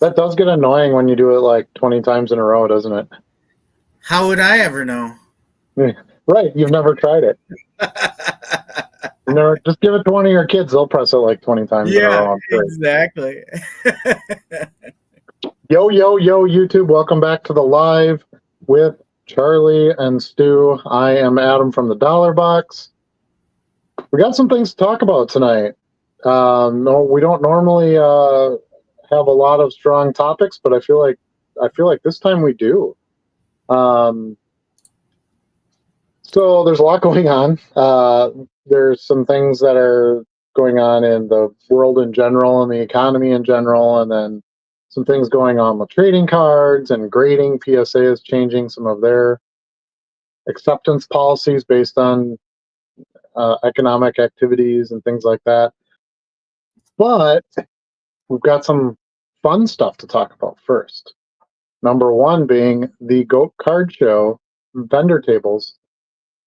That does get annoying when you do it like 20 times in a row, doesn't it? How would I ever know? Right, you've never tried it. Never, just give it to one of your kids. They'll press it like 20 times in a Yeah, row. I'm sure. exactly. Yo, yo, yo, YouTube. Welcome back to the live with Charlie and Stu. I am Adam from the Dollar Box. We got some things to talk about tonight. No, we don't normally have a lot of strong topics, but I feel like this time we do. So there's a lot going on. There's some things that are going on in the world in general and the economy in general, and then some things going on with trading cards and grading. PSA is changing some of their acceptance policies based on economic activities and things like that. But we've got some fun stuff to talk about first. Number one being the GOAT card show vendor tables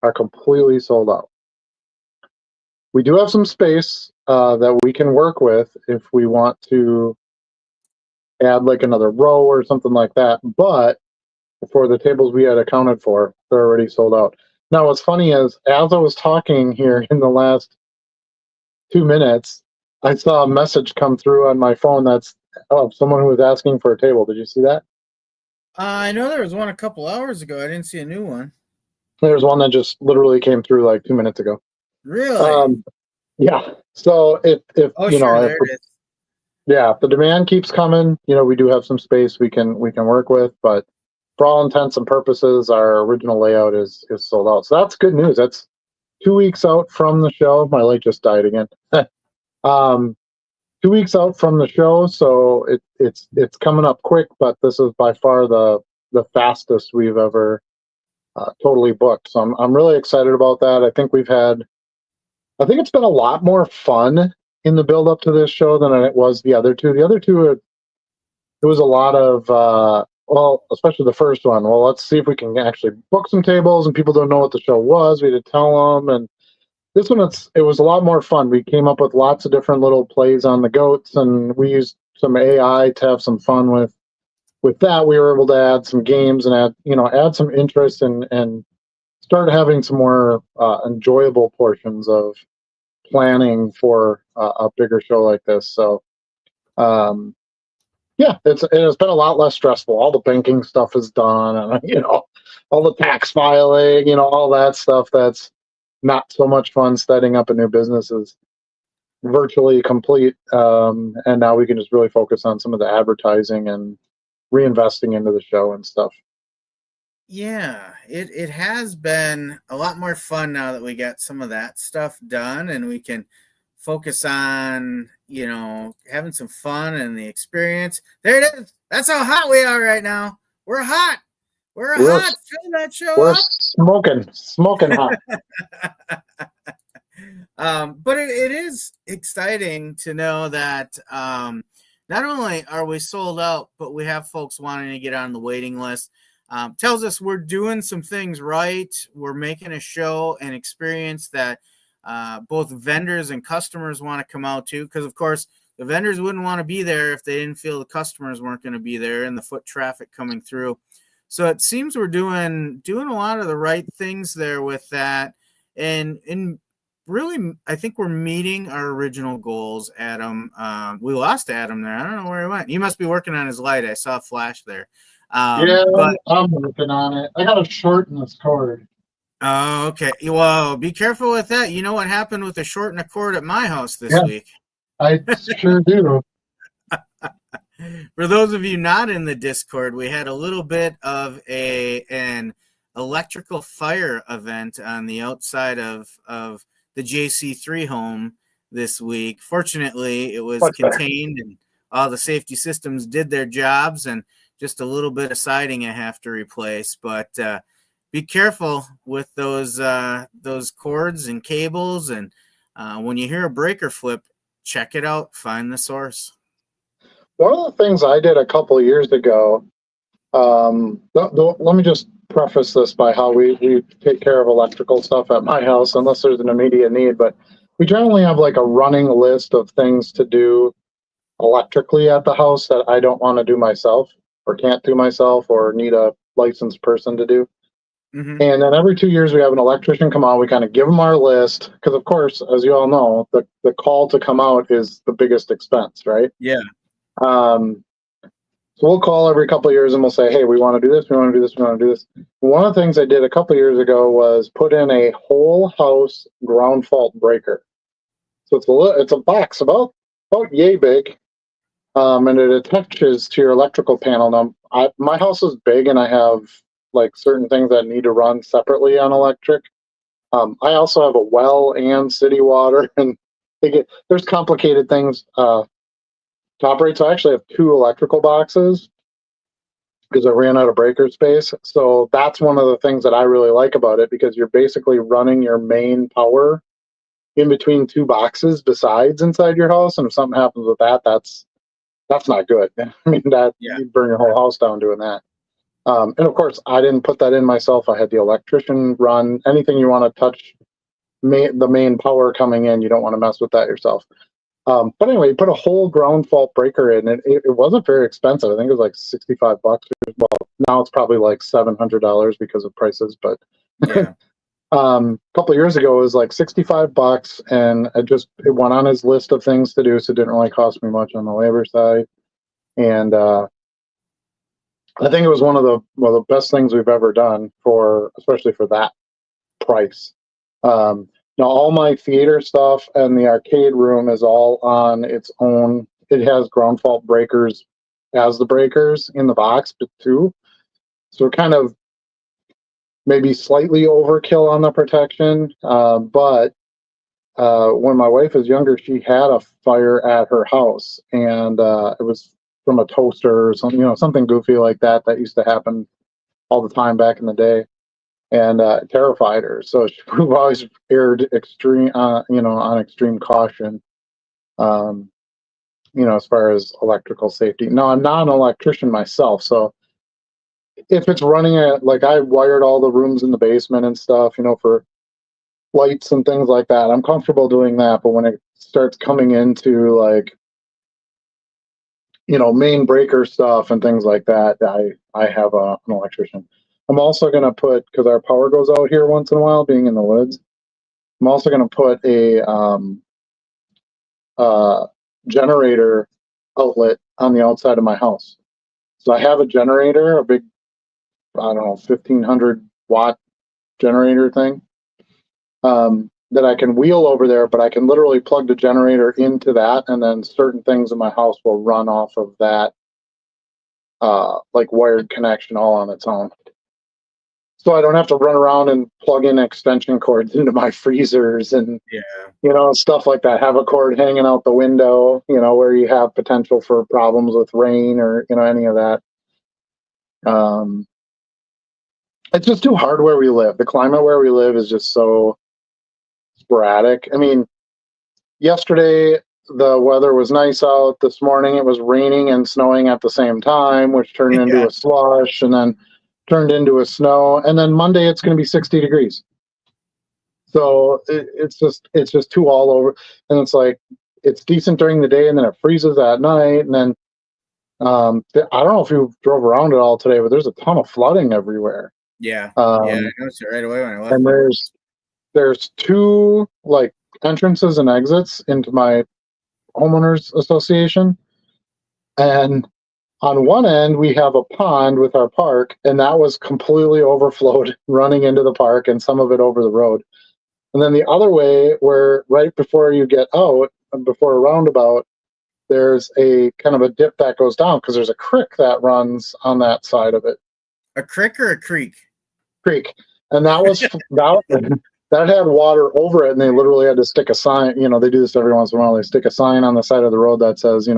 are completely sold out. We do have some space that we can work with if we want to add like another row or something like that. But for the tables we had accounted for, they're already sold out. Now, what's funny is, as I was talking here in the last 2 minutes, I saw a message come through on my phone that's of someone who was asking for a table. Did you see that? I know there was one a couple hours ago. I didn't see a new one. There's one that just literally came through like 2 minutes ago. Really? Yeah. So if Oh, you sure, know, there it is. yeah, if the demand keeps coming, we do have some space we can work with, but for all intents and purposes, our original layout is sold out. So that's good news. That's 2 weeks out from the show. My light just died again. 2 weeks out from the show, so it's coming up quick. But this is by far the fastest we've ever totally booked. So I'm really excited about that. I think it's been a lot more fun in the build up to this show than it was the other two. The other two, it was a lot of especially the first one. Well, let's see if we can actually book some tables, and people don't know what the show was. We had to tell them, and this one it was a lot more fun. We came up with lots of different little plays on the goats, and we used some AI to have some fun with that. We were able to add some games and add some interest and start having some more enjoyable portions of planning for a bigger show like this. So, yeah, it's been a lot less stressful. All the banking stuff is done, and all the tax filing, all that stuff. That's not so much fun. Setting up a new business is virtually complete, and now we can just really focus on some of the advertising and reinvesting into the show and stuff. Yeah, it has been a lot more fun now that we got some of that stuff done, and we can focus on, having some fun and the experience. There it is. That's how hot we are right now. We're hot. We're hot. Fill that show we're up. Smoking hot. But it is exciting to know that not only are we sold out, but we have folks wanting to get on the waiting list. Tells us we're doing some things right. We're making a show and experience that both vendors and customers want to come out to, because of course the vendors wouldn't want to be there if they didn't feel the customers weren't going to be there and the foot traffic coming through. So it seems we're doing a lot of the right things there with that, and really, I think we're meeting our original goals, Adam. We lost Adam there. I don't know where he went. He must be working on his light. I saw a flash there. But I'm working on it. I got to shorten this cord. Oh, okay. Well, be careful with that. You know what happened with the shorten a cord at my house this week? I sure do. For those of you not in the Discord, we had a little bit of an electrical fire event on the outside of the JC3 home this week. Fortunately, it was contained and all the safety systems did their jobs, and just a little bit of siding I have to replace. But be careful with those cords and cables, and when you hear a breaker flip, check it out, find the source. One of the things I did a couple of years ago, let me just preface this by how we take care of electrical stuff at my house, unless there's an immediate need, but we generally have like a running list of things to do electrically at the house that I don't want to do myself or can't do myself or need a licensed person to do. Hmm. And then every 2 years, we have an electrician come out. We kind of give them our list because, of course, as you all know, the call to come out is the biggest expense, right? Yeah. Um, so we'll call every couple of years and we'll say, hey, we want to do this, we want to do this, we want to do this. One of the things I did a couple of years ago was put in a whole house ground fault breaker. So it's a box about yay big, and it attaches to your electrical panel. Now, my house is big, and I have like certain things that need to run separately on electric. I also have a well and city water, and there's complicated things to operate. So I actually have two electrical boxes because I ran out of breaker space. So that's one of the things that I really like about it, because you're basically running your main power in between two boxes besides inside your house. And if something happens with that, that's not good. I mean, that Yeah. you burn your whole house down doing that. And of course, I didn't put that in myself. I had the electrician run anything you want to touch. The main power coming in, you don't want to mess with that yourself. But anyway, you put a whole ground fault breaker in, and it wasn't very expensive. I think it was like $65. Well, now it's probably like $700 because of prices. But Yeah. a couple of years ago, it was like $65, and it went on his list of things to do, so it didn't really cost me much on the labor side. And I think it was one of the best things we've ever done especially for that price. Now, all my theater stuff and the arcade room is all on its own. It has ground fault breakers as the breakers in the box, but too. So kind of maybe slightly overkill on the protection. But when my wife was younger, she had a fire at her house, and it was from a toaster or something, something goofy like that used to happen all the time back in the day, and terrified her. So we've always erred extreme, on extreme caution, um, as far as electrical safety. Now, I'm not an electrician myself, so if it's running like I wired all the rooms in the basement and stuff, for lights and things like that, I'm comfortable doing that. But when it starts coming into like, main breaker stuff and things like that, I have an electrician. I'm also going to put, because our power goes out here once in a while, being in the woods, I'm also going to put a generator outlet on the outside of my house. So I have a generator, a big, I don't know, 1,500 watt generator thing, that I can wheel over there, but I can literally plug the generator into that, and then certain things in my house will run off of that, like wired connection all on its own. So I don't have to run around and plug in extension cords into my freezers and, stuff like that. Have a cord hanging out the window, where you have potential for problems with rain or, any of that. It's just too hard where we live. The climate where we live is just so sporadic. I mean, yesterday the weather was nice out. This morning it was raining and snowing at the same time, which turned into Yeah. a slush and then turned into a snow. And then Monday it's going to be 60 degrees. So it's just too all over. And it's like, it's decent during the day and then it freezes at night. And then I don't know if you drove around at all today, but there's a ton of flooding everywhere. Yeah. I noticed it right away when I left. And there's two like entrances and exits into my homeowners association. And on one end, we have a pond with our park, and that was completely overflowed running into the park and some of it over the road. And then the other way, where right before you get out, before a roundabout, there's a kind of a dip that goes down because there's a creek that runs on that side of it. A crick or a creek? Creek. And that was that had water over it, and they literally had to stick a sign. They do this every once in a while. They stick a sign on the side of the road that says,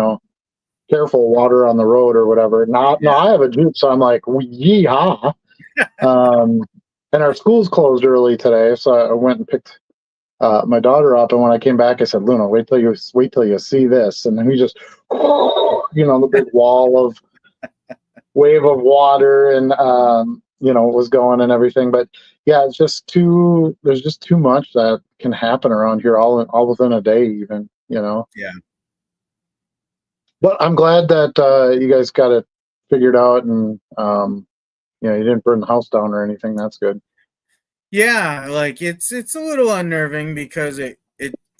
careful, water on the road or whatever. No, I have a Jeep, so I'm like, yeehaw. And our school's closed early today, so I went and picked my daughter up. And when I came back, I said, Luna, wait till you see this. And then we just, the big wall of wave of water, and was going and everything. But yeah, there's just too much that can happen around here all within a day, even. Yeah. But I'm glad that you guys got it figured out, and you didn't burn the house down or anything. That's good. Yeah, like it's a little unnerving because it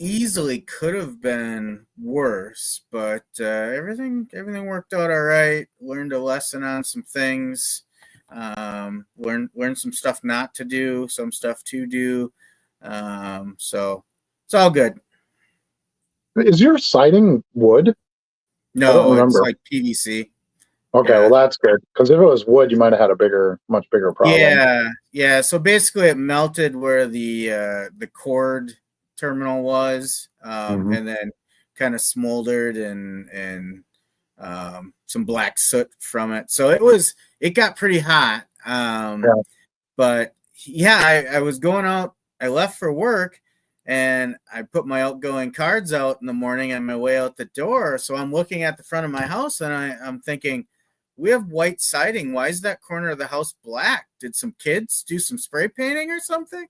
easily could have been worse, but everything worked out all right. Learned a lesson on some things. Learned some stuff not to do, some stuff to do. So it's all good. Is your siding wood? I don't No, it's remember. like PVC. Okay, well Yeah. that's good because if it was wood, you might have had much bigger problem. Yeah. So basically, it melted where the cord terminal was, Hmm. and then kind of smoldered and some black soot from it. So it got pretty hot. Yeah. But yeah, I was going out. I left for work, and I put my outgoing cards out in the morning on my way out the door. So I'm looking at the front of my house, and I'm thinking, we have white siding. Why is that corner of the house black? Did some kids do some spray painting or something?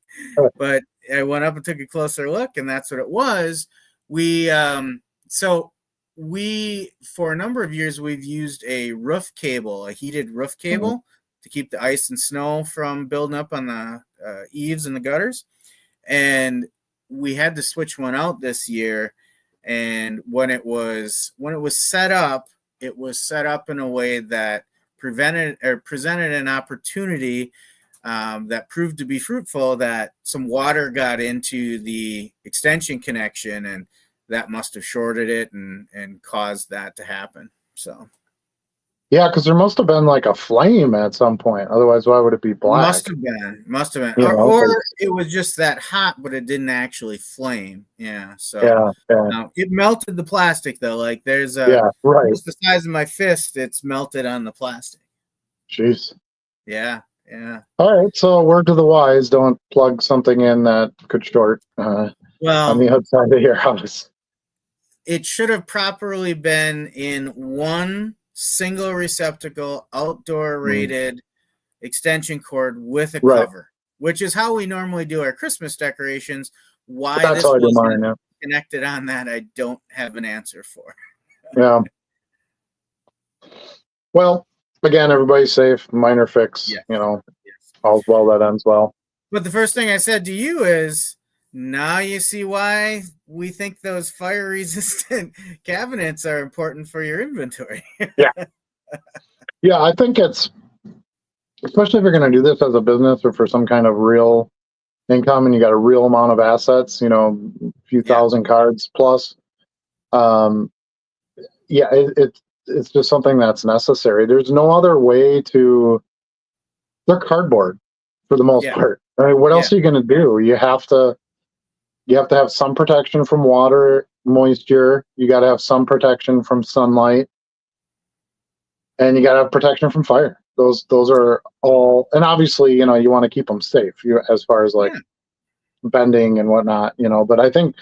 But I went up and took a closer look, and that's what it was. We so we for a number of years we've used a roof cable, a heated roof Mhm. cable, to keep the ice and snow from building up on the eaves and the gutters. And we had to switch one out this year. And when it was set up, it was set up in a way that presented an opportunity that proved to be fruitful. That some water got into the extension connection, and that must have shorted it and caused that to happen. So Yeah, because there must have been like a flame at some point. Otherwise, why would it be must black? have been, must have been, You know, or 'cause- it was just that hot, but it didn't actually flame. Yeah, so yeah, yeah, it melted the plastic though. Like there's a yeah, right. just the size of my fist. It's melted on the plastic. Jeez. Yeah, yeah. All right, so word to the wise: don't plug something in that could short on Well, the outside of your house. it should have properly been in one single receptacle, outdoor Mm, rated extension cord with a right. cover, which is how we normally do our Christmas decorations. Why That's how this I do wasn't mine. Yeah. connected on that, I don't have an answer for. Yeah. Well, again, everybody's safe. Minor fix. Yeah. Yes. All's well that ends well. But the first thing I said to you is, now you see why we think those fire resistant cabinets are important for your inventory. Yeah. Yeah, I think it's especially if you're going to do this as a business or for some kind of real income and you got a real amount of assets, a few Yeah. thousand cards plus. Um, yeah, it's just something that's necessary. There's no other way to. They're cardboard for the most Yeah. part. Right? What Yeah. else are you going to do? You have to have some protection from water, moisture. You got to have some protection from sunlight, and you got to have protection from fire. Those are all, and obviously, you want to keep them safe. As far as like Yeah. bending and whatnot. But I think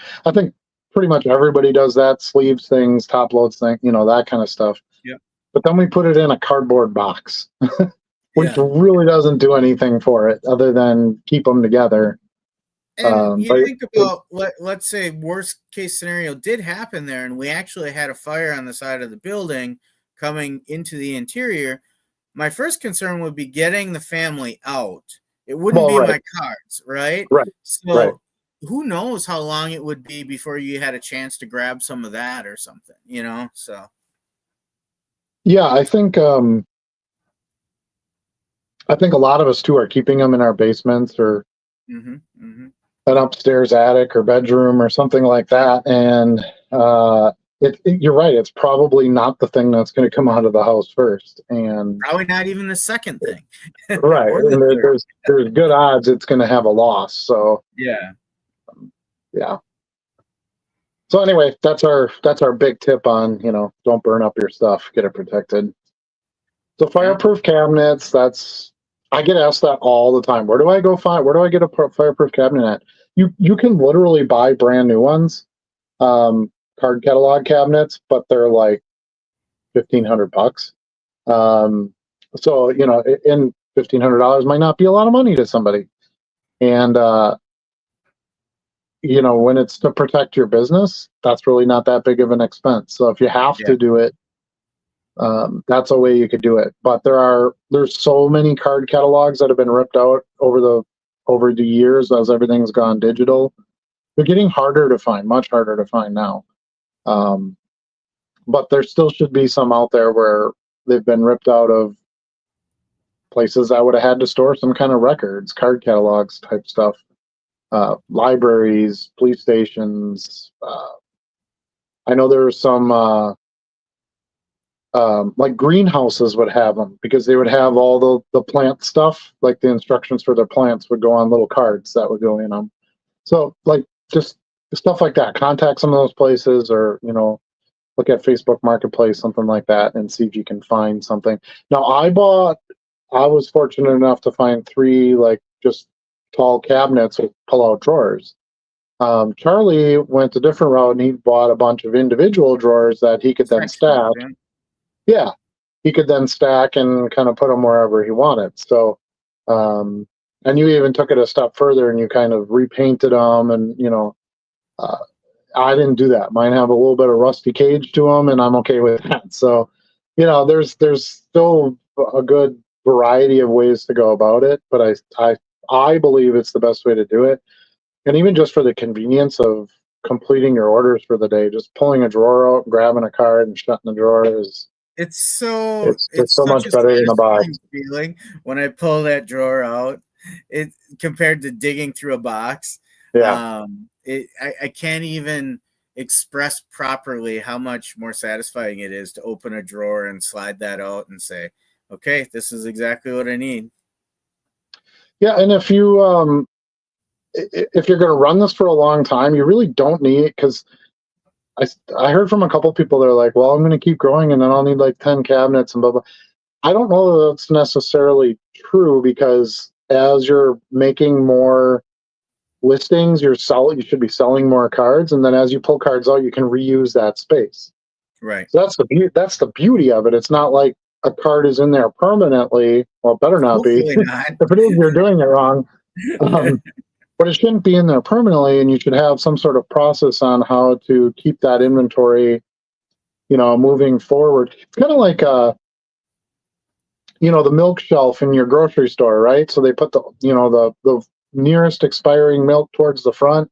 pretty much everybody does that. Sleeves things, top loads thing, that kind of stuff. Yeah. But then we put it in a cardboard box, which Yeah. really doesn't do anything for it other than keep them together. And you But think about let's say worst case scenario did happen there, and we actually had a fire on the side of the building coming into the interior. My first concern would be getting the family out. It wouldn't well, be right, my cards, right? right, right. So who knows how long it would be before you had a chance to grab some of that or something. So Yeah, I think a lot of us too are keeping them in our basements or hmm hmm an upstairs attic or bedroom or something like that. And you're right. It's probably not the thing that's going to come out of the house first. And probably not even the second thing right, or the and third. there's good odds it's going to have a loss. So Yeah. yeah. So anyway, that's our big tip on don't burn up your stuff, get it protected. So Yeah. fireproof cabinets. I get asked that all the time. Where do I get a fireproof cabinet at? You can literally buy brand new ones, card catalog cabinets, but they're like $1,500. So in $1,500 might not be a lot of money to somebody, and when it's to protect your business, that's really not that big of an expense. So if you have Yeah. to do it, that's a way you could do it. But there's so many card catalogs that have been ripped out over the years as everything's gone digital. They're getting harder to find, much harder to find now. Um, but there still should be some out there where they've been ripped out of places that would have had to store some kind of records, card catalogs type stuff, libraries, police stations. I know there were some like greenhouses would have them because they would have all the plant stuff, like the instructions for their plants would go on little cards that would go in them. So like just stuff like that. Contact some of those places, or look at Facebook Marketplace, something like that, and see if you can find something. Now I was fortunate enough to find 3 like just tall cabinets with pull-out drawers. Charlie went a different route and he bought a bunch of individual drawers that he could then stack. Yeah, he could then stack and kind of put them wherever he wanted. So, and you even took it a step further and you kind of repainted them, and uh, I didn't do that. Mine have a little bit of rusty cage to them, and I'm okay with that. So, there's still a good variety of ways to go about it, but I believe it's the best way to do it. And even just for the convenience of completing your orders for the day, just pulling a drawer out, grabbing a card, and shutting the drawer It's it's so such much a better than a box. satisfying feeling when I pull that drawer out. It compared to digging through a box. Yeah. I can't even express properly how much more satisfying it is to open a drawer and slide that out and say, okay, this is exactly what I need. Yeah, and if you're going to run this for a long time, you really don't need it, because I heard from a couple people, they're like, well, I'm going to keep growing and then I'll need like 10 cabinets and blah blah. I don't know that that's necessarily true, because as you're making more listings, you should be selling more cards, and then as you pull cards out, you can reuse that space. Right. So that's the beauty of it. It's not like a card is in there permanently. Well, it better not be. Hopefully not. If it is, you're doing it wrong. But it shouldn't be in there permanently, and you should have some sort of process on how to keep that inventory, moving forward. It's kind of like the milk shelf in your grocery store, right? So they put the nearest expiring milk towards the front.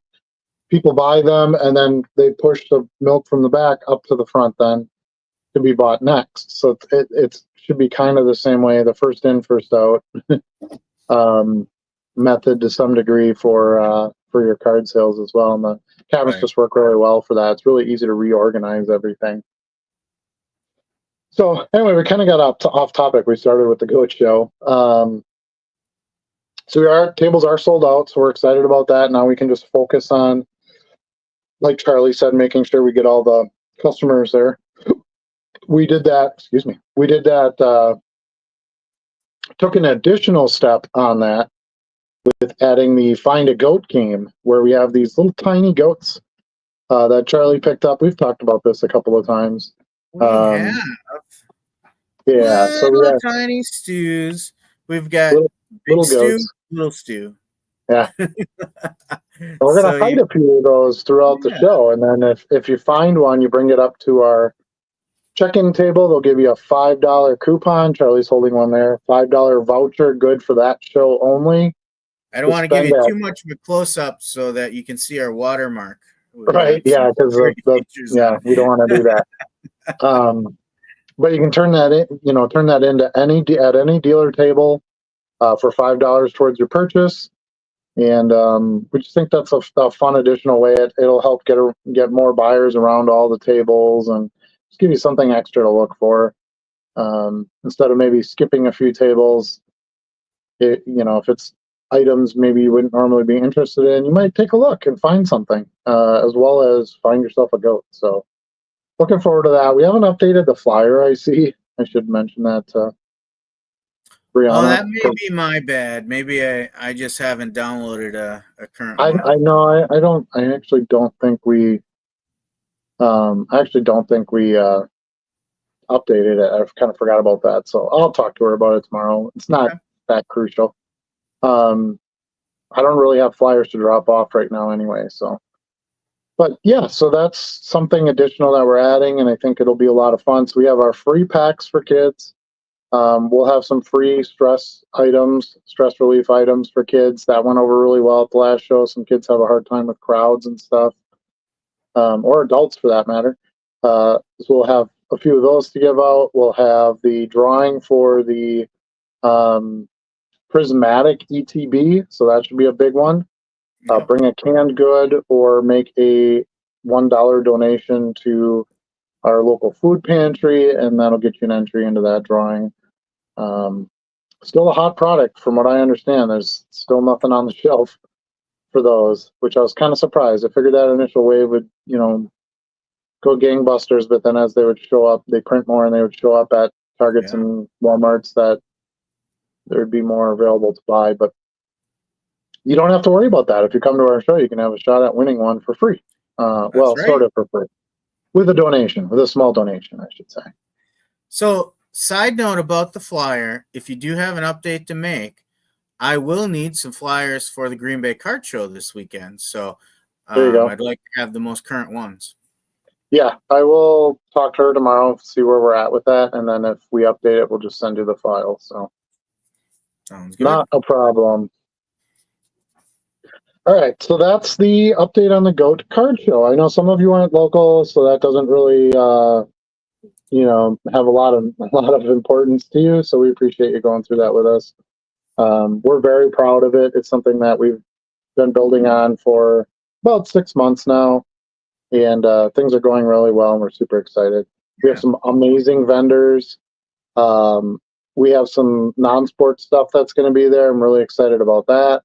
People buy them, and then they push the milk from the back up to the front then to be bought next. So it should be kind of the same way, the first in, first out method to some degree for your card sales as well. And the cabinets just work really well for that. It's really easy to reorganize everything. So anyway, we kind of got off topic. We started with the goat show. So our tables are sold out, so we're excited about that. Now we can just focus on, like Charlie said, making sure we get all the customers there. We did that. Excuse me. We did that. Took an additional step on that with adding the Find a Goat game, where we have these little tiny goats that Charlie picked up. We've talked about this a couple of times. We have. Yeah, so we have tiny stews. We've got little stew, goats. little stew. Yeah. We're going to hide a few of those throughout the show, and then if you find one, you bring it up to our check-in table. They'll give you a $5 coupon. Charlie's holding one there. $5 voucher, good for that show only. I don't want to give you too much of a close-up so that you can see our watermark. Right, yeah, because we don't want to do that. But you can turn that into at any dealer table for $5 towards your purchase. And we just think that's a fun additional way. It'll help get more buyers around all the tables and just give you something extra to look for. Instead of maybe skipping a few tables, if it's items maybe you wouldn't normally be interested in, you might take a look and find something, as well as find yourself a goat. So looking forward to that. We haven't updated the flyer, I see. I should mention that to Brianna. Oh, that may be my bad. Maybe I just haven't downloaded a current one. I know. I actually don't think we updated it. I've kind of forgot about that. So I'll talk to her about it tomorrow. It's not that crucial. I don't really have flyers to drop off right now anyway, so But yeah, so that's something additional that we're adding, and I think it'll be a lot of fun. So we have our free packs for kids. We'll have some free stress items, stress relief items for kids. That went over really well at the last show. Some kids have a hard time with crowds and stuff, or adults for that matter. So we'll have a few of those to give out. We'll have the drawing for the prismatic ETB, so that should be a big one. Yep. Bring a canned good or make a $1 donation to our local food pantry, and that'll get you an entry into that drawing. Still a hot product, from what I understand. There's still nothing on the shelf for those, which I was kind of surprised. I figured that initial wave would, go gangbusters, but then as they would show up, they print more and they would show up at Targets and Walmarts, that there would be more available to buy. But you don't have to worry about that. If you come to our show, you can have a shot at winning one for free. Well, right. Sort of for free. With a small donation, I should say. So, side note about the flyer, if you do have an update to make, I will need some flyers for the Green Bay Card Show this weekend. So, there you go. I'd like to have the most current ones. Yeah, I will talk to her tomorrow, see where we're at with that, and then if we update it, we'll just send you the file. So, sounds good. Not a problem. All right, so that's the update on the Goat Card Show. I know some of you aren't local, so that doesn't really, have a lot of importance to you. So we appreciate you going through that with us. We're very proud of it. It's something that we've been building on for about 6 months now, and things are going really well, and we're super excited. We have some amazing vendors. We have some non-sport stuff that's going to be there. I'm really excited about that.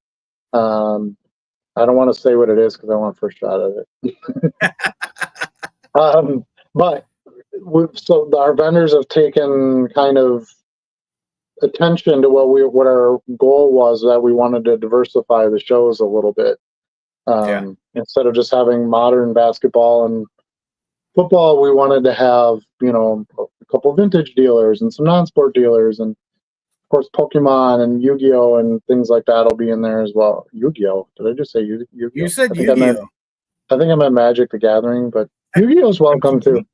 I don't want to say what it is because I want first shot at it. But so our vendors have taken kind of attention to what our goal was, that we wanted to diversify the shows a little bit. Instead of just having modern basketball and football, we wanted to have, a couple vintage dealers and some non-sport dealers, and of course Pokemon and Yu-Gi-Oh and things like that will be in there as well. Yu-Gi-Oh, did I just say Yu-Gi-Oh? You said Yu-Gi-Oh. I think I meant Magic the Gathering, but Yu-Gi-Oh's welcome too.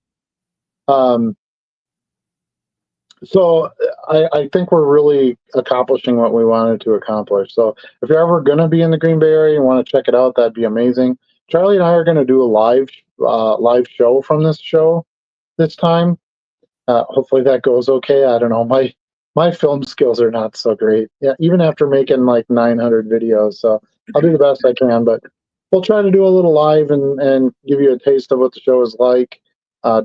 So I think we're really accomplishing what we wanted to accomplish. So if you're ever going to be in the Green Bay area and want to check it out, that'd be amazing. Charlie and I are going to do a live show from this show this time. Hopefully that goes okay. I don't know. My film skills are not so great. Yeah, even after making like 900 videos. So I'll do the best I can, but we'll try to do a little live and give you a taste of what the show is like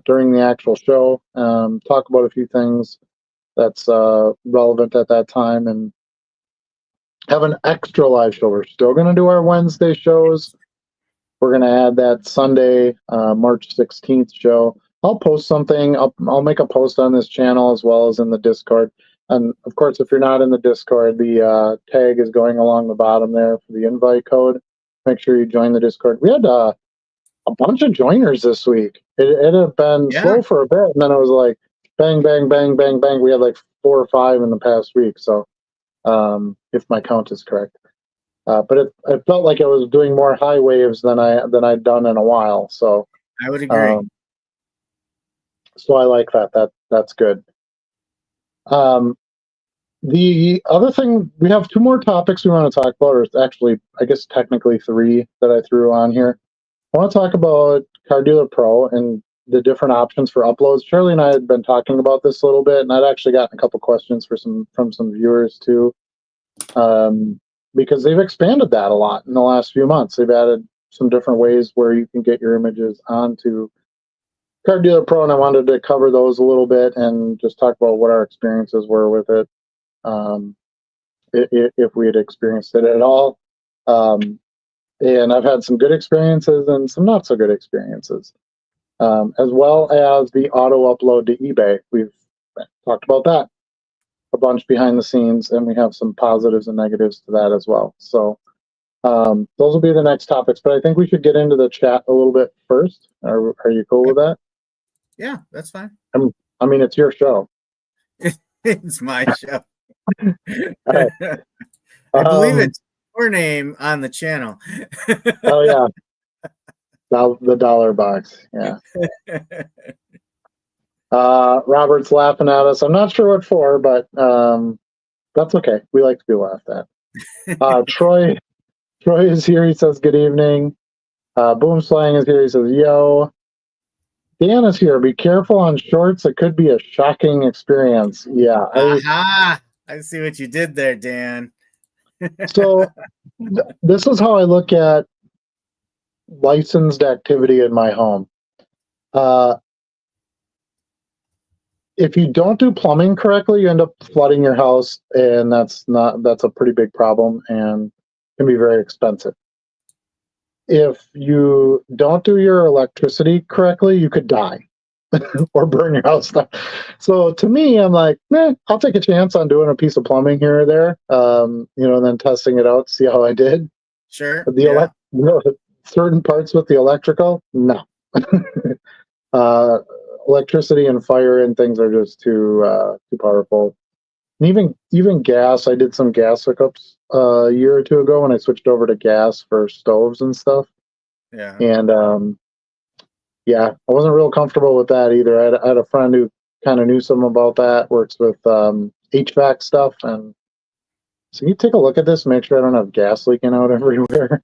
during the actual show. Talk about a few things that's relevant at that time, and have an extra live show. We're still going to do our Wednesday shows. We're going to add that Sunday, March 16th show. I'll post something. I'll make a post on this channel as well as in the Discord. And of course, if you're not in the Discord, the tag is going along the bottom there for the invite code. Make sure you join the Discord. We had a bunch of joiners this week. It had been slow for a bit, and then it was like bang, bang, bang, bang, bang. We had like 4 or 5 in the past week. So, if my count is correct. But it felt like I was doing more high waves than I'd done in a while. So I would agree. So I like that. That's good. The other thing, we have 2 more topics we want to talk about, or actually, I guess technically 3 that I threw on here. I want to talk about Car Dealer Pro and the different options for uploads. Shirley and I had been talking about this a little bit, and I'd actually gotten a couple questions from some viewers too, because they've expanded that a lot in the last few months. They've added some different ways where you can get your images onto Car Dealer Pro, and I wanted to cover those a little bit and just talk about what our experiences were with it, if we had experienced it at all. And I've had some good experiences and some not so good experiences, as well as the auto upload to eBay. We've talked about that a bunch behind the scenes, and we have some positives and negatives to that as well. So those will be the next topics, but I think we should get into the chat a little bit first. Are you cool with that? Yeah, that's fine. I mean, it's your show. It's my show. Right. I believe it's your name on the channel. Oh yeah. The dollar box. Yeah. Robert's laughing at us. I'm not sure what for, but that's okay. We like to be laughed at. Troy is here. He says good evening. Boom Slang is here. He says yo. Dan is here. Be careful on shorts. It could be a shocking experience. Yeah. Aha! I see what you did there, Dan. So this is how I look at licensed activity in my home. If you don't do plumbing correctly, you end up flooding your house, and that's a pretty big problem and can be very expensive. If you don't do your electricity correctly, you could die or burn your house down. So to me, I'm like, I'll take a chance on doing a piece of plumbing here or there, and then testing it out, see how I did. Sure. Certain parts with the electrical, no. Electricity and fire and things are just too powerful. And even gas, I did some gas hookups a year or two ago when I switched over to gas for stoves and stuff. Yeah. And I wasn't real comfortable with that either. I had a friend who kind of knew something about that, works with HVAC stuff, and so you take a look at this, make sure I don't have gas leaking out everywhere.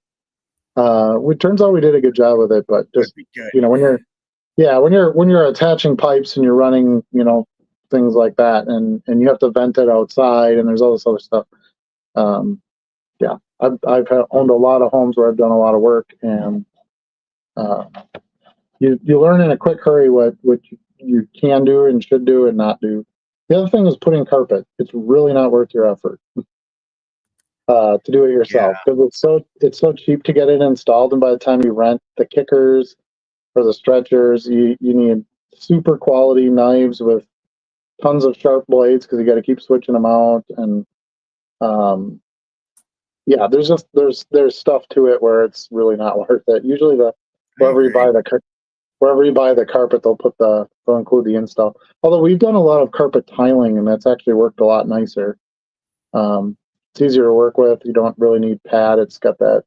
It turns out we did a good job with it, but just when you're attaching pipes and you're running, things like that, and you have to vent it outside, and there's all this other stuff. I've owned a lot of homes where I've done a lot of work, and you learn in a quick hurry what you can do and should do and not do. The other thing is putting carpet. It's really not worth your effort to do it yourself, because it's so cheap to get it installed, and by the time you rent the kickers or the stretchers, you need super quality knives with tons of sharp blades because you got to keep switching them out, and there's stuff to it where it's really not worth it. Usually wherever you buy the carpet, they'll include the install. Although we've done a lot of carpet tiling, and that's actually worked a lot nicer. It's easier to work with. You don't really need pad. It's got that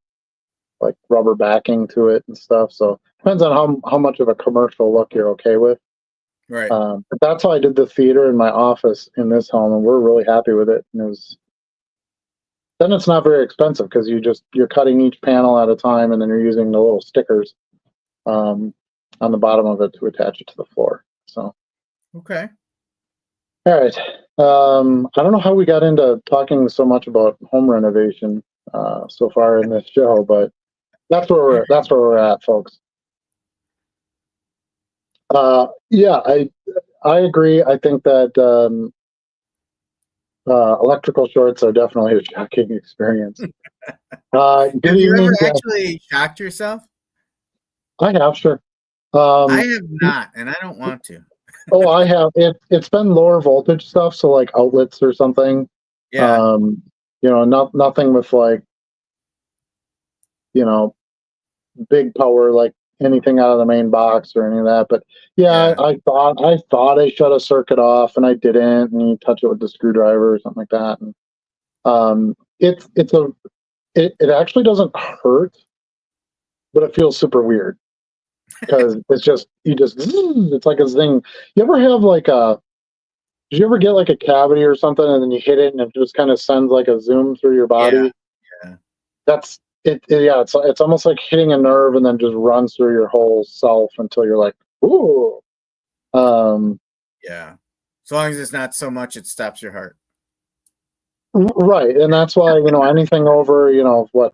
like rubber backing to it and stuff. So depends on how much of a commercial look you're okay with. Right. But that's how I did the theater in my office in this home, and we're really happy with it. And then it's not very expensive because you're cutting each panel at a time, and then you're using the little stickers on the bottom of it to attach it to the floor. So okay. All right. I don't know how we got into talking so much about home renovation so far in this show, but that's where we're at, folks. I agree. I think that electrical shorts are definitely a shocking experience. Have you ever actually shocked yourself? I have, sure. I have not, and I don't want to. Oh, I have. It's been lower voltage stuff, so like outlets or something. Yeah. Nothing with like, big power, like anything out of the main box or any of that. But I thought I shut a circuit off and I didn't, and you touch it with the screwdriver or something like that. And it actually doesn't hurt, but it feels super weird because it's like a zing. You ever have did you ever get like a cavity or something and then you hit it and it just kind of sends like a zoom through your body? Yeah. That's it. Yeah, it's almost like hitting a nerve and then just runs through your whole self until you're like, ooh. Yeah. As long as it's not so much it stops your heart. Right. And that's why, anything over,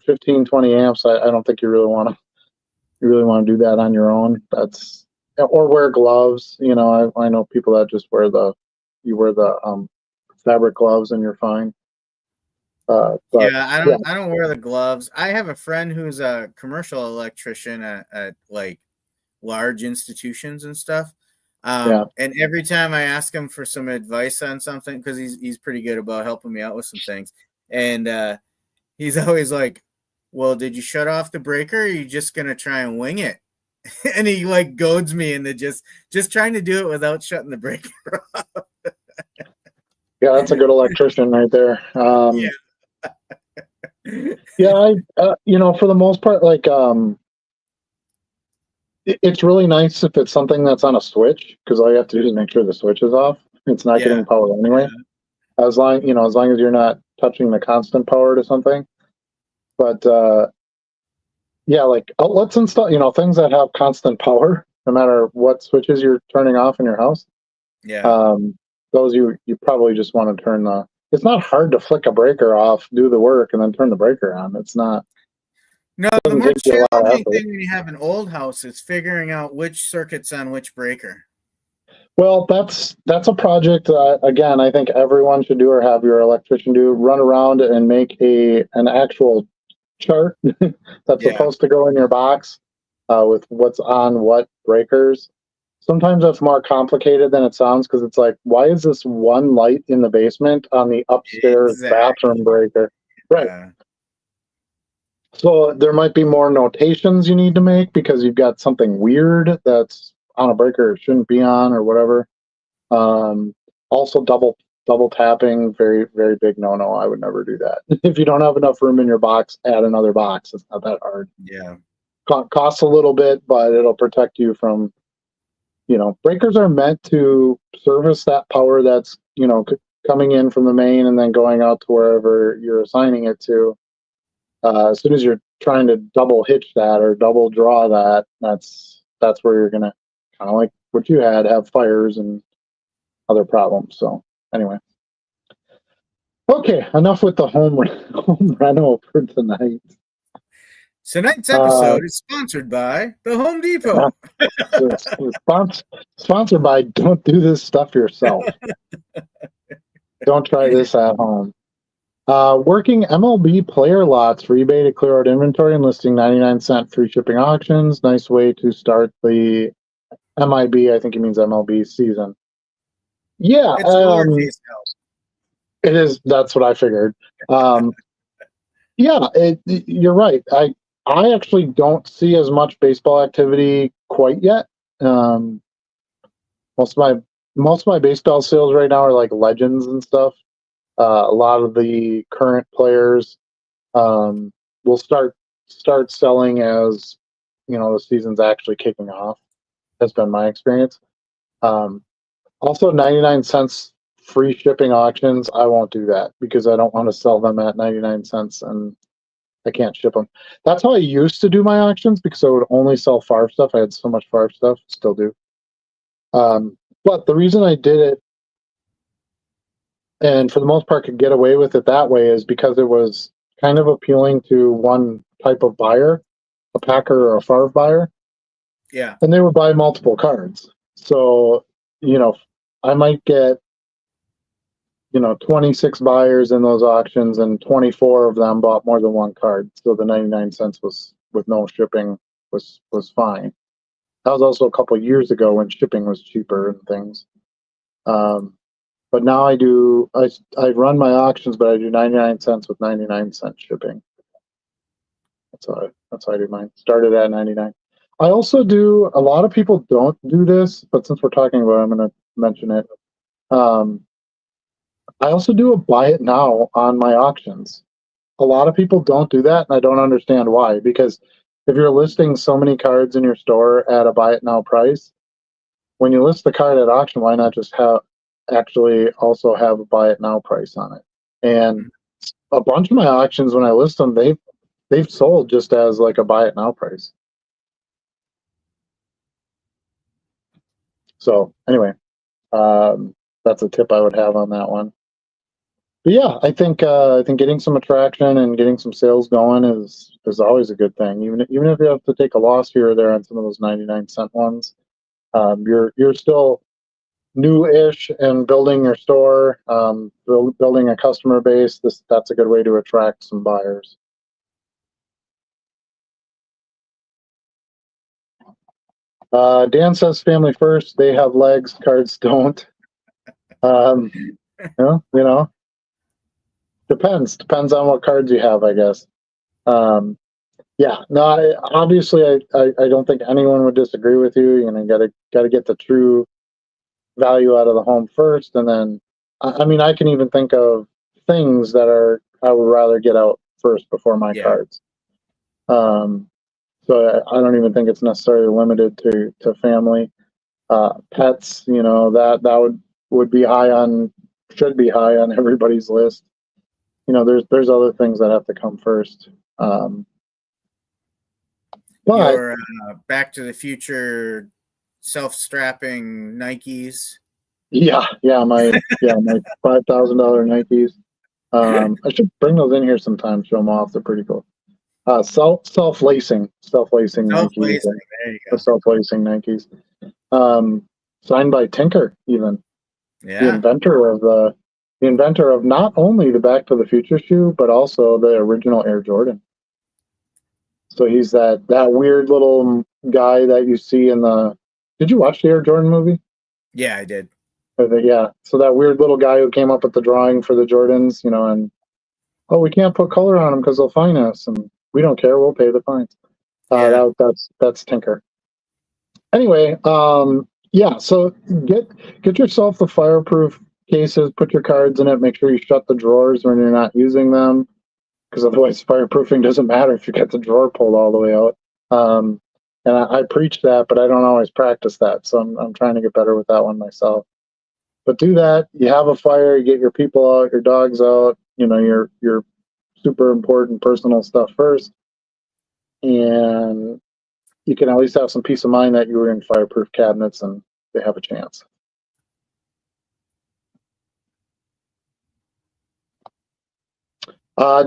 15, 20 amps, I don't think you really want to do that on your own. Or wear gloves. I know people that just wear the fabric gloves and you're fine. I don't wear the gloves. I have a friend who's a commercial electrician at like large institutions and stuff. And every time I ask him for some advice on something, because he's pretty good about helping me out with some things, and he's always like, well, did you shut off the breaker, or are you just gonna try and wing it? And he like goads me into just trying to do it without shutting the breaker off. Yeah, that's a good electrician right there. Yeah. For the most part, like It's really nice if it's something that's on a switch, because all you have to do is make sure the switch is off. It's not Yeah. getting power anyway. As long as long as you're not touching the constant power to something. But yeah, like let's install things that have constant power, no matter what switches you're turning off in your house. Yeah. Those you probably just want to turn the. It's not hard to flick a breaker off, do the work, and then turn the breaker on. It's not. No, It the doesn't more take you a lot of challenging effort. thing when you have an old house is figuring out which circuit's on which breaker. Well, that's a project. Again, I think everyone should do, or have your electrician do. Run around and make an actual chart that's Yeah. supposed to go in your box with what's on what breakers. Sometimes that's more complicated than it sounds, because it's like, why is this one light in the basement on the upstairs Exactly. bathroom breaker? Right. Yeah. So there might be more notations you need to make because you've got something weird that's on a breaker it shouldn't be on, or whatever. Also, double tapping, very very big no no. I would never do that. If you don't have enough room in your box, add another box. It's not that hard. Yeah. Costs a little bit, but it'll protect you from. Breakers are meant to service that power that's coming in from the main and then going out to wherever you're assigning it to. As soon as you're trying to double hitch that or double draw that, that's where you're gonna, kind of like what you had, have fires and other problems. So anyway, okay, enough with the home reno for tonight. Tonight's Uh, episode is sponsored by the Home Depot. sponsored by Don't Do This Stuff Yourself. Don't try this at home. Working MLB player lots for eBay to clear out inventory and listing 99-cent free shipping auctions. Nice way to start the MIB. I think he means MLB season. Yeah, It's lowercase l. it is. That's what I figured. Yeah, you're right. I actually don't see as much baseball activity quite yet. Um, most of my baseball sales right now are like legends and stuff. A lot of the current players will start selling as the season's actually kicking off. Has been my experience. Um, Also, 99 cents free shipping auctions. I won't do that because I don't want to sell them at 99 cents and I can't ship them. That's how I used to do my auctions, because I would only sell farm stuff. I had so much farm stuff, still do. But the reason I did it, and for the most part could get away with it that way, is because it was kind of appealing to one type of buyer, a packer or a farm buyer, Yeah. and they would buy multiple cards. So, I might get 26 buyers in those auctions, and 24 of them bought more than one card. So the 99 cents was, with no shipping, was fine. That was also a couple of years ago when shipping was cheaper and things. But now I run my auctions, but I do 99 cents with 99-cent shipping. That's how I do mine. Started at 99. I also do, a lot of people don't do this, but since we're talking about it, I'm going to mention it. I also do a buy it now on my auctions. A lot of people don't do that, and I don't understand why. Because if you're listing so many cards in your store at a buy it now price, when you list the card at auction, why not just actually also have a buy it now price on it? And a bunch of my auctions, when I list them, they've sold just as like a buy it now price. So anyway, that's a tip I would have on that one. But yeah, I think getting some attraction and getting some sales going is always a good thing. Even if you have to take a loss here or there on some of those 99-cent ones, you're still new-ish and building your store, building a customer base. That's a good way to attract some buyers. Dan says family first. They have legs. Cards don't. Depends on what cards you have, I guess. Yeah, no, obviously I don't think anyone would disagree with you. Gotta get the true value out of the home first, and then I mean, I can even think of things that I would rather get out first before my Yeah. cards. So So I don't even think it's necessarily limited to family. Pets, that would be high on, should be high on everybody's list. There's other things that have to come first. Um, but Your Back to the Future self-strapping Nikes. my $5,000 Nikes. I should bring those in here sometime. Show them off. They're pretty cool. Self-lacing Nikes. Self-lacing. There you The go. self-lacing Nikes. Signed by Tinker, even the Yeah. inventor of not only the Back to the Future shoe, but also the original Air Jordan. So he's that weird little guy that you see in the. Did you watch the Air Jordan movie? Yeah, I did. Yeah. So that weird little guy who came up with the drawing for the Jordans, and we can't put color on them because they'll fine us, and we don't care. We'll pay the fines. Yeah. That's Tinker. Anyway, yeah. So get yourself the fireproof cases. Put your cards in it. Make sure you shut the drawers when you're not using them, because otherwise fireproofing doesn't matter if you get the drawer pulled all the way out. And I preach that, but I don't always practice that. So I'm trying to get better with that one myself. But do that. You have a fire. You get your people out, your dogs out. Your super important personal stuff first, and you can at least have some peace of mind that you were in fireproof cabinets and they have a chance.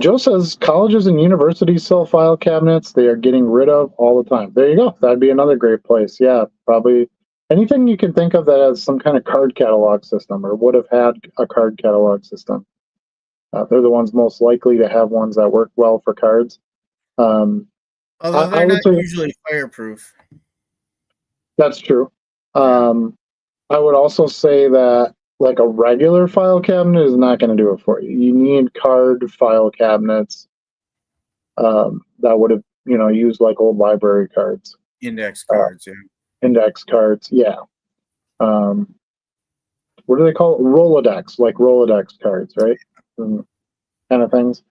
Joe says colleges and universities sell file cabinets. They are getting rid of all the time. There you go. That'd be another great place. Yeah, probably anything you can think of that has some kind of card catalog system or would have had a card catalog system. They're the ones most likely to have ones that work well for cards. Although I they're would not say usually fireproof. that's true. I would also say that like a regular file cabinet is not going to do it for you. You need card file cabinets that would have used like old library cards, Index uh, cards, yeah. index cards. Yeah. What do they call it? Rolodex, like Rolodex cards, right? Kind of things.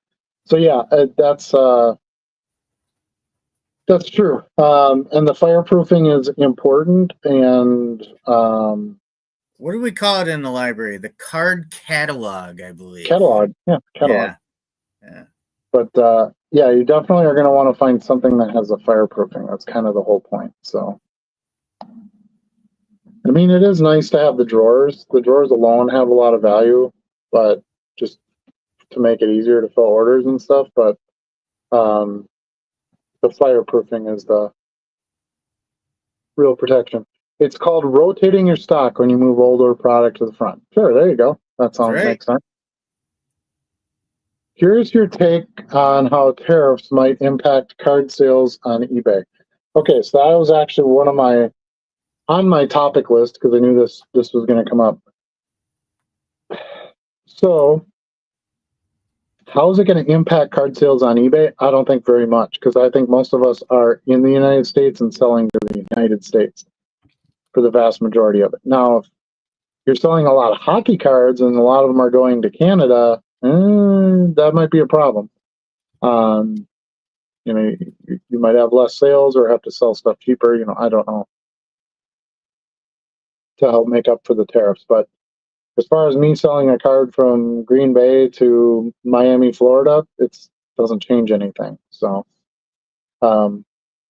So yeah, that's true. And the fireproofing is important. And What do we call it in the library? The card catalog, I believe. catalog, yeah, catalog. Yeah. But yeah, you definitely are going to want to find something that has a fireproofing. That's kind of the whole point. So, I mean, it is nice to have the drawers. The drawers alone have a lot of value, but just to make it easier to fill orders and stuff. But the fireproofing is the real protection. It's called rotating your stock when you move older product to the front. Sure, there you go. That sounds makes sense. Here's your take on how tariffs might impact card sales on eBay. Okay, so that was actually one of on my topic list because I knew this was going to come up. So, how is it going to impact card sales on eBay? I don't think very much because I think most of us are in the United States and selling to the United States for the vast majority of it. Now, if you're selling a lot of hockey cards and a lot of them are going to Canada, that might be a problem. You might have less sales or have to sell stuff cheaper. I don't know, to help make up for the tariffs. But as far as me selling a card from Green Bay to Miami, Florida, it doesn't change anything. So from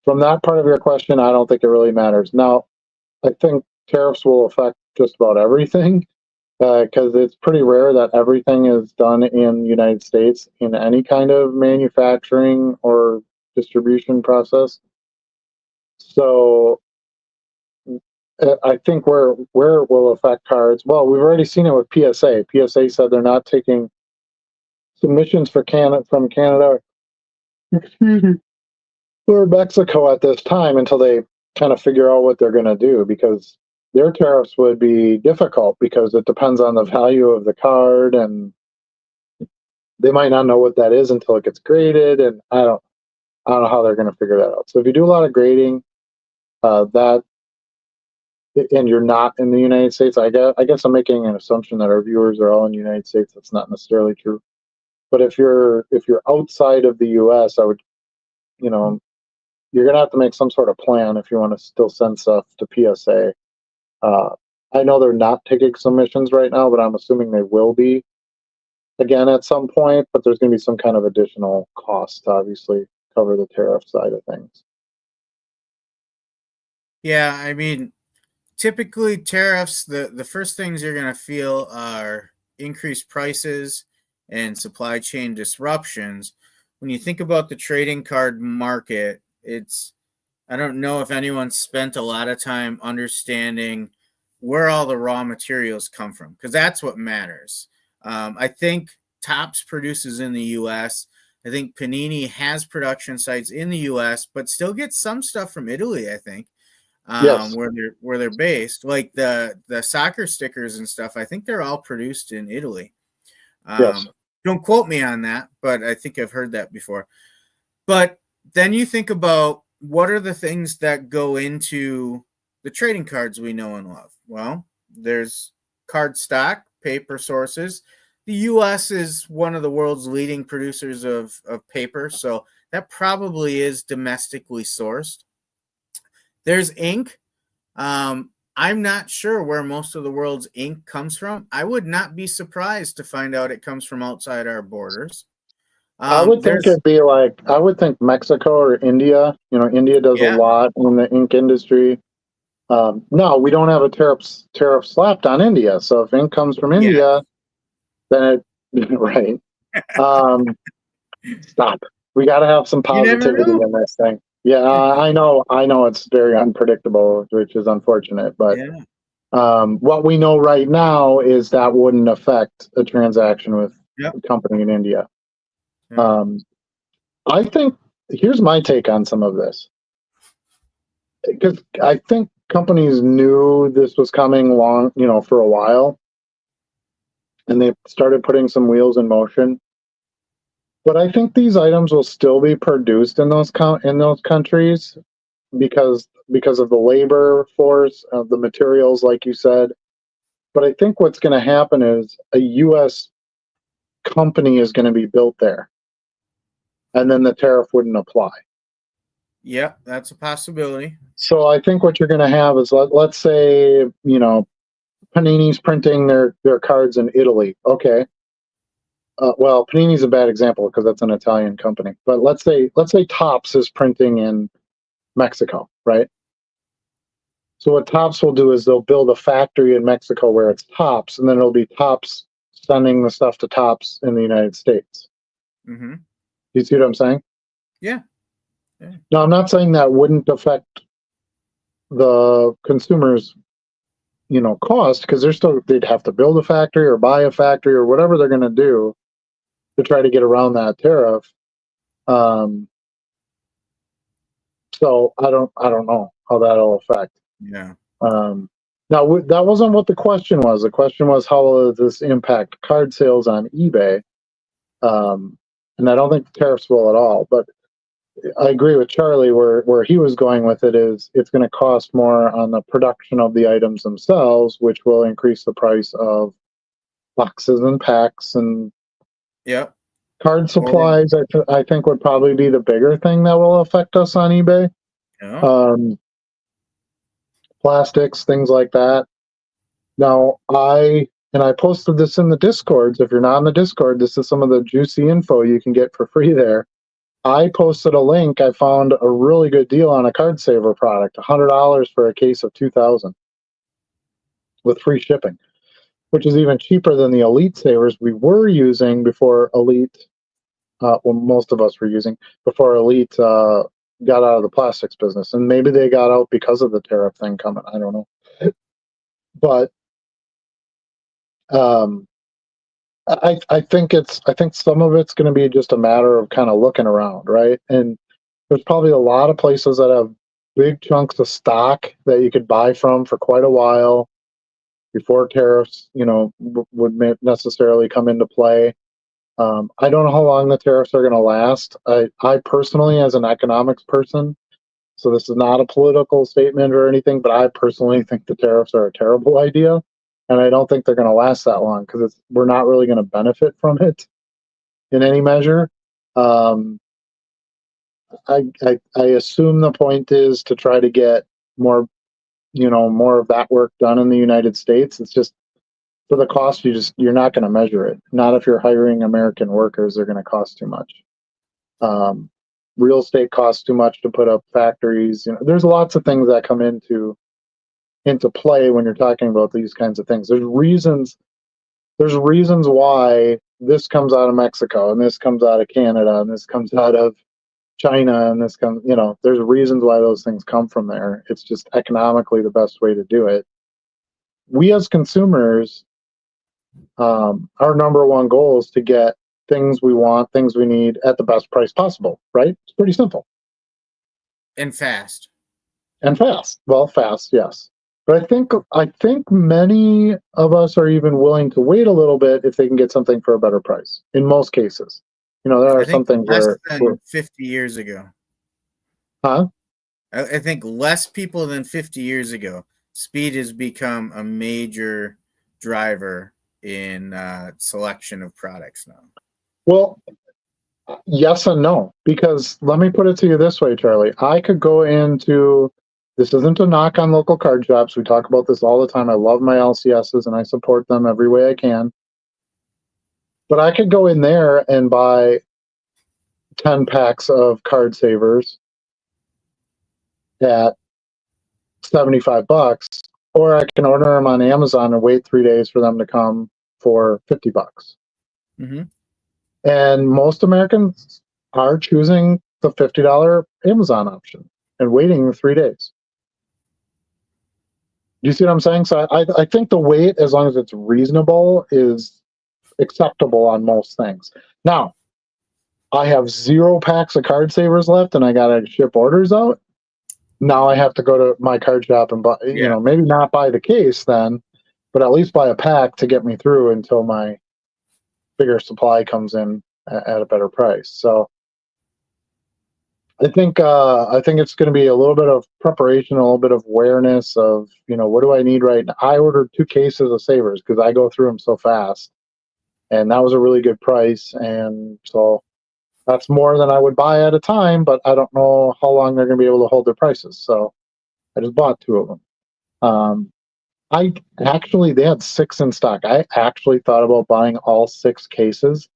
that part of your question, I don't think it really matters. Now, I think tariffs will affect just about everything because it's pretty rare that everything is done in the United States in any kind of manufacturing or distribution process. So I think where it will affect cards, well, we've already seen it with PSA. PSA said they're not taking submissions from Canada, excuse me, or Mexico at this time until they kind of figure out what they're going to do, because their tariffs would be difficult because it depends on the value of the card and they might not know what that is until it gets graded, and I don't know how they're going to figure that out. So if you do a lot of grading, and you're not in the United States, I guess I'm making an assumption that our viewers are all in the United States. That's not necessarily true. But if you're outside of the U.S., I would, you're going to have to make some sort of plan if you want to still send stuff to PSA. I know they're not taking submissions right now, but I'm assuming they will be again at some point. But there's going to be some kind of additional cost to obviously cover the tariff side of things. Yeah, I mean, typically tariffs, the first things you're going to feel are increased prices and supply chain disruptions. When you think about the trading card market, I don't know if anyone spent a lot of time understanding where all the raw materials come from, because that's what matters. I think Topps produces in the U.S. I think Panini has production sites in the U.S., but still gets some stuff from Italy, I think, Yes. where they're based. Like the soccer stickers and stuff, I think they're all produced in Italy. Yes. Don't quote me on that, but I think I've heard that before. But then you think about what are the things that go into the trading cards we know and love? Well, there's card stock, paper sources. The US is one of the world's leading producers of paper, so that probably is domestically sourced. There's ink. I'm not sure where most of the world's ink comes from. I would not be surprised to find out it comes from outside our borders. I would think There's it'd be like, I would think Mexico or India. You know, India does a Yeah, lot in the ink industry. No, we don't have a tariff slapped on India. So if ink comes from yeah. India, then it right. Um, Stop. We got to have some You never positivity know. in this thing. Yeah, I know it's very unpredictable, which is unfortunate. But Yeah. what we know right now is that wouldn't affect a transaction with Yep. a company in India. Yeah. Um, I think here's my take on some of this, because I think companies knew this was coming for a while, and they started putting some wheels in motion. But I think these items will still be produced in those countries because of the labor force, of the materials, like you said. But I think what's going to happen is a U.S. company is going to be built there, and then the tariff wouldn't apply. Yep, that's a possibility. So I think what you're going to have is let's say Panini's printing their cards in Italy. Okay. Well, Panini's a bad example because that's an Italian company. But let's say Topps is printing in Mexico, right? So what Topps will do is they'll build a factory in Mexico where it's Topps, and then it'll be Topps sending the stuff to Topps in the United States. Mm-hmm. Do you see what I'm saying? Yeah. Yeah. Now, I'm not saying that wouldn't affect the consumers, cost, because they'd have to build a factory or buy a factory or whatever they're going to do to try to get around that tariff. Um, so I don't know how that'll affect. Yeah. Um, Now, that wasn't what the question was. The question was, how will this impact card sales on eBay? And I don't think the tariffs will at all. But I agree with Charlie where he was going with it is it's going to cost more on the production of the items themselves, which will increase the price of boxes and packs and Yep. card Or supplies. I think would probably be the bigger thing that will affect us on eBay. yeah. Um, Plastics, things like that. Now, I posted this in the Discords. If you're not in the Discord, this is some of the juicy info you can get for free there. I posted a link. I found a really good deal on a card saver product, $100 for a case of 2,000 with free shipping, which is even cheaper than the Elite savers we were using before Elite. Well, most of us were using before Elite got out of the plastics business, and maybe they got out because of the tariff thing coming. I don't know, but um, I think some of it's going to be just a matter of kind of looking around, right? And there's probably a lot of places that have big chunks of stock that you could buy from for quite a while before tariffs, would necessarily come into play. I don't know how long the tariffs are going to last. I personally, as an economics person, so this is not a political statement or anything, but I personally think the tariffs are a terrible idea, and I don't think they're going to last that long because we're not really going to benefit from it in any measure. Um, I assume the point is to try to get more, more of that work done in the United States. It's just for the cost, you're not going to measure it. Not if you're hiring American workers, they're going to cost too much. Real estate costs too much to put up factories. There's lots of things that come into play when you're talking about these kinds of things. There's reasons why this comes out of Mexico and this comes out of Canada and this comes out of China and this comes, there's reasons why those things come from there. It's just economically the best way to do it. We as consumers, our number one goal is to get things we want, things we need at the best price possible, right? It's pretty simple. And fast. Well, fast, yes. But I think many of us are even willing to wait a little bit if they can get something for a better price. In most cases, there are some things less where than 50 years ago. Huh? I think less people than 50 years ago. Speed has become a major driver in selection of products now. Well, yes and no, because let me put it to you this way, Charlie. I could go into, this isn't a knock on local card shops. We talk about this all the time. I love my LCSs and I support them every way I can. But I could go in there and buy 10 packs of card savers at $75, or I can order them on Amazon and wait 3 days for them to come for $50. Mm-hmm. And most Americans are choosing the $50 Amazon option and waiting 3 days. Do you see what I'm saying? So I think the wait, as long as it's reasonable, is acceptable on most things. Now, I have 0 packs of card savers left and I got to ship orders out. Now I have to go to my card shop and buy, maybe not buy the case then, but at least buy a pack to get me through until my bigger supply comes in at a better price. So I think it's going to be a little bit of preparation, a little bit of awareness of, what do I need right now? I ordered 2 cases of savers because I go through them so fast, and that was a really good price. And so that's more than I would buy at a time, but I don't know how long they're going to be able to hold their prices. So I just bought 2 of them. They had 6 in stock. I actually thought about buying all 6 cases.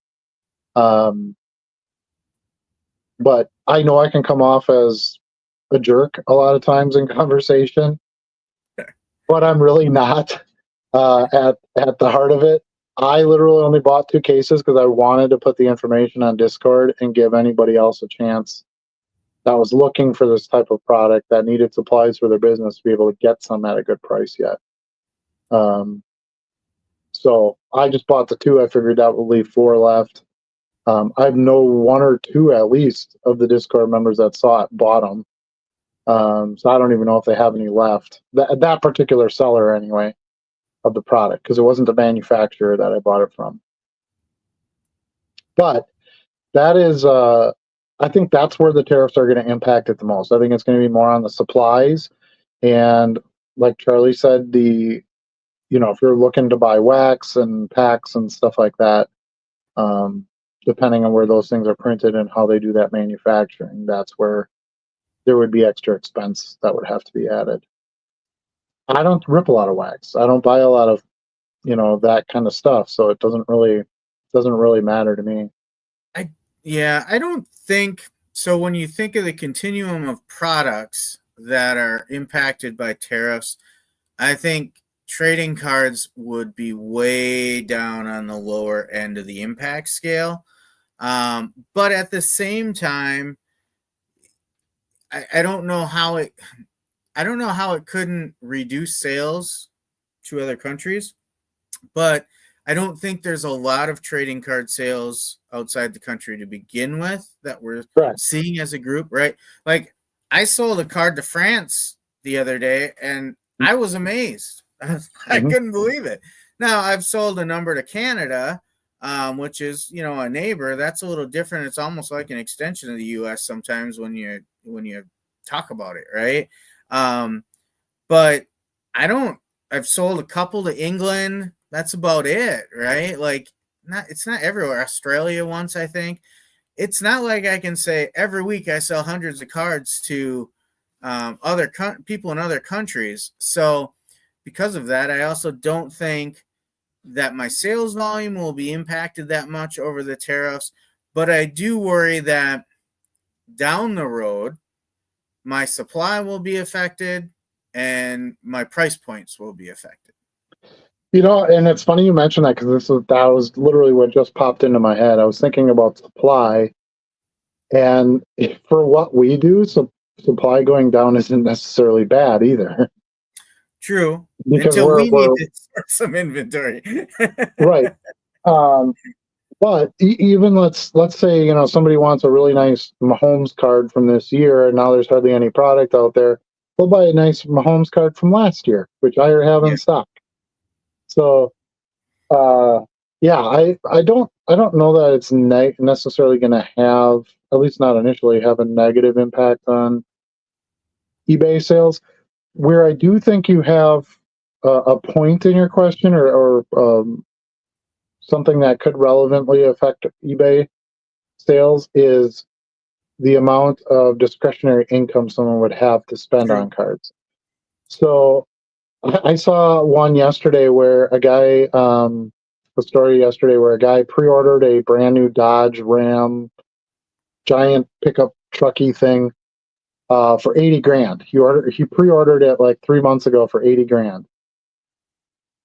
But I know I can come off as a jerk a lot of times in conversation, but I'm really not at the heart of it. I literally only bought 2 cases because I wanted to put the information on Discord and give anybody else a chance that was looking for this type of product that needed supplies for their business to be able to get some at a good price yet. So I just bought the 2. I figured that would leave 4 left. I know 1 or 2 at least of the Discord members that saw it bought them. So I don't even know if they have any left. That particular seller, anyway, of the product, because it wasn't the manufacturer that I bought it from. But that is, I think that's where the tariffs are going to impact it the most. I think it's going to be more on the supplies, and like Charlie said, if you're looking to buy wax and packs and stuff like that, depending on where those things are printed and how they do that manufacturing, that's where there would be extra expense that would have to be added. I don't rip a lot of wax. I don't buy a lot of, that kind of stuff. So it doesn't really matter to me. I don't think so. When you think of the continuum of products that are impacted by tariffs, I think trading cards would be way down on the lower end of the impact scale. But at the same time, I don't know how it couldn't reduce sales to other countries, but I don't think there's a lot of trading card sales outside the country to begin with that we're seeing as a group, right? Like, I sold a card to France the other day and I was amazed. I couldn't believe it. Now, I've sold a number to Canada, which is, a neighbor. That's a little different. It's almost like an extension of the U.S. sometimes when you talk about it, right? But I've sold a couple to England. That's about it, right? Like, it's not everywhere. Australia once, I think. it's not like I can say every week I sell hundreds of cards to other people in other countries. So because of that, I also don't think that my sales volume will be impacted that much over the tariffs. But I do worry that down the road, my supply will be affected and my price points will be affected. And it's funny you mentioned that because that was literally what just popped into my head. I was thinking about supply, and for what we do, supply going down isn't necessarily bad either. True. Because Until we're we need to start some inventory. right. But even let's say somebody wants a really nice Mahomes card from this year, and now there's hardly any product out there. We'll buy a nice Mahomes card from last year, which I have in stock. So, yeah, I don't know that it's necessarily going to have, at least not initially, have a negative impact on eBay sales. Where I do think you have a point in your question, or something that could relevantly affect eBay sales, is the amount of discretionary income someone would have to spend on cards. So I saw one yesterday where a guy, a story yesterday where a guy pre-ordered a brand new Dodge Ram giant pickup trucky thing for 80 grand. He pre-ordered it like 3 months ago for 80 grand.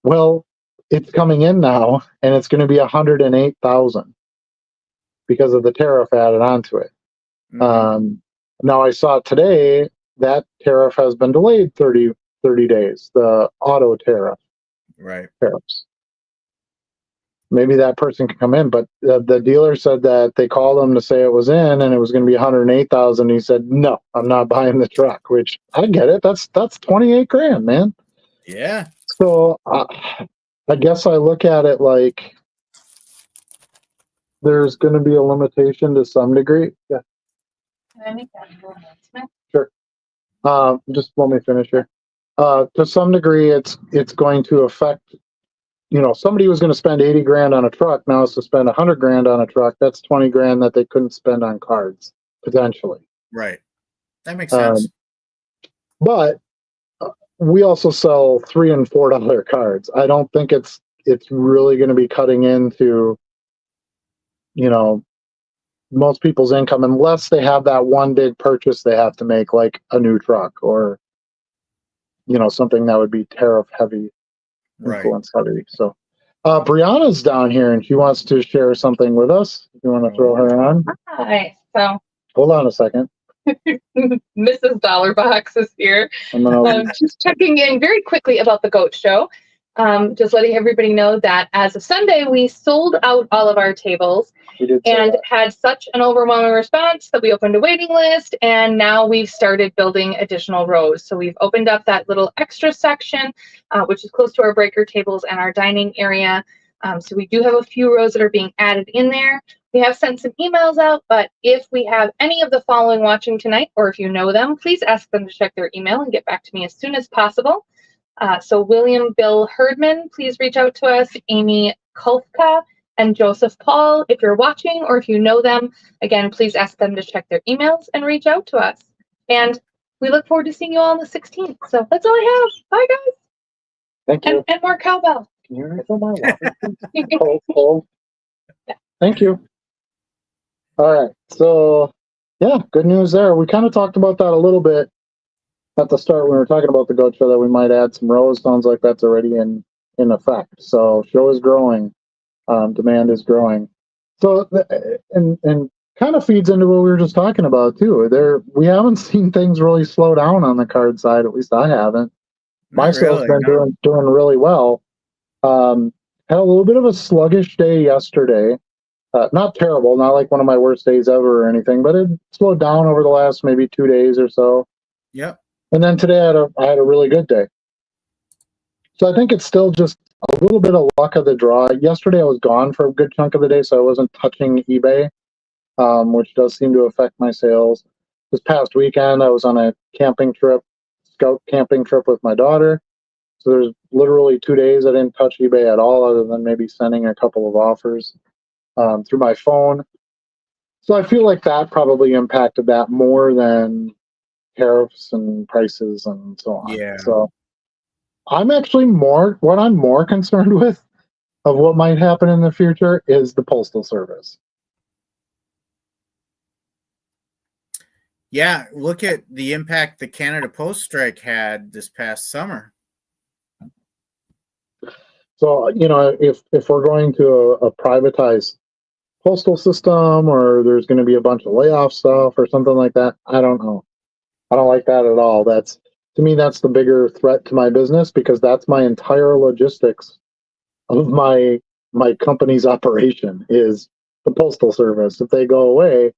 Well, it's coming in now, and it's going to be 108,000 because of the tariff added onto it. Now I saw today that tariff has been delayed 30 days, the auto tariffs. Maybe that person can come in, but the dealer said that they called him to say it was in and it was going to be 108,000. He said, no, I'm not buying the truck, which I get it. That's 28 grand, man. Yeah. So I guess I look at it like there's going to be a limitation to some degree. Yeah. Can I make that little announcement? Sure. Just let me finish here. To some degree, it's going to affect. Somebody was going to spend 80 grand on a truck. Now it's to spend 100 grand on a truck. That's 20 grand that they couldn't spend on cards potentially. Right. That makes sense. But we also sell $3 and $4 cards. I don't think it's really going to be cutting into most people's income unless they have that one big purchase they have to make, like a new truck or something that would be tariff heavy, influence heavy. So Brianna's down here and she wants to share something with us. If you want to throw her on. Hi. So hold on a second. Mrs. Dollarbox is here. Just checking in very quickly about the goat show. Just letting everybody know that as of Sunday, we sold out all of our tables and had such an overwhelming response that we opened a waiting list, and now we've started building additional rows. So we've opened up that little extra section, which is close to our breaker tables and our dining area. So we do have a few rows that are being added in there. We have sent some emails out, but if we have any of the following watching tonight, or if you know them, please ask them to check their email and get back to me as soon as possible. So William Bill Herdman, please reach out to us. Amy Kolfka and Joseph Paul, if you're watching or if you know them, again, please ask them to check their emails and reach out to us. And we look forward to seeing you all on the 16th. So that's all I have. Bye, guys. Thank you. And more cowbell. Can you refill my water? Cold. Thank you. All right. So, yeah, good news there. We kind of talked about that a little bit at the start when we were talking about the goat show, that we might add some rows. Sounds like that's already in effect. So show is growing, demand is growing. So and kind of feeds into what we were just talking about too. We haven't seen things really slow down on the card side. At least I haven't. My sales been doing really well. Had a little bit of a sluggish day yesterday. Not terrible, not like one of my worst days ever or anything, but it slowed down over the last maybe 2 days or so. Yep. And then today I had a really good day. So I think it's still just a little bit of luck of the draw. Yesterday I was gone for a good chunk of the day, so I wasn't touching eBay, which does seem to affect my sales. This past weekend I was on a scout camping trip with my daughter. So there's literally 2 days I didn't touch eBay at all, other than maybe sending a couple of offers through my phone. So I feel like that probably impacted that more than tariffs and prices and so on. Yeah. So I'm actually what I'm more concerned with of what might happen in the future is the Postal Service. Yeah, look at the impact the Canada Post strike had this past summer. So, if we're going to a privatized postal system or there's going to be a bunch of layoff stuff or something like that, I don't know. I don't like that at all. To me, that's the bigger threat to my business because that's my entire logistics of my company's operation is the Postal Service. If they go away,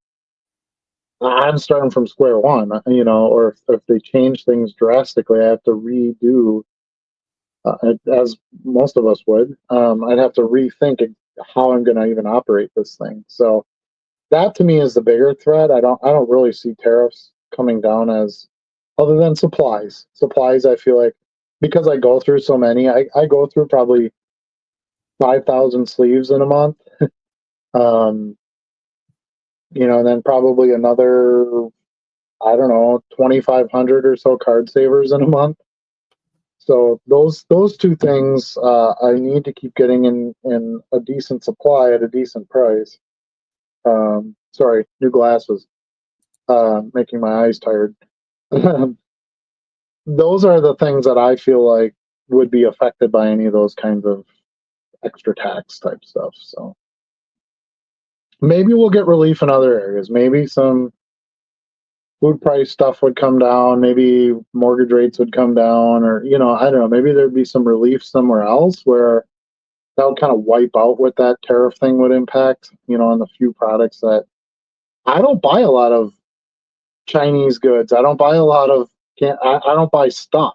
I'm starting from square one, or if they change things drastically, I have to redo, as most of us would. I'd have to rethink how I'm going to even operate this thing. So that to me is the bigger threat. I don't really see tariffs coming down as other than supplies. Supplies, I feel like because I go through so many, I go through probably 5,000 sleeves in a month. Um, and then probably another, I don't know, 2,500 or so card savers in a month. So those two things I need to keep getting in a decent supply at a decent price. Sorry, new glasses, making my eyes tired. Those are the things that I feel like would be affected by any of those kinds of extra tax type stuff. So maybe we'll get relief in other areas. Maybe some food price stuff would come down. Maybe mortgage rates would come down, or I don't know. Maybe there'd be some relief somewhere else where that would kind of wipe out what that tariff thing would impact. On the few products that I don't buy a lot of Chinese goods. I don't buy a lot of. I don't buy stuff.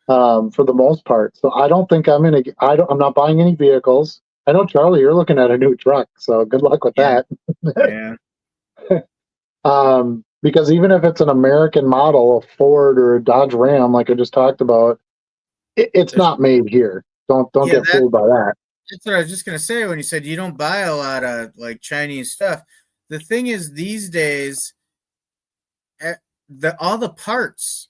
For the most part. So I don't think I'm not buying any vehicles. I know, Charlie, you're looking at a new truck, so good luck with Yeah. that. Yeah. Because even if it's an American model, a Ford or a Dodge Ram, like I just talked about, it's not made here. Don't Yeah, get fooled by that. That's what I was just gonna say when you said you don't buy a lot of like Chinese stuff. The thing is, these days, all the parts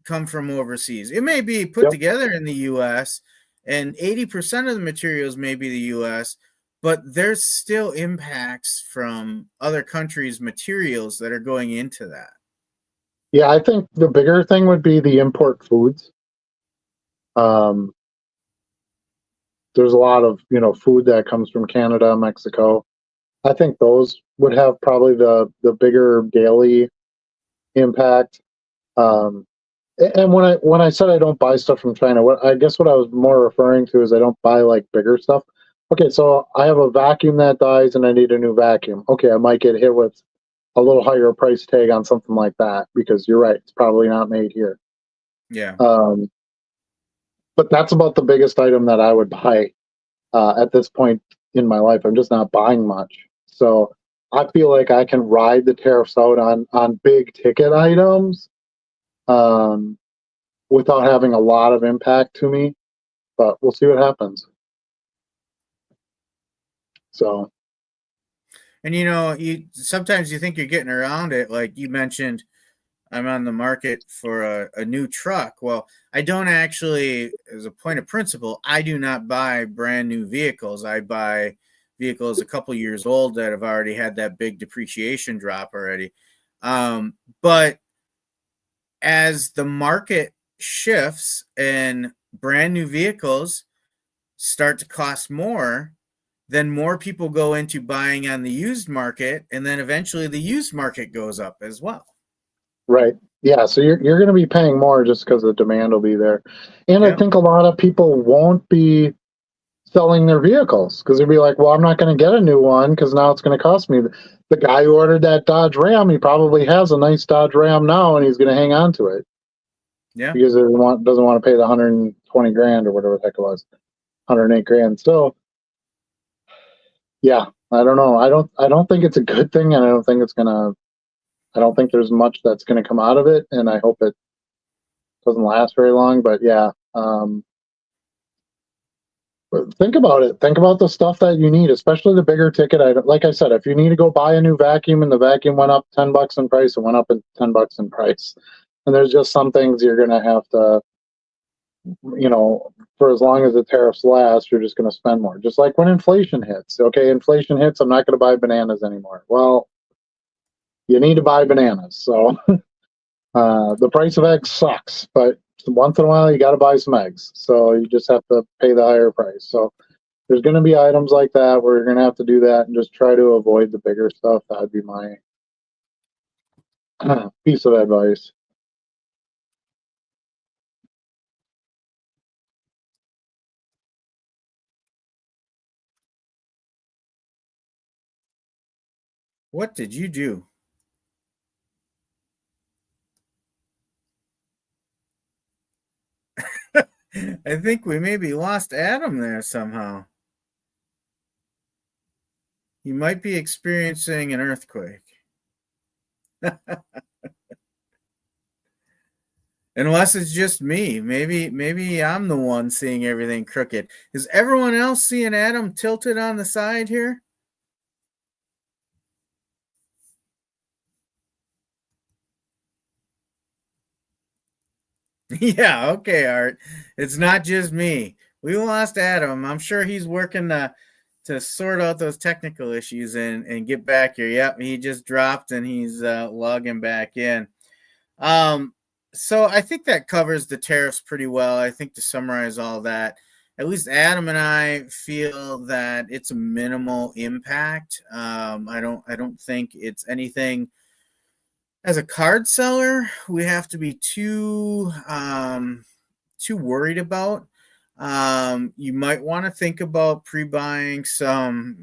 come from overseas. It may be put Yep. together in the U.S. and 80% of the materials may be the U.S., but there's still impacts from other countries' materials that are going into that. Yeah, I think the bigger thing would be the import foods. Um, there's a lot of food that comes from Canada, Mexico. I think those would have probably the bigger daily impact. Um, and when I said I don't buy stuff from China, what I was more referring to is I don't buy like bigger stuff. Okay, so I have a vacuum that dies and I need a new vacuum. Okay, I might get hit with a little higher price tag on something like that because you're right, it's probably not made here. Yeah. But that's about the biggest item that I would buy at this point in my life. I'm just not buying much, so I feel like I can ride the tariffs out on big ticket items. Without having a lot of impact to me, but we'll see what happens. So, And you sometimes you think you're getting around it, like you mentioned. I'm on the market for a new truck. Well, I don't actually, as a point of principle, I do not buy brand new vehicles. I buy vehicles a couple years old that have already had that big depreciation drop already. But as the market shifts and brand new vehicles start to cost more, then more people go into buying on the used market, and then eventually the used market goes up as well. right. Yeah. So you're going to be paying more just because the demand will be there. And I Yeah. think a lot of people won't be selling their vehicles because they'll be like, well, I'm not going to get a new one because now it's going to cost me. The guy who ordered that Dodge Ram, he probably has a nice Dodge Ram now and he's going to hang on to it. Yeah. Because he doesn't want to pay the 120 grand or whatever the heck it was, 108 grand. So, yeah, I don't know. I don't think it's a good thing, and I don't think there's much that's gonna come out of it, and I hope it doesn't last very long. But yeah, But think about it. Think about the stuff that you need, especially the bigger ticket item. Like I said, if you need to go buy a new vacuum and the vacuum went up $10 in price, it went up in $10 in price. And there's just some things you're going to have to, for as long as the tariffs last, you're just going to spend more. Just like when inflation hits. Okay, inflation hits, I'm not going to buy bananas anymore. Well, you need to buy bananas. So the price of eggs sucks, but once in a while you got to buy some eggs. So you just have to pay the higher price. So there's going to be items like that where you're going to have to do that and just try to avoid the bigger stuff. That'd be my piece of advice. What did you do? I think we maybe lost Adam there somehow. He might be experiencing an earthquake. Unless it's just me. Maybe I'm the one seeing everything crooked. Is everyone else seeing Adam tilted on the side here? Yeah, okay, Art. It's not just me. We lost Adam. I'm sure he's working to sort out those technical issues and get back here. Yep, he just dropped and he's logging back in. So I think that covers the tariffs pretty well. I think to summarize all that, at least Adam and I feel that it's a minimal impact. I don't think it's anything. As a card seller, we have to be too worried about. You might want to think about pre-buying some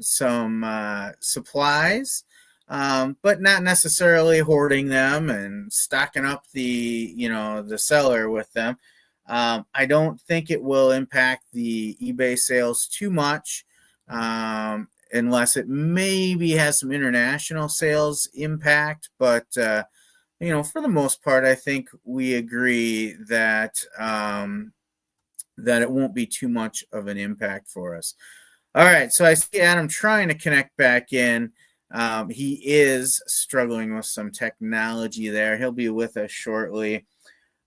supplies, but not necessarily hoarding them and stocking up the seller with them. I don't think it will impact the eBay sales too much, unless it maybe has some international sales impact. But for the most part, I think we agree that that it won't be too much of an impact for us. All right, so I see Adam trying to connect back in. He is struggling with some technology there. He'll be with us shortly.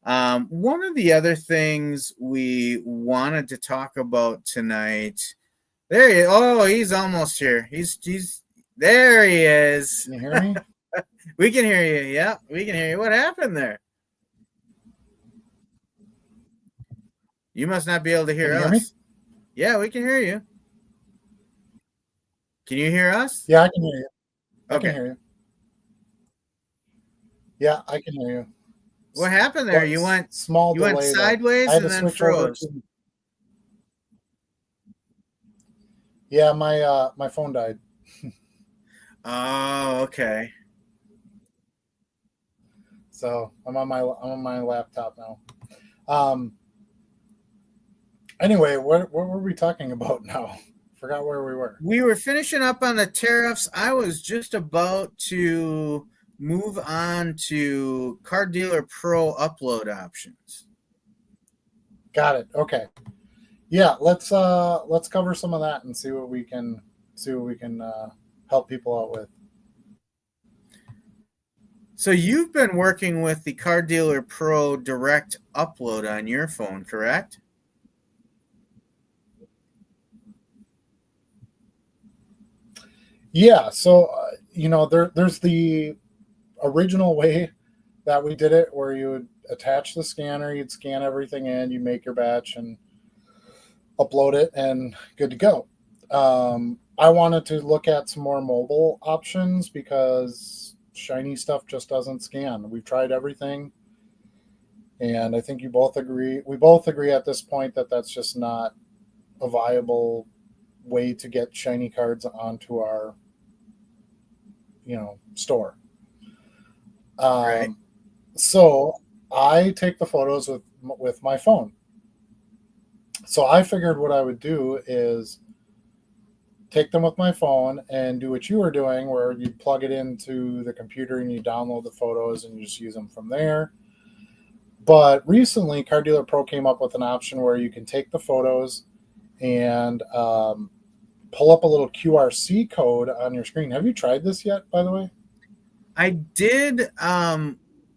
One of the other things we wanted to talk about tonight. There he is. Oh, he's almost here. He's there he is. Can you hear me? We can hear you. Yeah, we can hear you. What happened there? You must not be able to hear us. Yeah, we can hear you. Can you hear us? Yeah, I can hear you. Okay. I can hear you. Yeah, I can hear you. What happened there? You went small. You went sideways and then froze. Yeah, my phone died. Oh, okay. So I'm on my laptop now. Anyway, what were we talking about now? Forgot where we were. We were finishing up on the tariffs. I was just about to move on to Car Dealer Pro upload options. Got it. Okay. Yeah, let's cover some of that and see what we can help people out with. So you've been working with the Car Dealer Pro direct upload on your phone, correct? Yeah, so there's the original way that we did it, where you would attach the scanner, you'd scan everything in, you make your batch and upload it, and good to go. I wanted to look at some more mobile options because shiny stuff just doesn't scan. We've tried everything, and I think we both agree at this point that that's just not a viable way to get shiny cards onto our store. Right. So I take the photos with my phone. So I figured what I would do is take them with my phone and do what you were doing, where you plug it into the computer and you download the photos and you just use them from there. But recently, Car Dealer Pro came up with an option where you can take the photos and pull up a little QRC code on your screen. Have you tried this yet, by the way? I did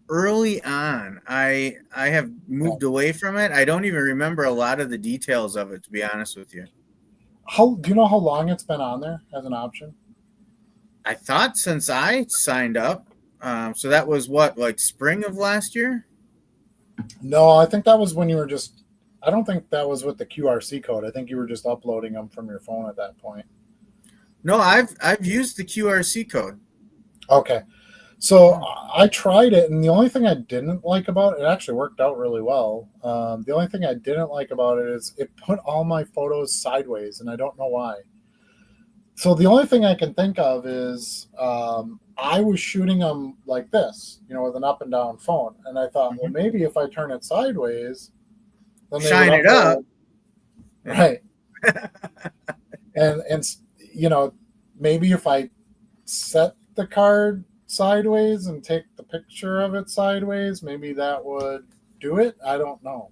early on. I have moved away from it. I don't even remember a lot of the details of it, to be honest with you. Do you know how long it's been on there as an option? I thought since I signed up, so that was what, like spring of last year? No, I think that was when you were just. I don't think that was with the QRC code. I think you were just uploading them from your phone at that point. No, I've used the QRC code. Okay. So I tried it, and the only thing I didn't like about it actually worked out really well. The only thing I didn't like about it is it put all my photos sideways, and I don't know why. So the only thing I can think of is I was shooting them like this, with an up and down phone, and I thought, well, maybe if I turn it sideways, then they shine it up, right? and maybe if I set the card sideways and take the picture of it sideways, maybe that would do it. I don't know.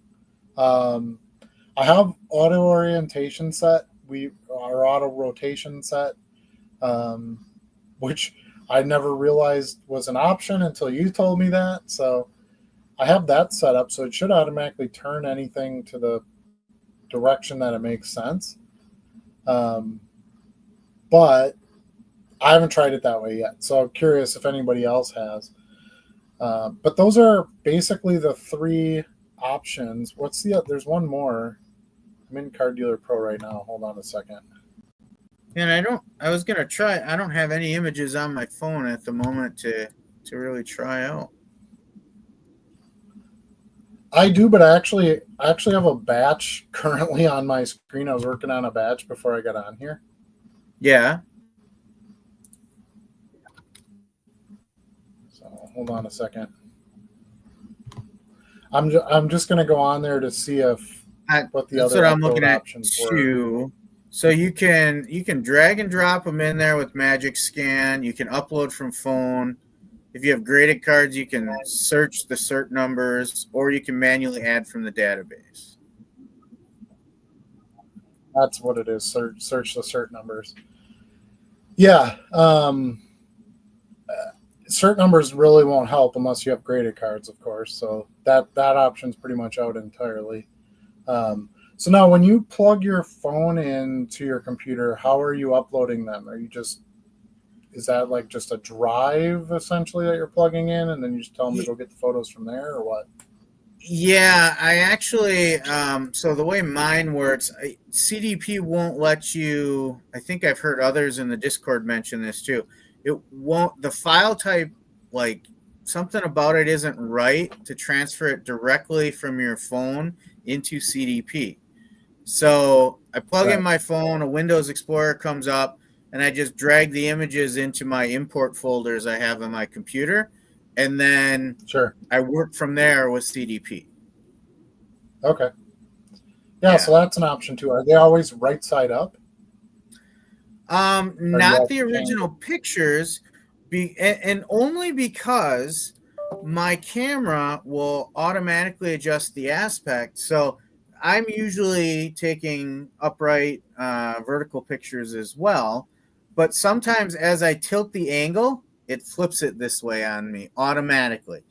I have auto orientation set. Our auto rotation set, which I never realized was an option until you told me that. So I have that set up, so it should automatically turn anything to the direction that it makes sense. But I haven't tried it that way yet, so I'm curious if anybody else has. But those are basically the three options. There's one more. I'm in Car Dealer Pro right now. Hold on a second. And I don't have any images on my phone at the moment to really try out. I do, but I actually have a batch currently on my screen. I was working on a batch before I got on here. Yeah. So hold on a second. I'm just going to go on there to see what the other I'm looking at options too. So you can drag and drop them in there with Magic Scan. You can upload from phone. If you have graded cards, you can search the cert numbers, or you can manually add from the database. That's what it is. Search the cert numbers. Yeah. Cert numbers really won't help unless you have graded cards, of course. So that option's pretty much out entirely. So now when you plug your phone into your computer, how are you uploading them? Is that like just a drive essentially that you're plugging in, and then you just tell them to go get the photos from there, or what? Yeah, I actually, so the way mine works, CDP won't let you, I think I've heard others in the Discord mention this too. It won't, the file type, like something about it isn't right to transfer it directly from your phone into CDP. So I plug in my phone, a Windows Explorer comes up, and I just drag the images into my import folders I have on my computer, and then I work from there with CDP. Okay. Yeah, so that's an option too. Are they always right side up? Not the original pictures, and only because my camera will automatically adjust the aspect. So I'm usually taking upright vertical pictures as well, but sometimes as I tilt the angle, it flips it this way on me automatically.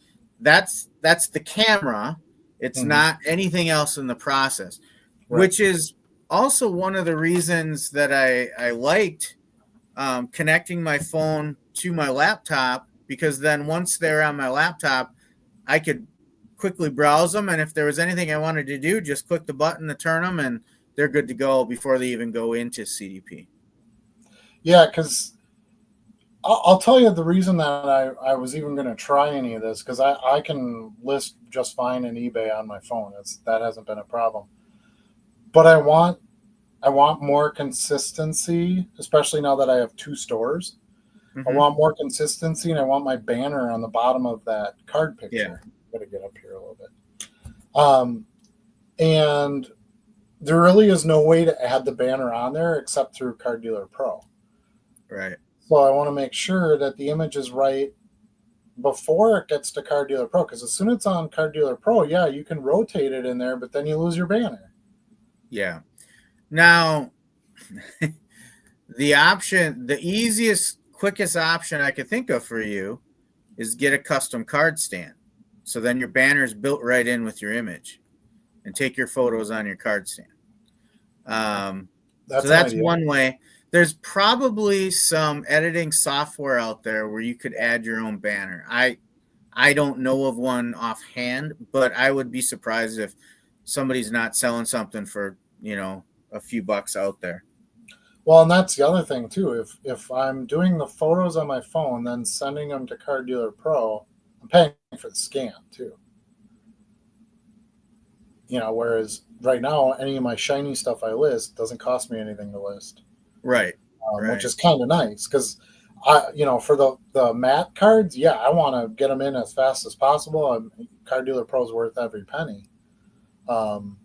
That's the camera. It's not anything else in the process, which is also one of the reasons that I liked connecting my phone to my laptop, because then once they're on my laptop, I could quickly browse them, and if there was anything I wanted to do, just click the button to turn them, and they're good to go before they even go into CDP. Yeah, because I'll tell you the reason that I was even going to try any of this, because I can list just fine in eBay on my phone. That hasn't been a problem. But I want more consistency, especially now that I have two stores. I want more consistency, and I want my banner on the bottom of that card picture. I'm going to get up here a little bit. And there really is no way to add the banner on there except through Car Dealer Pro. Right. So I want to make sure that the image is right before it gets to Car Dealer Pro, because as soon as it's on Car Dealer Pro, you can rotate it in there, but then you lose your banner. Yeah. Now, the easiest, quickest option I could think of for you is get a custom card stand. So then your banner is built right in with your image, and take your photos on your card stand. So that's one way. There's probably some editing software out there where you could add your own banner. I don't know of one offhand, but I would be surprised if somebody's not selling something for, a few bucks out there. Well, and that's the other thing too. If I'm doing the photos on my phone, then sending them to Card Dealer Pro, I'm paying for the scan too. Whereas right now, any of my shiny stuff I list doesn't cost me anything to list. Right. Which is kind of nice because for the matte cards, yeah, I want to get them in as fast as possible. Card Dealer Pro is worth every penny.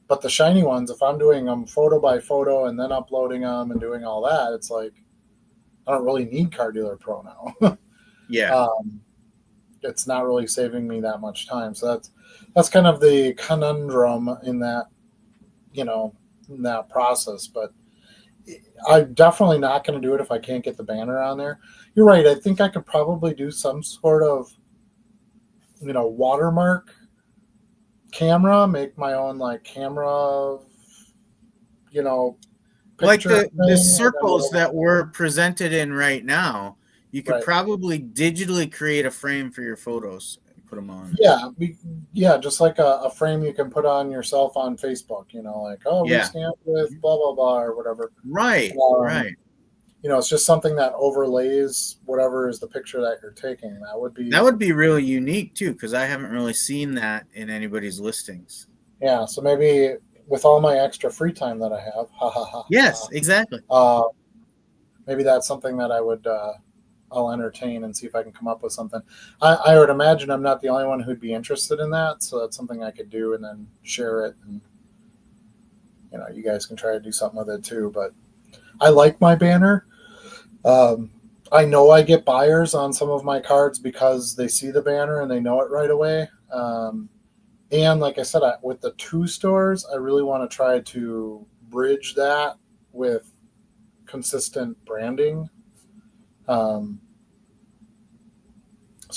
But the shiny ones, if I'm doing them photo by photo and then uploading them and doing all that, it's like I don't really need Card Dealer Pro now. Yeah. It's not really saving me that much time. So that's kind of the conundrum in that, in that process. But I'm definitely not going to do it if I can't get the banner on there. You're right. I think I could probably do some sort of, watermark camera, make my own camera, like picture the circles that we're presented in right now. You could Right. probably digitally create a frame for your photos and put them on. Yeah, just like a frame you can put on yourself on Facebook. We stand with blah blah blah or whatever. Right. Right. It's just something that overlays whatever is the picture that you're taking. That would be really unique too, because I haven't really seen that in anybody's listings. Yeah, so maybe with all my extra free time that I have, yes, exactly. Maybe that's something that I would I'll entertain and see if I can come up with something. I would imagine I'm not the only one who'd be interested in that, so that's something I could do and then share it, and you guys can try to do something with it too. But I like my banner. I know I get buyers on some of my cards because they see the banner and they know it right away. And like I said, with the 2 stores, I really want to try to bridge that with consistent branding. So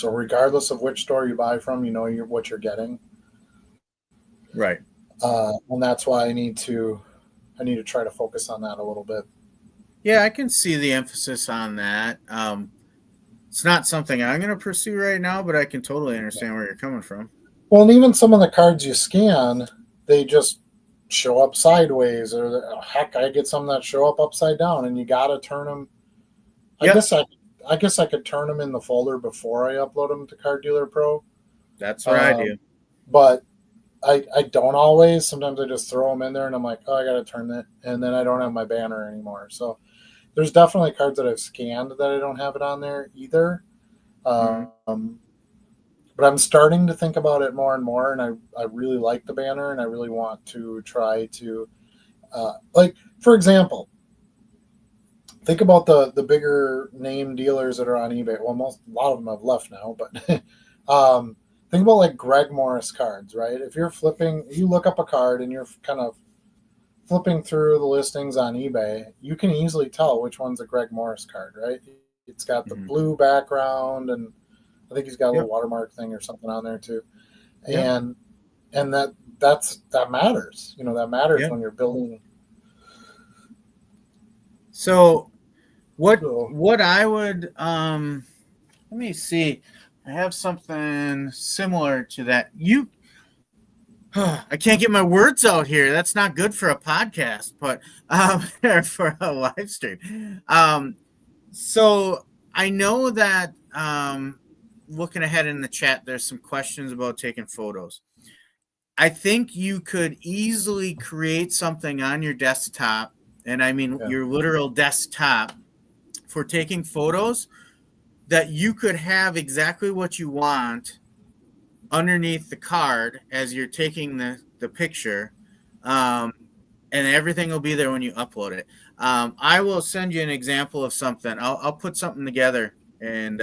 regardless of which store you buy from, what you're getting. Right. And that's why I need to try to focus on that a little bit. Yeah, I can see the emphasis on that. It's not something I'm going to pursue right now, but I can totally understand where you're coming from. Well, and even some of the cards you scan, they just show up sideways, or heck, I get some that show up upside down, and you got to turn them. Yep. I guess I could turn them in the folder before I upload them to Card Dealer Pro. That's what I do. But I don't always. Sometimes I just throw them in there, and I'm like, oh, I got to turn that, and then I don't have my banner anymore. So there's definitely cards that I've scanned that I don't have it on there either. But I'm starting to think about it more and more, and I really like the banner, and I really want to try to, for example, think about the bigger name dealers that are on eBay. Well, a lot of them have left now, but think about like Greg Morris cards, right? If you're you look up a card and you're kind of flipping through the listings on eBay, you can easily tell which one's a Greg Morris card, right? It's got the blue background, and I think he's got a little watermark thing or something on there too. And that matters. That matters when you're building. So what I would let me see. I have something similar to that. I can't get my words out here. That's not good for a podcast, but for a live stream. So I know that looking ahead in the chat, there's some questions about taking photos. I think you could easily create something on your desktop, and I mean your literal desktop, for taking photos, that you could have exactly what you want underneath the card as you're taking the picture, and everything will be there when you upload it. I will send you an example of something. I'll put something together and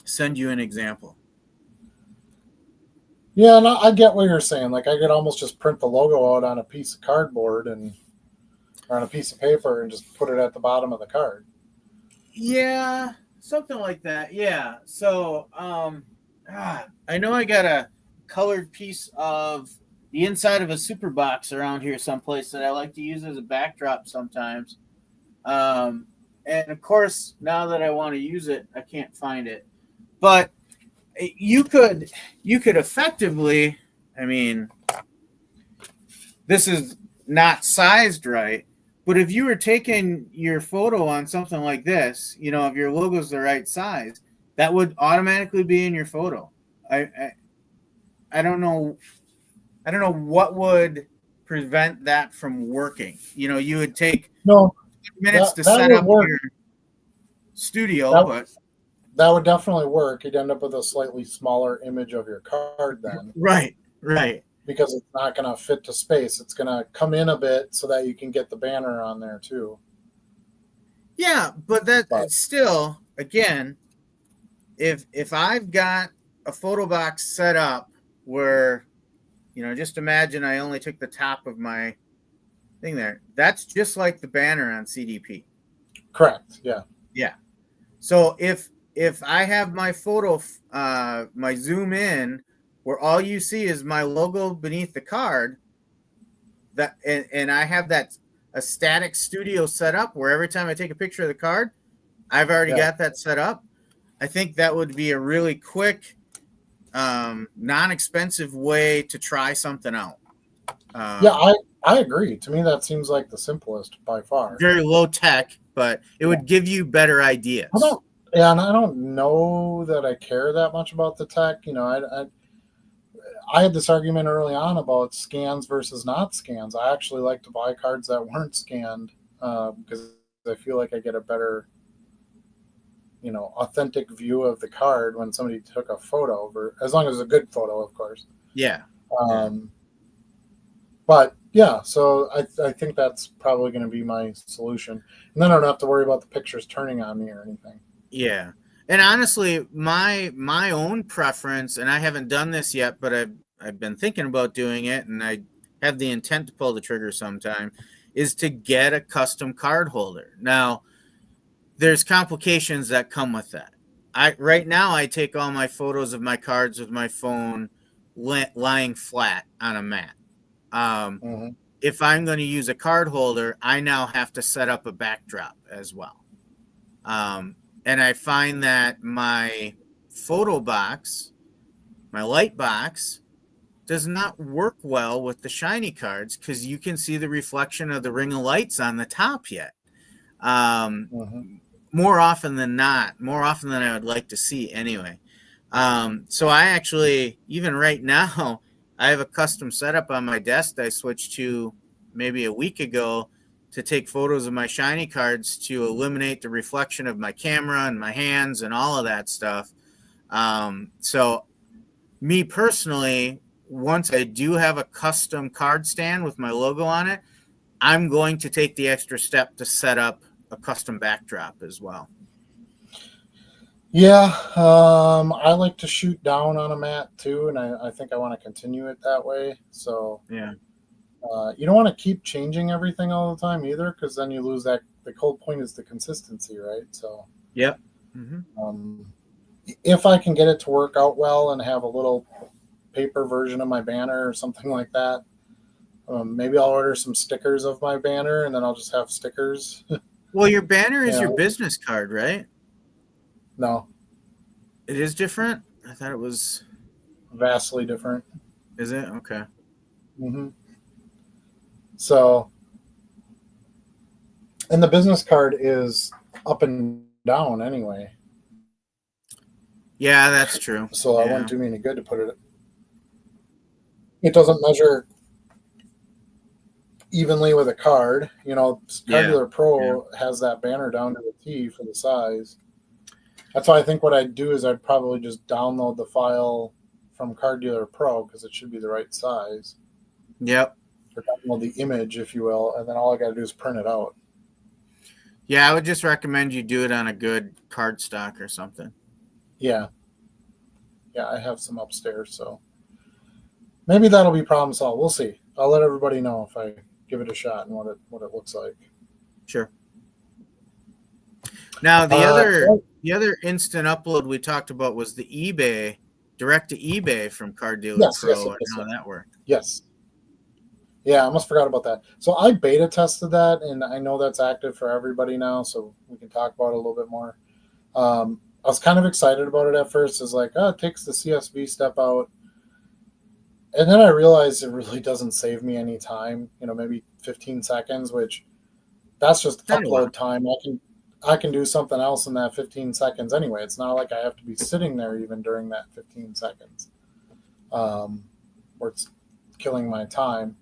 send you an example. Yeah, and I get what you're saying. Like, I could almost just print the logo out on a piece of cardboard and or on a piece of paper and just put it at the bottom of the card. Yeah, something like that. Yeah. So, I know I got a colored piece of the inside of a super box around here someplace that I like to use as a backdrop sometimes. And of course, now that I want to use it, I can't find it. But you could effectively, I mean, this is not sized right, but if you were taking your photo on something like this, if your logo's the right size, that would automatically be in your photo. I don't know what would prevent that from working. You would take No, minutes to that set would up work. your studio, but that would definitely work. You'd end up with a slightly smaller image of your card then. right. Because it's not going to fit to space. It's going to come in a bit so that you can get the banner on there too. Yeah, but still, again, if I've got a photo box set up where, just imagine I only took the top of my thing there. That's just like the banner on CDP. Correct. Yeah. Yeah. So if I have my photo, my zoom in, where all you see is my logo beneath the card, and I have a static studio set up where every time I take a picture of the card, I've already got that set up. I think that would be a really quick, non-expensive way to try something out. I agree. To me, that seems like the simplest by far. Very low tech, but it would give you better ideas. And I don't know that I care that much about the tech. I had this argument early on about scans versus not scans. I actually like to buy cards that weren't scanned because I feel like I get a better, authentic view of the card when somebody took a photo, as long as it's a good photo, of course. Yeah. But yeah, so I think that's probably going to be my solution. And then I don't have to worry about the pictures turning on me or anything. Yeah. And honestly, my own preference, and I haven't done this yet, but I've been thinking about doing it, and I have the intent to pull the trigger sometime, is to get a custom card holder. Now, there's complications that come with that. Right now I take all my photos of my cards with my phone lying flat on a mat. If I'm going to use a card holder, I now have to set up a backdrop as well. And I find that my photo box, my light box, does not work well with the shiny cards because you can see the reflection of the ring of lights on the top yet. More often than not, more often than I would like to see anyway. So I actually, even right now, I have a custom setup on my desk that I switched to maybe a week ago to take photos of my shiny cards to eliminate the reflection of my camera and my hands and all of that stuff. So me personally, once I do have a custom card stand with my logo on it, I'm going to take the extra step to set up a custom backdrop as well. Yeah, I like to shoot down on a mat too, and I think I want to continue it that way. So yeah. You don't want to keep changing everything all the time either, because then you lose that. The whole point is the consistency, right? So, yep. If I can get it to work out well and have a little paper version of my banner or something like that, maybe I'll order some stickers of my banner, and then I'll just have stickers. Well, your banner is your business card, right? No. It is different? I thought it was vastly different. Is it? Okay. So, and the business card is up and down anyway. Yeah, that's true. So that wouldn't do me any good to put it. It doesn't measure evenly with a card. Card Dealer Pro has that banner down to a T for the size. That's why I think what I'd do is I'd probably just download the file from Card Dealer Pro because it should be the right size. Yep. Or download the image, if you will, and then all I got to do is print it out. Yeah, I would just recommend you do it on a good cardstock or something. Yeah. Yeah, I have some upstairs, so maybe that'll be problem solved. We'll see. I'll let everybody know if I give it a shot and what it looks like. Sure. Now the other instant upload we talked about was the eBay, direct to eBay from Car Dealer Pro, and how that worked. Yes. Yeah, I almost forgot about that. So I beta tested that, and I know that's active for everybody now, so we can talk about it a little bit more. I was kind of excited about it at first. It's like, it takes the CSV step out. And then I realized it really doesn't save me any time, maybe 15 seconds, which that's just upload time. I can do something else in that 15 seconds anyway. It's not like I have to be sitting there even during that 15 seconds where it's killing my time.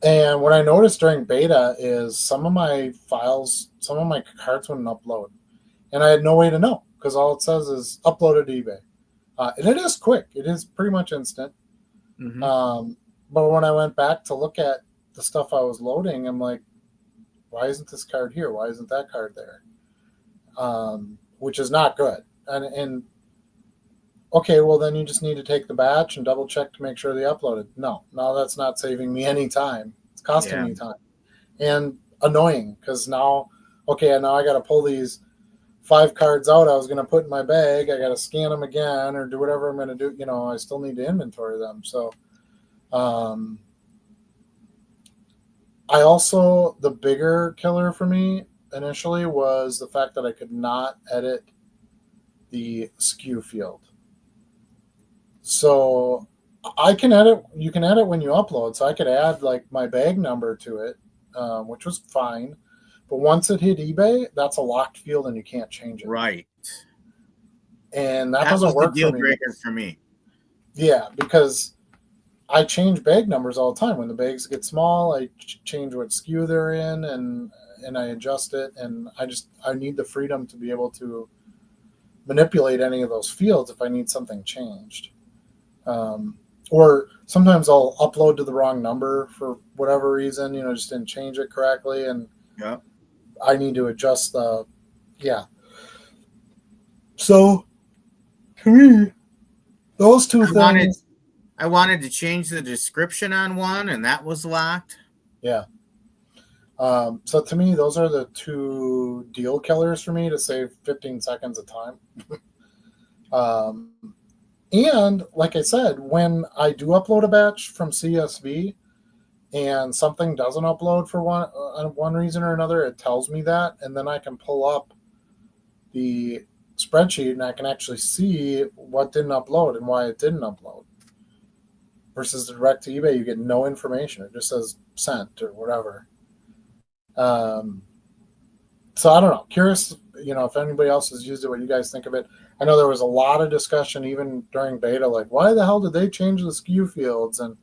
And what I noticed during beta is some of my cards wouldn't upload. And I had no way to know because all it says is uploaded to eBay. And it is quick. It is pretty much instant. Mm-hmm. But when I went back to look at the stuff I was loading, I'm like, why isn't this card here? Why isn't that card there? Which is not good. And okay, well, then you just need to take the batch and double check to make sure they uploaded. No, that's not saving me any time. It's costing me time. And annoying because now I got to pull these 5 cards out I was going to put in my bag. I got to scan them again or do whatever I'm going to do. I still need to inventory them. So I also, the bigger killer for me initially was the fact that I could not edit the SKU field. So you can edit when you upload. So I could add like my bag number to it, which was fine. But once it hit eBay, that's a locked field and you can't change it. Right. And that doesn't work for me. Deal breaker for me. Yeah, because I change bag numbers all the time. When the bags get small, I change what SKU they're in and I adjust it. And I need the freedom to be able to manipulate any of those fields if I need something changed. Or sometimes I'll upload to the wrong number for whatever reason, just didn't change it correctly. And I need to adjust So to me, those two things. I wanted to change the description on one, and that was locked. Yeah. So to me, those are the 2 deal killers for me to save 15 seconds of time. And like I said, when I do upload a batch from CSV and something doesn't upload for one reason or another, it tells me that, and then I can pull up the spreadsheet and I can actually see what didn't upload and why it didn't upload. Versus the direct to eBay, you get no information. It just says sent or whatever. So I don't know. Curious, if anybody else has used it, what you guys think of it. I know there was a lot of discussion even during beta, like why the hell did they change the SKU fields? And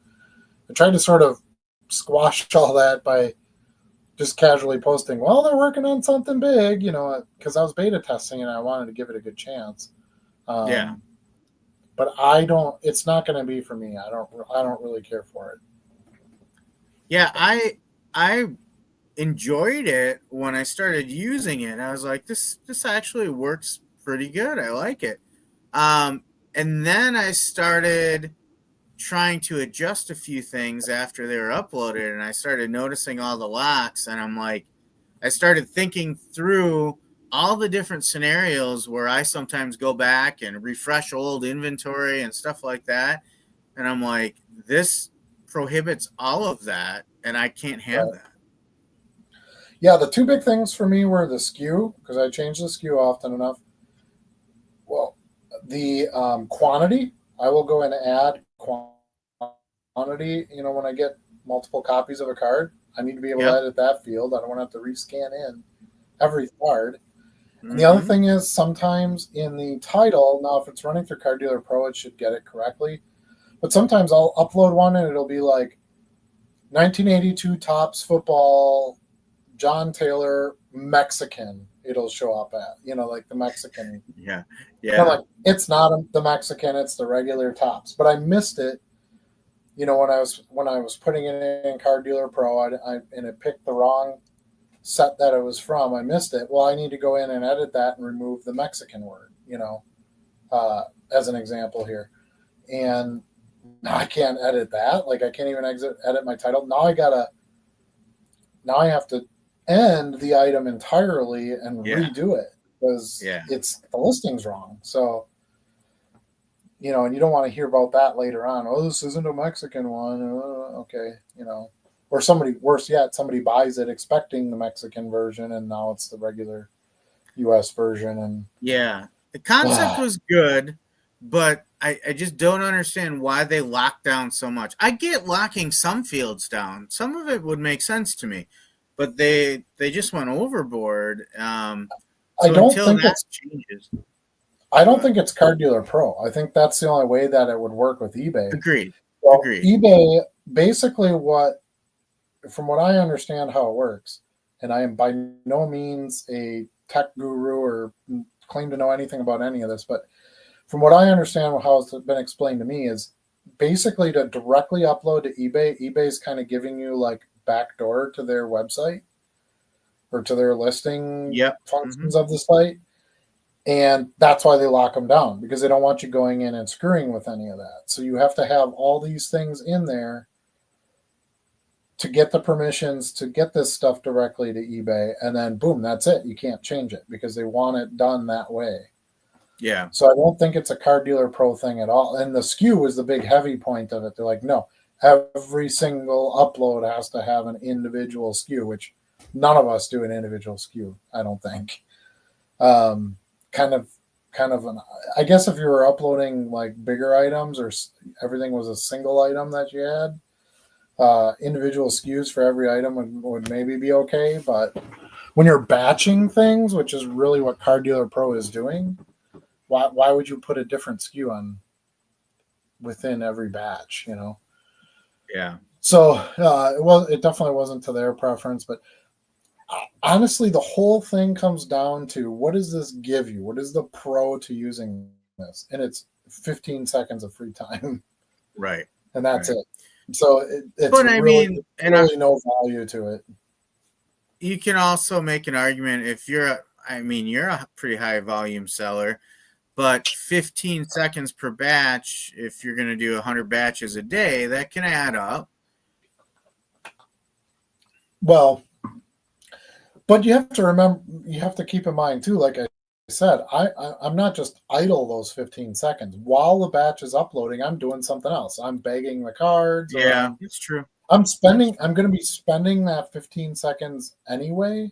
I tried to sort of squash all that by just casually posting, well, they're working on something big, because I was beta testing and I wanted to give it a good chance. But it's not going to be for me. I don't really care for it. Yeah, I enjoyed it when I started using it. I was like, this actually works pretty good. I like it. And then I started trying to adjust a few things after they were uploaded, and I started noticing all the locks, and I'm like, I started thinking through all the different scenarios where I sometimes go back and refresh old inventory and stuff like that. And I'm like, this prohibits all of that, and I can't have that. Yeah, the 2 big things for me were the SKU, because I change the SKU often enough. Well, the quantity, I will go and add quantity. When I get multiple copies of a card, I need to be able to edit that field. I don't want to have to rescan in every card. Mm-hmm. And the other thing is sometimes in the title, now if it's running through Car Dealer Pro, it should get it correctly. But sometimes I'll upload one and it'll be like 1982 Topps football, John Taylor, Mexican. It'll show up at, like the Mexican. Yeah. I'm like, it's not the Mexican, it's the regular Topps. But I missed it, when I was putting it in Car Dealer Pro, and it picked the wrong set that it was from. I missed it. Well, I need to go in and edit that and remove the Mexican word, as an example here. And now I can't edit that. Like I can't even edit my title. Now I gotta now I have to end the item entirely and Yeah. redo it because Yeah. it's the listing's wrong. So, you know, and you don't want to hear about that later on. Oh, this isn't a Mexican one. Okay, you know, or somebody, worse yet, somebody buys it expecting the Mexican version, and now it's the regular U.S. version. And Yeah. The concept was good, but I just don't understand why they locked down so much. I get locking some fields down. Some of it would make sense to me, but they just went overboard. So I don't until think that changes. I don't think it's Car Dealer Pro. I think that's the only way that it would work with eBay. Agreed. Well, Agreed. eBay, basically from what I understand how it works, and I am by no means a tech guru or claim to know anything about any of this, but from what I understand how it's been explained to me is basically to directly upload to eBay, eBay's kind of giving you like backdoor to their website or to their listing functions of the site. And that's why they lock them down, because they don't want you going in and screwing with any of that. So you have to have all these things in there to get the permissions to get this stuff directly to eBay. And then boom, that's it. You can't change it because they want it done that way. Yeah. So I don't think it's a Car Dealer Pro thing at all. And the SKU was the big heavy point of it. They're like, no, every single upload has to have an individual SKU, which none of us do an individual SKU, I don't think. Kind of I guess if you were uploading like bigger items or everything was a single item that you had, individual SKUs for every item would maybe be okay. But when you're batching things, which is really what Car Dealer Pro is doing, why would you put a different SKU on within every batch, you know? Yeah. So it definitely wasn't to their preference, but honestly, the whole thing comes down to what does this give you? What is the pro to using this? And it's 15 seconds of free time. Right. And that's it. So it's but I really, mean, really no value to it. You can also make an argument if you're a pretty high volume seller, but 15 seconds per batch, if you're going to do 100 batches a day, that can add up. Well, but you have to keep in mind too, like I said, I'm not just idle those 15 seconds. While the batch is uploading, I'm doing something else. I'm bagging the cards. Yeah, it's true. I'm going to be spending that 15 seconds anyway.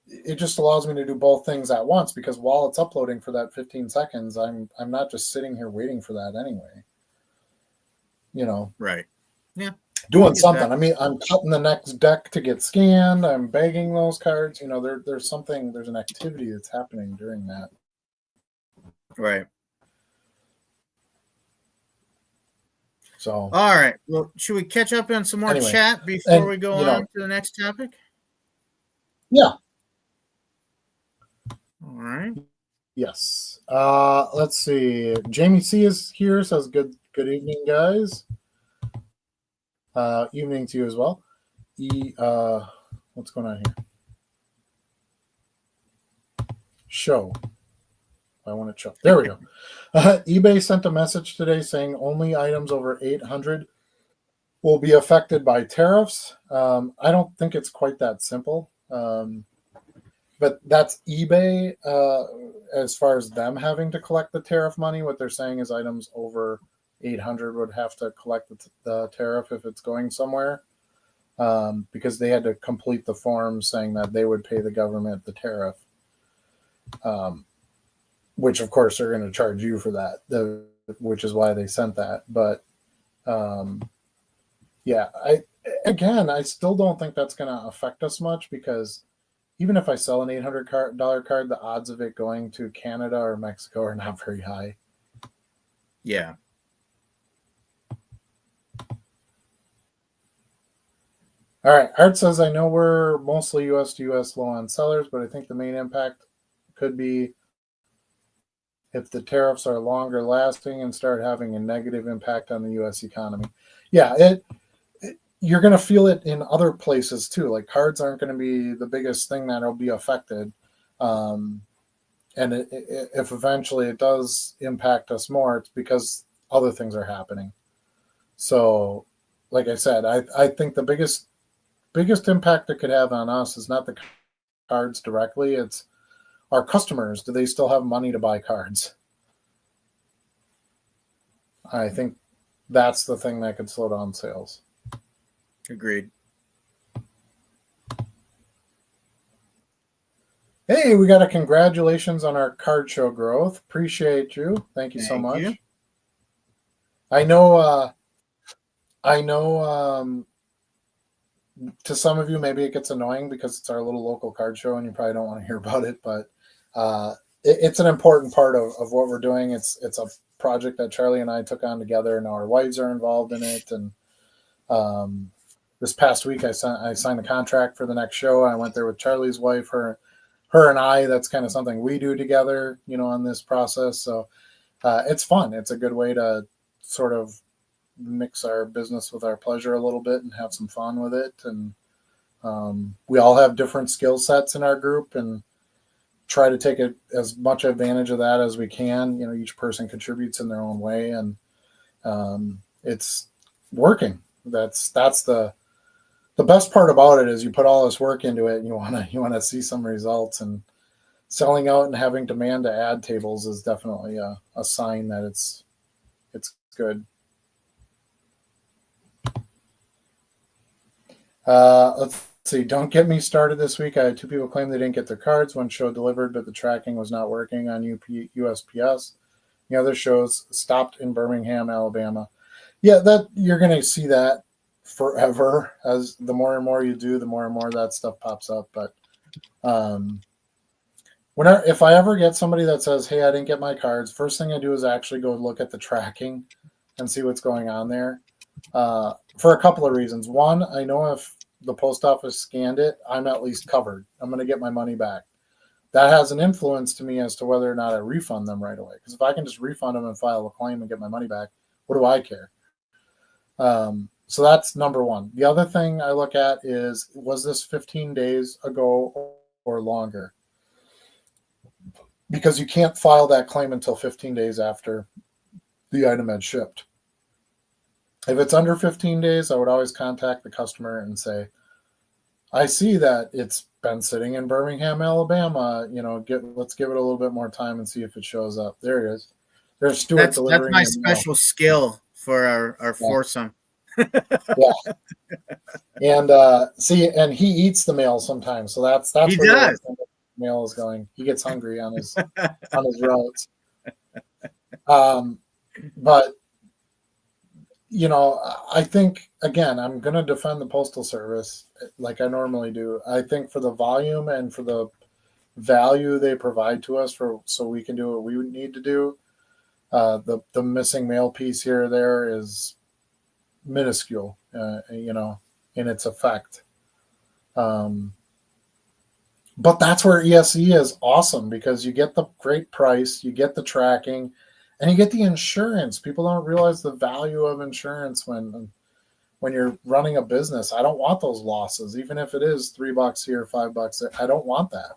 It just allows me to do both things at once, because while it's uploading for that 15 seconds, I'm not just sitting here waiting for that anyway. You know, right? Yeah, doing something. I mean, I'm cutting the next deck to get scanned. I'm bagging those cards. You know, there's an activity that's happening during that. Right. So, all right. Well, should we catch up on some more chat before we go on to the next topic? Yeah. All right. Yes. Let's see. Jamie C is here. Says good evening, guys. Evening to you as well. What's going on here? Show. I want to show. There we go. eBay sent a message today saying only items over 800 will be affected by tariffs. I don't think it's quite that simple. But that's eBay as far as them having to collect the tariff money. What they're saying is items over 800 would have to collect the tariff if it's going somewhere, because they had to complete the form saying that they would pay the government the tariff, which of course they're going to charge you for that, which is why they sent that. But yeah, I still don't think that's going to affect us much, because even if I sell an $800 card, the odds of it going to Canada or Mexico are not very high. Yeah. All right. Art says, I know we're mostly US to US low on sellers, but I think the main impact could be if the tariffs are longer lasting and start having a negative impact on the US economy. Yeah, you're going to feel it in other places too. Like cards aren't going to be the biggest thing that'll be affected. And if eventually it does impact us more, it's because other things are happening. So like I said, I think the biggest impact it could have on us is not the cards directly. It's our customers. Do they still have money to buy cards? I think that's the thing that could slow down sales. Agreed. Hey, we got a congratulations on our card show growth. Appreciate you. Thank you so much. You. I know to some of you, maybe it gets annoying because it's our little local card show and you probably don't want to hear about it, but it's an important part of what we're doing. It's a project that Charlie and I took on together, and our wives are involved in it. And this past week, I signed the contract for the next show. I went there with Charlie's wife, her and I. That's kind of something we do together, on this process. So it's fun. It's a good way to sort of mix our business with our pleasure a little bit and have some fun with it. And we all have different skill sets in our group, and try to take as much advantage of that as we can. Each person contributes in their own way, and it's working. That's the best part about it, is you put all this work into it and you want to see some results, and selling out and having demand to add tables is definitely a sign that it's good. Let's see. Don't get me started this week. I had 2 people claim they didn't get their cards. One show delivered, but the tracking was not working on USPS. The other shows stopped in Birmingham, Alabama. Yeah, that you're going to see that forever. As the more and more you do, the more and more that stuff pops up. But if I ever get somebody that says, "Hey, I didn't get my cards," first thing I do is actually go look at the tracking and see what's going on there. For a couple of reasons. One, I know if the post office scanned it, I'm at least covered. I'm going to get my money back. That has an influence to me as to whether or not I refund them right away. Because if I can just refund them and file a claim and get my money back, what do I care? So that's number one. The other thing I look at is, was this 15 days ago or longer? Because you can't file that claim until 15 days after the item had shipped. If it's under 15 days, I would always contact the customer and say, I see that it's been sitting in Birmingham, Alabama. Let's give it a little bit more time and see if it shows up. There it is. There's Stuart delivering. That's my special skill for our foursome. Yeah. And and he eats the mail sometimes. So that's he where does. the mail is going. He gets hungry on his routes. But I think, again, I'm going to defend the Postal Service like I normally do. I think for the volume and for the value they provide to us so we can do what we need to do, the missing mail piece here or there is minuscule, in its effect. But that's where ESE is awesome, because you get the great price, you get the tracking, and you get the insurance. People don't realize the value of insurance when you're running a business. I don't want those losses, even if it is $3 here, $5 there. I don't want that.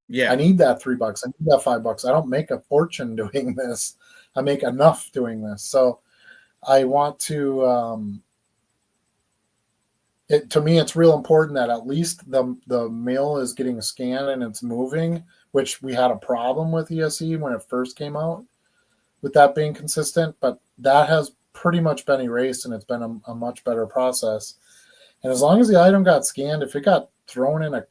Yeah, I need that $3. I need that $5. I don't make a fortune doing this. I make enough doing this. So I want to. To me, it's real important that at least the mail is getting scanned and it's moving, which we had a problem with ESE when it first came out, with that being consistent, but that has pretty much been erased, and it's been a much better process. And as long as the item got scanned, if it got thrown in a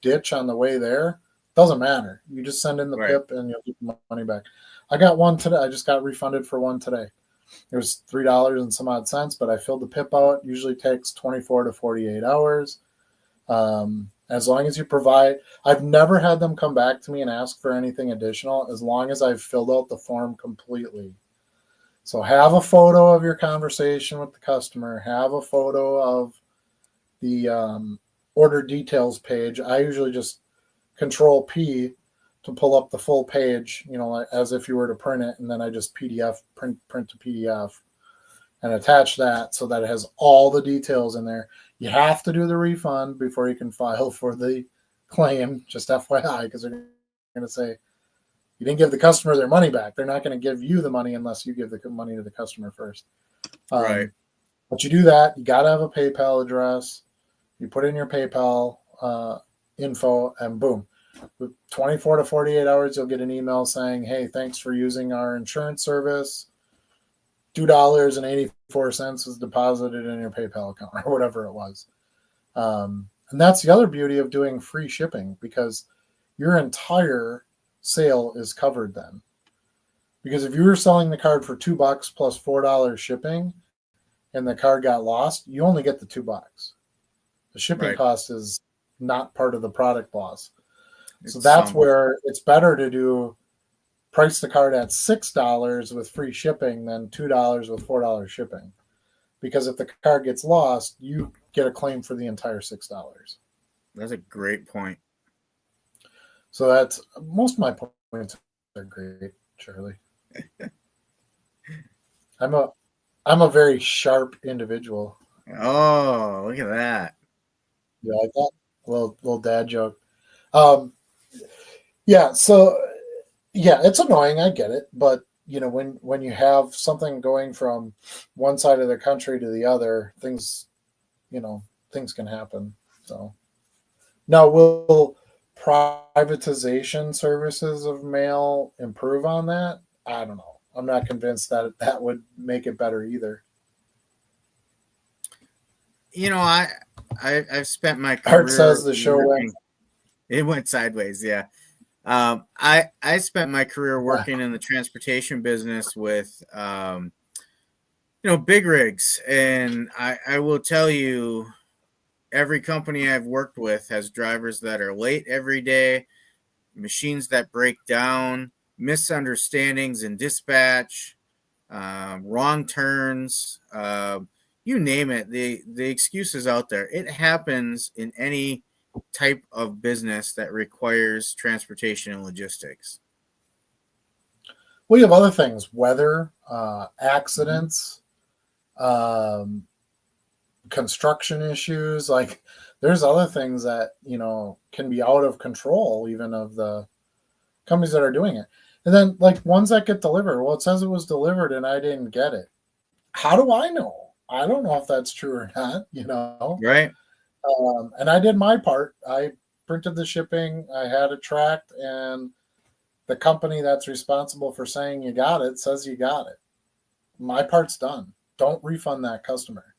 ditch on the way there, doesn't matter. You just send in the PIP and you'll get the money back. I got one today. I just got refunded for one today. It was $3 and some odd cents, but I filled the PIP out. Usually takes 24 to 48 hours. As long as you provide, I've never had them come back to me and ask for anything additional, as long as I've filled out the form completely. So have a photo of your conversation with the customer, have a photo of the order details page. I usually just Control P to pull up the full page, as if you were to print it, and then I just print to PDF and attach that so that it has all the details in there. You have to do the refund before you can file for the claim, just FYI, because they're going to say you didn't give the customer their money back. They're not going to give you the money unless you give the money to the customer first. Right. But you do that, you got to have a PayPal address. You put in your PayPal info, and boom, with 24 to 48 hours, you'll get an email saying, hey, thanks for using our insurance service. $2.84 was deposited in your PayPal account or whatever it was. And that's the other beauty of doing free shipping, because your entire sale is covered then. Because if you were selling the card for $2 plus $4 shipping and the card got lost, you only get the $2. The shipping cost is not part of the product loss. So that's where it's better to price the card at $6 with free shipping than $2 with $4 shipping. Because if the card gets lost, you get a claim for the entire $6. That's a great point. So that's most of my points are great, Charlie. I'm a very sharp individual. Oh, look at that. Yeah, like that little dad joke. Yeah, so yeah, it's annoying. I get it, but when you have something going from one side of the country to the other, things can happen. So now, will privatization services of mail improve on that? I don't know. I'm not convinced that would make it better either. I've spent my career. Art says the show went sideways. Yeah. I spent my career working in the transportation business with, big rigs. And I will tell you, every company I've worked with has drivers that are late every day, machines that break down, misunderstandings in dispatch, wrong turns, you name it. The excuse is out there. It happens in any type of business that requires transportation and logistics. We have other things, weather, accidents, construction issues. Like, there's other things that can be out of control, even of the companies that are doing it. And then, like, ones that get delivered, well, it says it was delivered and I didn't get it. How do I know? I don't know if that's true or not. Right. And I did my part. I printed the shipping, I had it tracked, and the company that's responsible for saying you got it says you got it. My part's done. Don't refund that customer.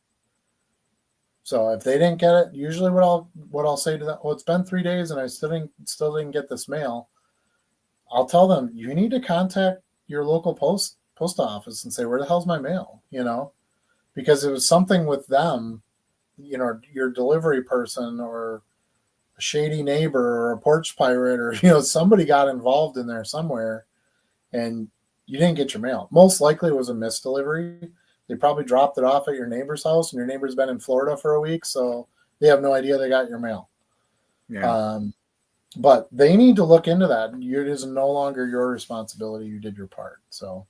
So if they didn't get it, usually what I'll say to them, it's been 3 days and I still didn't get this mail. I'll tell them, you need to contact your local post office and say, where the hell's my mail? Because it was something with them, your delivery person or a shady neighbor or a porch pirate or, somebody got involved in there somewhere and you didn't get your mail. Most likely it was a missed delivery. They probably dropped it off at your neighbor's house and your neighbor's been in Florida for a week. So they have no idea they got your mail. Yeah. But they need to look into that. It is no longer your responsibility. You did your part. So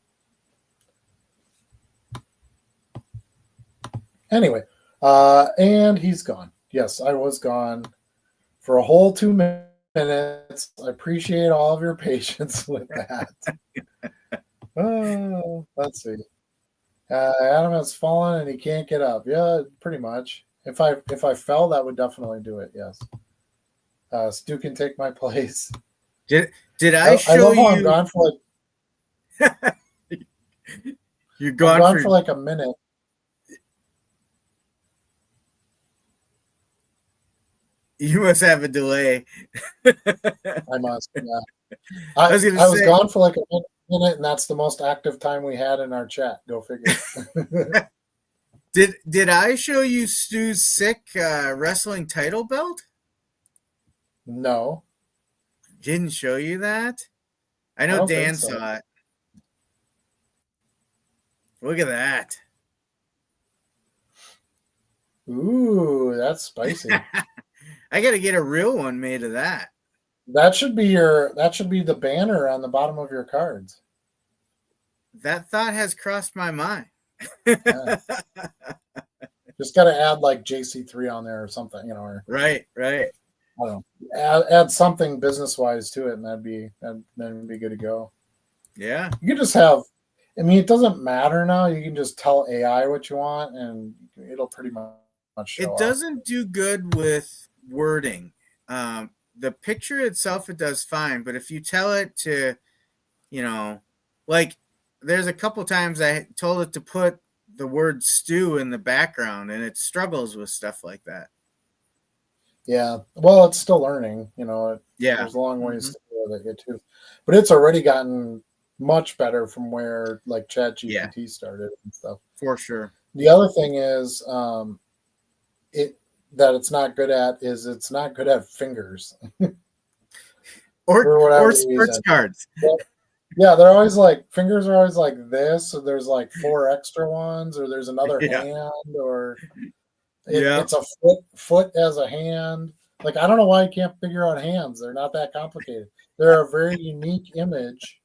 anyway, and he's gone. Yes, I was gone for a whole 2 minutes. I appreciate all of your patience with that. Let's see. Adam has fallen and he can't get up. Yeah, pretty much. If I fell, that would definitely do it. Yes. Stu can take my place. Did I show you? I'm gone for You're gone for like a minute. You must have a delay. I must. Yeah. I was gone for like a minute, and that's the most active time we had in our chat. Go figure. Did I show you Stu's sick wrestling title belt? No. Didn't show you that? I know Dan saw it. Look at that. Ooh, that's spicy. I got to get a real one made of that. That should be the banner on the bottom of your cards. That thought has crossed my mind. Yeah. Just got to add like JC3 on there or something, or right. I don't know. Add something business wise to it, and that'd be good to go. Yeah. You could just have I mean, it doesn't matter now. You can just tell AI what you want, and it'll pretty much show It up. doesn't do good with wording. The picture itself, it does fine, but if you tell it to, like there's a couple times I told it to put the word stew in the background, and it struggles with stuff like that. Yeah, well, it's still learning. Yeah. There's a long ways to go with it too, but it's already gotten much better from where like ChatGPT started and stuff. For sure. The other thing is, it's not good at is it's not good at fingers or sports cards. Yeah, they're always like fingers are always like this, so there's like 4 extra ones, or there's another hand, or it's a foot as a hand. Like, I don't know why you can't figure out hands. They're not that complicated. They're a very unique image.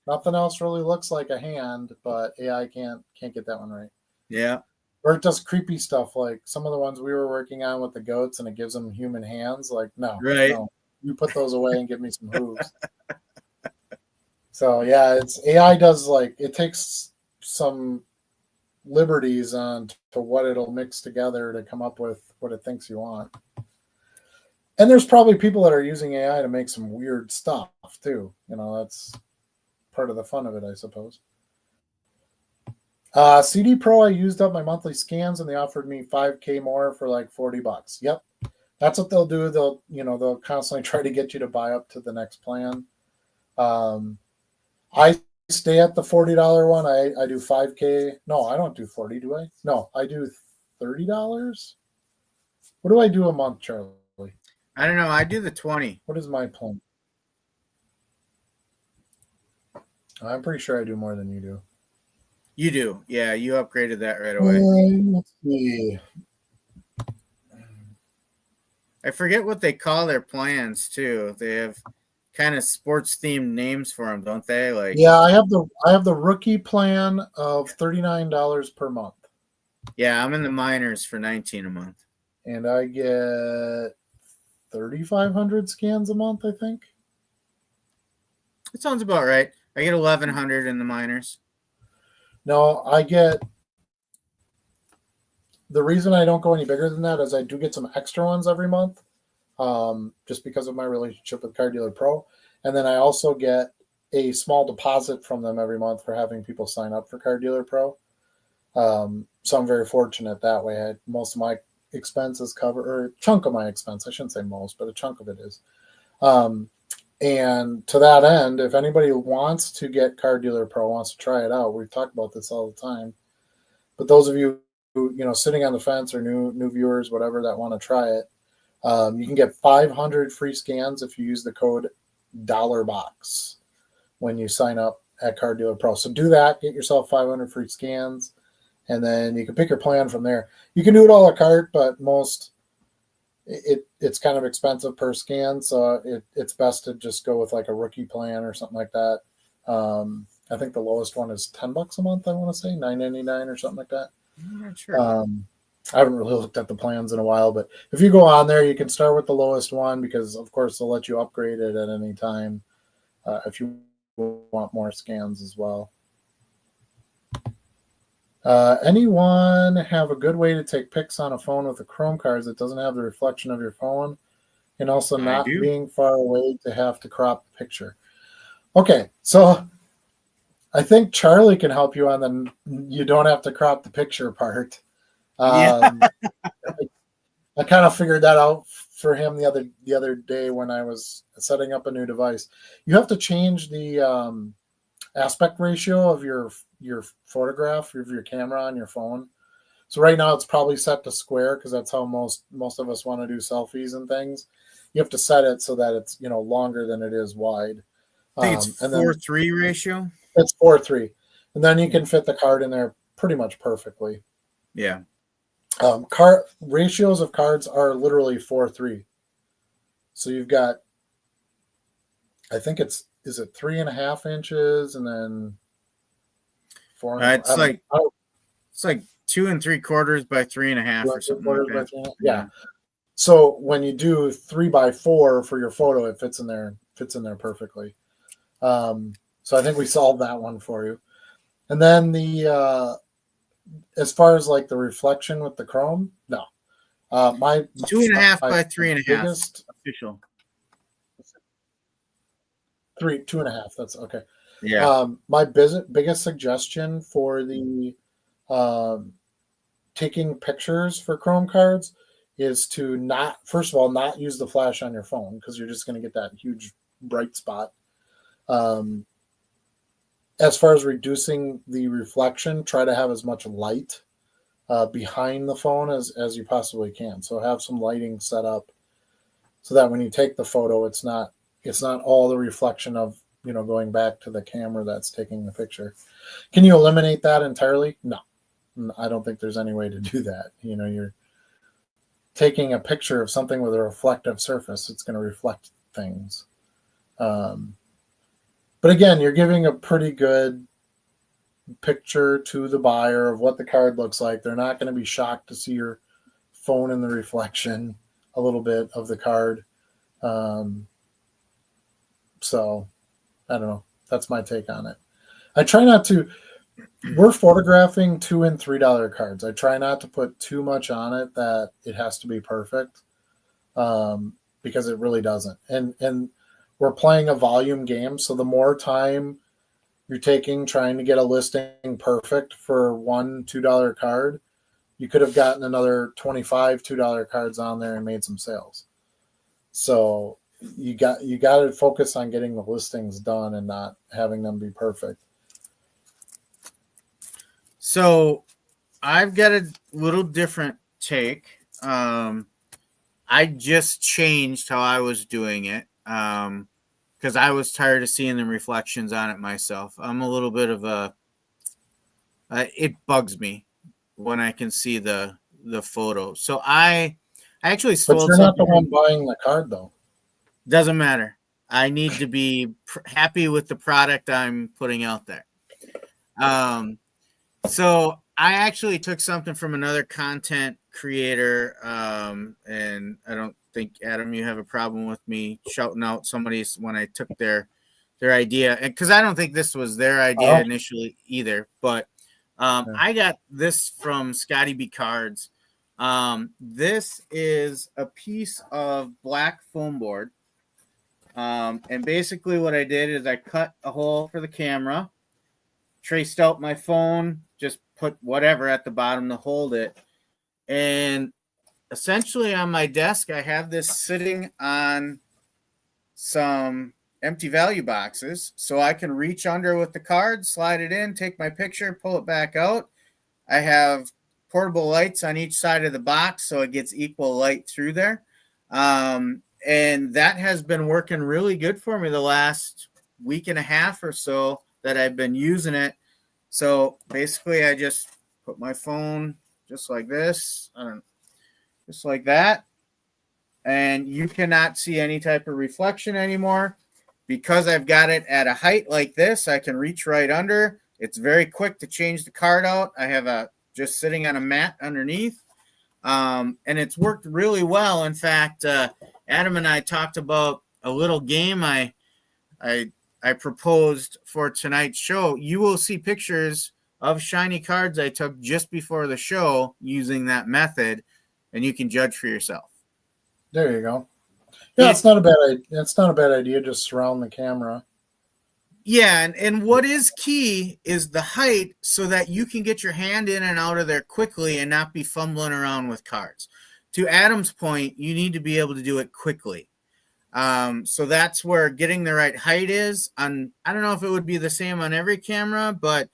Nothing else really looks like a hand, but AI can't get that one right. Yeah. Or it does creepy stuff like some of the ones we were working on with the goats, and it gives them human hands. Like, no, you put those away and give me some hooves. So yeah, it's AI does it takes some liberties on to what it'll mix together to come up with what it thinks you want. And there's probably people that are using AI to make some weird stuff too. That's part of the fun of it, I suppose. CD Pro, I used up my monthly scans and they offered me $5K more for like $40. Yep. That's what they'll do. They'll constantly try to get you to buy up to the next plan. I stay at the $40 one. I do 5K. No, I don't do 40, do I? No, I do $30. What do I do a month, Charlie? I don't know. I do the 20. What is my plan? I'm pretty sure I do more than you do. You do. Yeah, you upgraded that right away. Let's see. I forget what they call their plans too. They have kind of sports themed names for them, don't they? Yeah, I have the rookie plan of $39 per month. Yeah, I'm in the minors for $19 a month, and I get 3,500 scans a month, I think. It sounds about right. I get 1,100 in the minors. No, I get. The reason I don't go any bigger than that is I do get some extra ones every month, just because of my relationship with Car Dealer Pro. And then I also get a small deposit from them every month for having people sign up for Car Dealer Pro. So I'm very fortunate that way. Most of my expenses cover, or a chunk of my expense, I shouldn't say most, but a chunk of it is. And to that end, if anybody wants to get Car Dealer Pro, wants to try it out, we talk about this all the time. But those of you who, sitting on the fence or new viewers, whatever, that want to try it, you can get 500 free scans if you use the code $box when you sign up at Car Dealer Pro. So do that, get yourself 500 free scans, and then you can pick your plan from there. You can do it a la carte, but it's kind of expensive per scan, so it's best to just go with like a rookie plan or something like that. I think the lowest one is $10 a month. I want to say $9.99 or something like that. I'm not sure. I haven't really looked at the plans in a while, but if you go on there, you can start with the lowest one because, of course, they'll let you upgrade it at any time if you want more scans as well. Anyone have a good way to take pics on a phone with a Chrome cards that doesn't have the reflection of your phone and also not being far away to have to crop the picture? Okay, so I think Charlie can help you on the you don't have to crop the picture part. I kind of figured that out for him the other day when I was setting up a new device. You have to change the aspect ratio of your photograph of your camera on your phone. So right now it's probably set to square because that's how most of us want to do selfies and things. You have to set it so that it's longer than it is wide. I think it's 4:3 ratio. It's 4:3, and then you can fit the card in there pretty much perfectly. Yeah. Card ratios of cards are literally 4:3. So you've got, I think is it 3.5 inches and then 4. It's like 2 3/4 by 3.5 or something like that. Yeah. So when you do 3x4 for your photo, it fits in there perfectly. So I think we solved that one for you. And then the as far as like the reflection with the chrome, no. My 2.5 by 3.5 biggest official. 2.5. That's okay. Yeah. My biggest suggestion for the taking pictures for Chrome cards is to not, first of all, not use the flash on your phone because you're just going to get that huge bright spot. As far as reducing the reflection, try to have as much light behind the phone as you possibly can. So have some lighting set up so that when you take the photo, it's not all the reflection of, going back to the camera that's taking the picture. Can you eliminate that entirely? No, I don't think there's any way to do that. You're taking a picture of something with a reflective surface. It's going to reflect things. But again, you're giving a pretty good picture to the buyer of what the card looks like. They're not going to be shocked to see your phone in the reflection a little bit of the card. So I don't know. That's my take on it. I try not to. We're photographing $2 and $3 cards. I try not to put too much on it that it has to be perfect, because it really doesn't. And we're playing a volume game, so the more time you're taking trying to get a listing perfect for one $2 card, you could have gotten another 25 $2 cards on there and made some sales. So you got to focus on getting the listings done and not having them be perfect. So I've got a little different take. I just changed how I was doing it because I was tired of seeing the reflections on it myself. I'm a little bit of it bugs me when I can see the photo. So I actually sold. But you're not the one buying the card, though. Doesn't matter. I need to be happy with the product I'm putting out there. So I actually took something from another content creator, and I don't think, Adam, you have a problem with me shouting out somebody's when I took their idea, and because I don't think this was their idea initially either. But I got this from Scotty B Cards. This is a piece of black foam board, and basically what I did is I cut a hole for the camera, traced out my phone, just put whatever at the bottom to hold it. And essentially on my desk, I have this sitting on some empty value boxes. So I can reach under with the card, slide it in, take my picture, pull it back out. I have portable lights on each side of the box, so it gets equal light through there. And that has been working really good for me the last week and a half or so that I've been using it. So basically I just put my phone just like this, just like that. And you cannot see any type of reflection anymore because I've got it at a height like this. I can reach right under. It's very quick to change the card out. I have just sitting on a mat underneath. And it's worked really well. In fact, Adam and I talked about a little game I proposed for tonight's show. You will see pictures of shiny cards I took just before the show using that method, and you can judge for yourself. There you go. Yeah, it's not a bad idea. It's not a bad idea. Just surround the camera. Yeah, and what is key is the height so that you can get your hand in and out of there quickly and not be fumbling around with cards. To Adam's point, you need to be able to do it quickly. So that's where getting the right height is. I don't know if it would be the same on every camera, but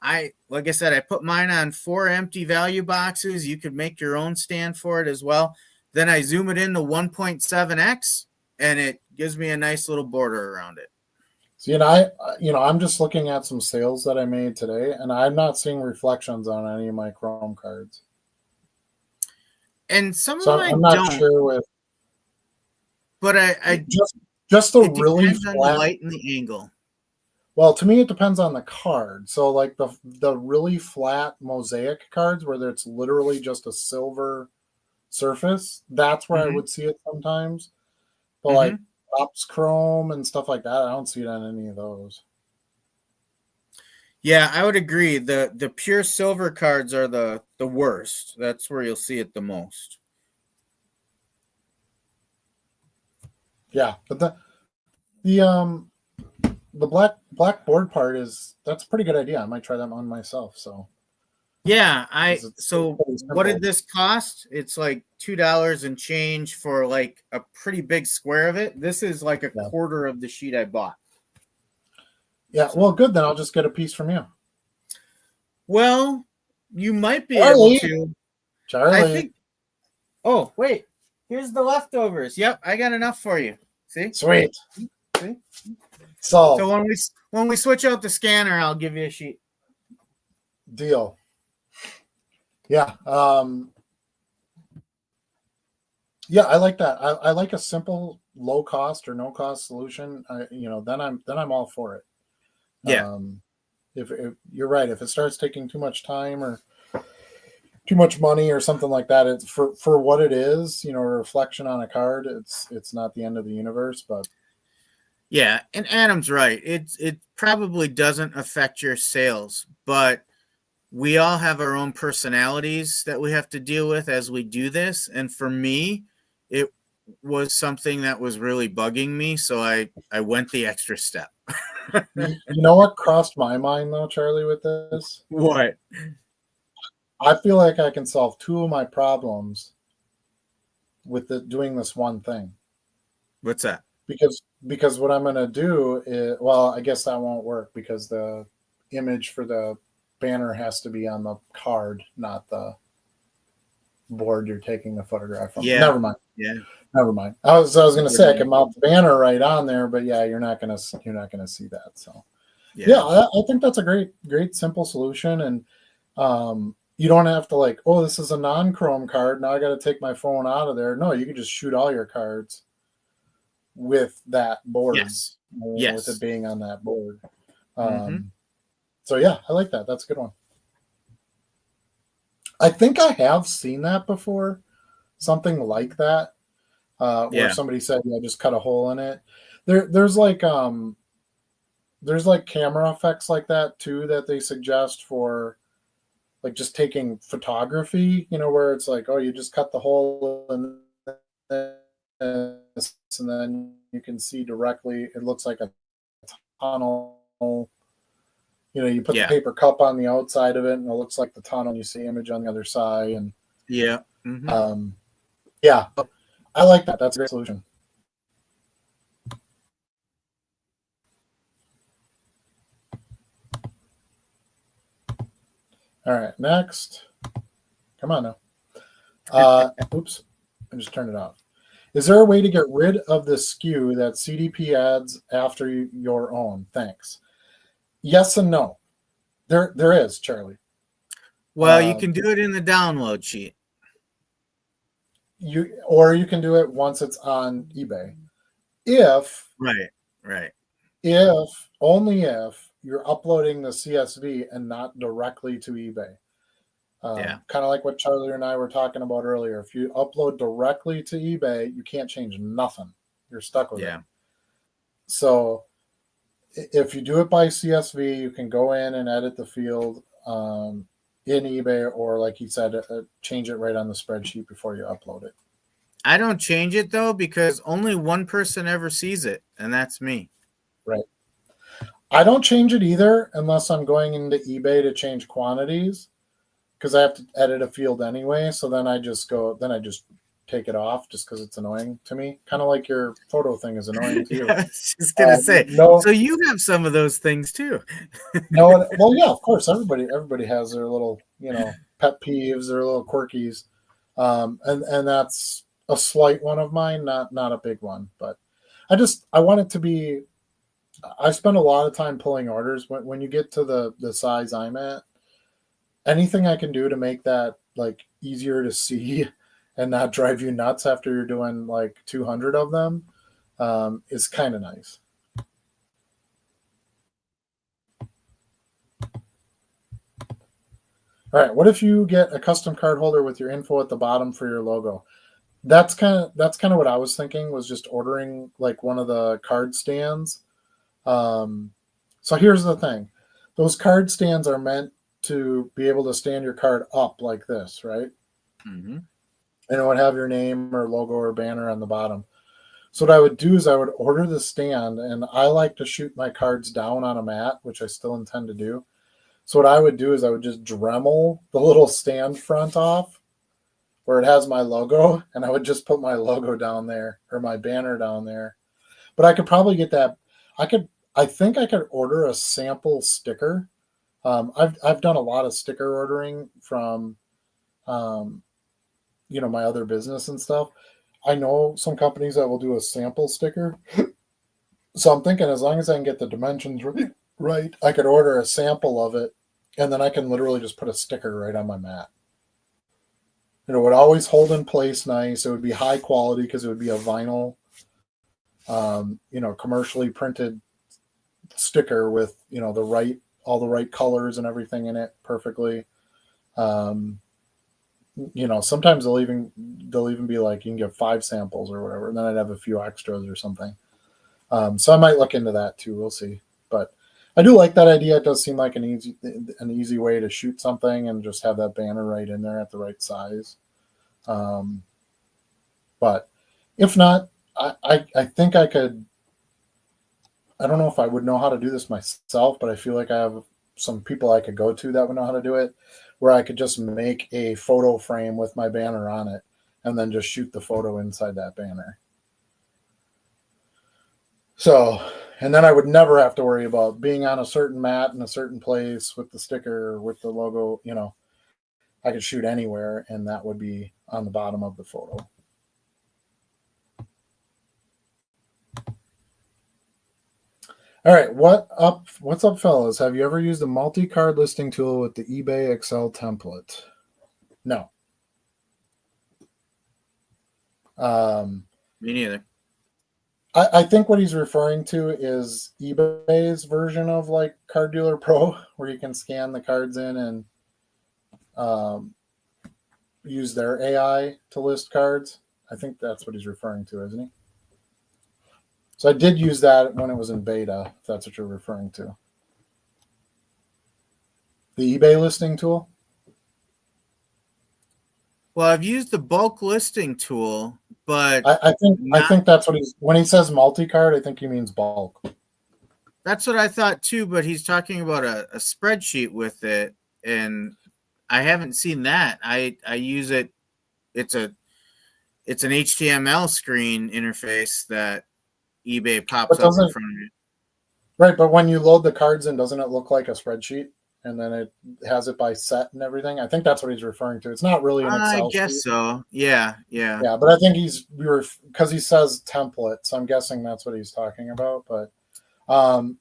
like I said, I put mine on 4 empty value boxes. You could make your own stand for it as well. Then I zoom it into 1.7x, and it gives me a nice little border around it. See, and I'm just looking at some sales that I made today, and I'm not seeing reflections on any of my Chrome cards. And some so of them I'm not sure with. But I just a really flat on the light and the angle. Well, to me, it depends on the card. So, like the really flat mosaic cards, where it's literally just a silver surface, that's where I would see it sometimes. But like Pops Chrome and stuff like that, I don't see it on any of those. Yeah, I would agree. The pure silver cards are the worst. That's where you'll see it the most. Yeah, but the black board part that's a pretty good idea. I might try that on myself. So Yeah, 'cause it's so pretty what simple. did this cost? It's like $2 and change for like a pretty big square of it. This is like a Yeah. quarter of the sheet I bought. Yeah, well, good. Then I'll just get a piece from you. Well, you might be Charlie. able to. Charlie. I think. Oh, wait. Here's the leftovers. Yep, I got enough for you. See? Sweet. See? So So when we switch out the scanner, I'll give you a sheet. Deal. Yeah. Yeah, I like that. I like a simple, low cost or no cost solution. Then I'm all for it. Yeah. If you're right, if it starts taking too much time or too much money or something like that, it's for what it is, a reflection on a card. It's not the end of the universe, but yeah, and Adam's right. It probably doesn't affect your sales, but we all have our own personalities that we have to deal with as we do this. And for me, it was something that was really bugging me, so I went the extra step. you know what crossed my mind though, Charlie, with this? What? I feel like I can solve two of my problems with doing this one thing. What's that? Because what I'm going to do is, well, I guess that won't work because the image for the banner has to be on the card, not the board you're taking the photograph from. Yeah. Never mind. Yeah. Never mind. I was going to say I can mount the banner right on there, but yeah, you're not going to see that. So yeah, I think that's a great simple solution, and you don't have to like, oh, this is a non-chrome card. Now I got to take my phone out of there. No, you can just shoot all your cards with that board. Yes. With it being on that board. So yeah, I like that. That's a good one. I think I have seen that before, something like that, where somebody said, "Yeah, just cut a hole in it." There's like camera effects like that too that they suggest for like just taking photography. Where it's like, oh, you just cut the hole and then you can see directly. It looks like a tunnel. You put the paper cup on the outside of it, and it looks like the tunnel. And you see image on the other side, and yeah, yeah, I like that. That's a great solution. All right, next. Come on now. Oops, I just turned it off. Is there a way to get rid of the SKU that CDP adds after your own? Thanks. Yes and no. There is, Charlie. Well, you can do it in the download sheet. You can do it once it's on eBay. Right. Only if you're uploading the CSV and not directly to eBay. Kind of like what Charlie and I were talking about earlier. If you upload directly to eBay, you can't change nothing. You're stuck with it. So if you do it by CSV, you can go in and edit the field in eBay, or like he said, change it right on the spreadsheet before you upload it. I don't change it though, because only one person ever sees it, and that's me. Right. I don't change it either unless I'm going into eBay to change quantities, because I have to edit a field anyway. So then I just take it off just because it's annoying to me. Kind of like your photo thing is annoying to you. I was just gonna say, no, so you have some of those things too. No, well, yeah, of course. Everybody has their little, pet peeves, their little quirkies, and that's a slight one of mine, not a big one. But I want it to be. I spend a lot of time pulling orders. When you get to the size I'm at, anything I can do to make that like easier to see and not drive you nuts after you're doing like 200 of them is kind of nice. All right. What if you get a custom card holder with your info at the bottom for your logo? That's kind of what I was thinking, was just ordering like one of the card stands. So here's the thing. those card stands are meant to be able to stand your card up like this, right? Mm-hmm. And it would have your name or logo or banner on the bottom. So what I would do is I would order the stand, and I like to shoot my cards down on a mat, which I still intend to do. So what I would do is I would just Dremel the little stand front off where it has my logo, and I would just put my logo down there or my banner down there. But I could probably get that. I think I could order a sample sticker. I've done a lot of sticker ordering from, my other business and stuff. I know some companies that will do a sample sticker. So I'm thinking as long as I can get the dimensions right, I could order a sample of it, and then I can literally just put a sticker right on my mat. And it would always hold in place nice. It would be high quality because it would be a vinyl, commercially printed sticker with, all the right colors and everything in it perfectly. Sometimes they'll even be like, you can get 5 samples or whatever, and then I'd have a few extras or something. So I might look into that too. We'll see. But I do like that idea. It does seem like an easy way to shoot something and just have that banner right in there at the right size. But if not, I think I could. I don't know if I would know how to do this myself, but I feel like I have some people I could go to that would know how to do it, where I could just make a photo frame with my banner on it and then just shoot the photo inside that banner. So, and then I would never have to worry about being on a certain mat in a certain place with the sticker or with the logo. I could shoot anywhere, and that would be on the bottom of the photo. All right, what's up, fellas? Have you ever used a multi-card listing tool with the eBay Excel template? No. Me neither. I think what he's referring to is eBay's version of like Card Dealer Pro, where you can scan the cards in and use their AI to list cards. I think that's what he's referring to, isn't he? So I did use that when it was in beta, if that's what you're referring to. The eBay listing tool? Well, I've used the bulk listing tool, but I think that's what when he says multi-card, I think he means bulk. That's what I thought too, but he's talking about a spreadsheet with it, and I haven't seen that. I use it. It's an HTML screen interface that eBay pops up in front of you. Right, but when you load the cards in, doesn't it look like a spreadsheet? And then it has it by set and everything. I think that's what he's referring to. It's not really an Excel I guess sheet. so. Yeah. Yeah, but I think because he says template, so I'm guessing that's what he's talking about. But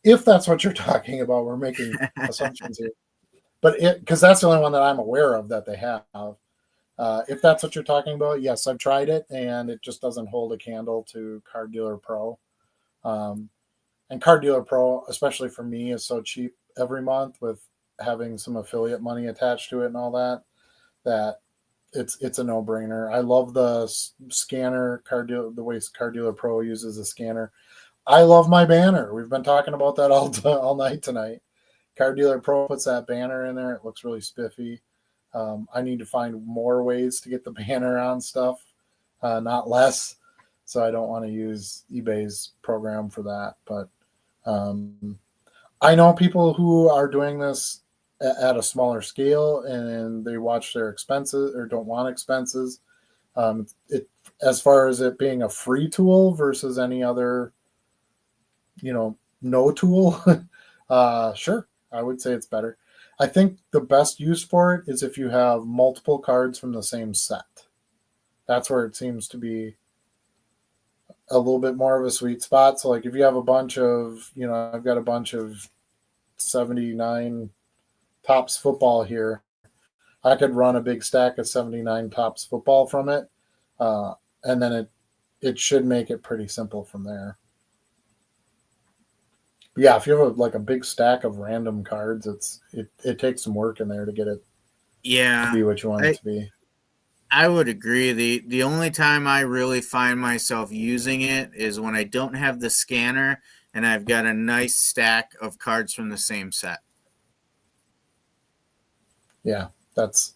if that's what you're talking about, we're making assumptions here. But because that's the only one that I'm aware of that they have. If that's what you're talking about, yes, I've tried it, and it just doesn't hold a candle to Card Dealer Pro. And Card Dealer Pro, especially for me, is so cheap every month with having some affiliate money attached to it and all that it's a no-brainer. I love the scanner, the way Card Dealer Pro uses the scanner. I love my banner. We've been talking about that all night tonight. Card Dealer Pro puts that banner in there. It looks really spiffy. I need to find more ways to get the banner on stuff, not less. So I don't want to use eBay's program for that. But I know people who are doing this at a smaller scale, and they watch their expenses or don't want expenses. As far as it being a free tool versus any other, no tool, sure, I would say it's better. I think the best use for it is if you have multiple cards from the same set. That's where it seems to be a little bit more of a sweet spot. So like if you have a bunch of, I've got a bunch of 79 Topps football here, I could run a big stack of 79 Topps football from it. And then it should make it pretty simple from there. But yeah, if you have a big stack of random cards, it takes some work in there to get it to be what you want it to be. I would agree. The only time I really find myself using it is when I don't have the scanner and I've got a nice stack of cards from the same set. yeah, that's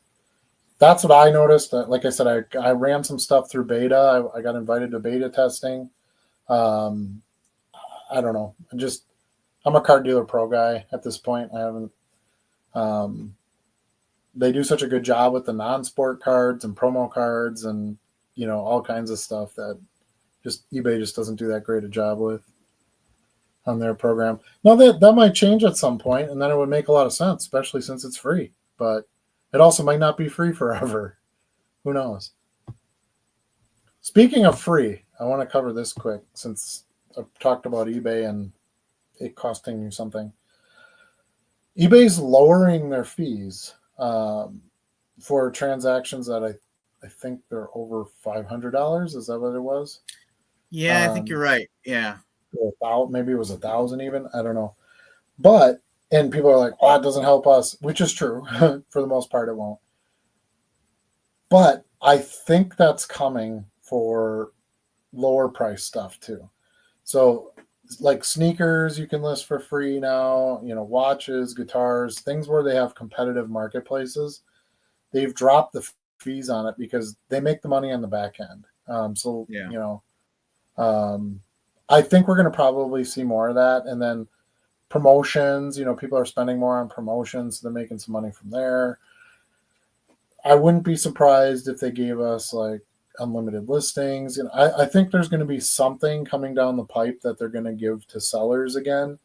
what I noticed. Like I said, I ran some stuff through beta. I got invited to beta testing. I don't know. I'm a car dealer pro guy at this point. I haven't. They do such a good job with the non-sport cards and promo cards and all kinds of stuff that just eBay just doesn't do that great a job with on their program. Now that might change at some point, and then it would make a lot of sense, especially since it's free. But it also might not be free forever. Who knows? Speaking of free, I want to cover this quick since I've talked about eBay and it costing you something. eBay's lowering their fees for transactions that I think they're over $500. Is that what it was? Yeah, I think you're right. Yeah. Maybe it was 1,000 even. I don't know. And people are like, "Oh, it doesn't help us," which is true. For the most part, it won't. But I think that's coming for lower price stuff too. So like sneakers you can list for free now, watches, guitars, things where they have competitive marketplaces. They've dropped the fees on it because they make the money on the back end. I think we're going to probably see more of that. And then promotions, people are spending more on promotions. So they're making some money from there. I wouldn't be surprised if they gave us like unlimited listings. I think there's going to be something coming down the pipe that they're going to give to sellers again.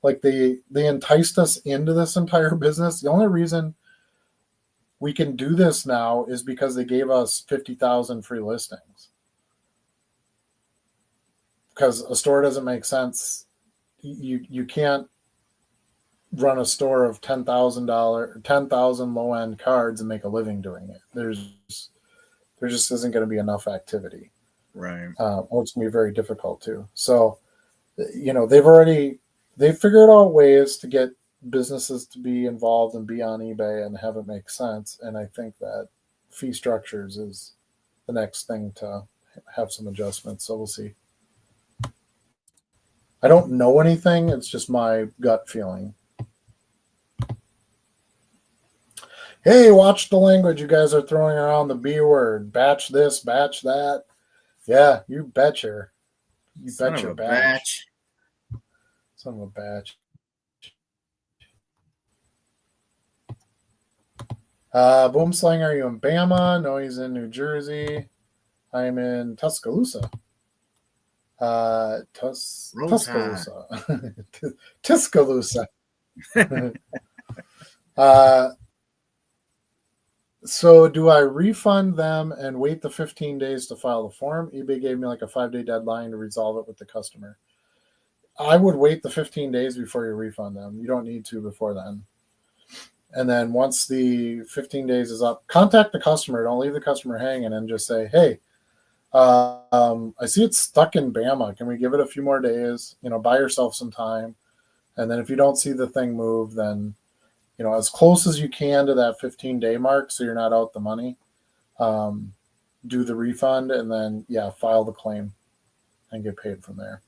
Like they enticed us into this entire business. The only reason we can do this now is because they gave us 50,000 free listings. Because a store doesn't make sense. You can't run a store of $10,000 low end cards and make a living doing it. There just isn't going to be enough activity, right? Or it's going to be very difficult too. So, they've figured out ways to get businesses to be involved and be on eBay and have it make sense. And I think that fee structures is the next thing to have some adjustments. So we'll see. I don't know anything. It's just my gut feeling. Hey, watch the language. You guys are throwing around the B word. Batch this, batch that. Yeah, you betcha. You bet your batch. Son of a batch. Boomslang, are you in Bama? No, he's in New Jersey. I'm in Tuscaloosa. Tuscaloosa. Tuscaloosa. So do I refund them and wait the 15 days to file the form? eBay gave me like a 5-day deadline to resolve it with the customer. I would wait the 15 days before you refund them. You don't need to before then. And then once the 15 days is up, contact the customer. Don't leave the customer hanging and just say, hey, I see it's stuck in Bama. Can we give it a few more days? Buy yourself some time. And then if you don't see the thing move, then, as close as you can to that 15-day mark so you're not out the money, do the refund and then, file the claim and get paid from there.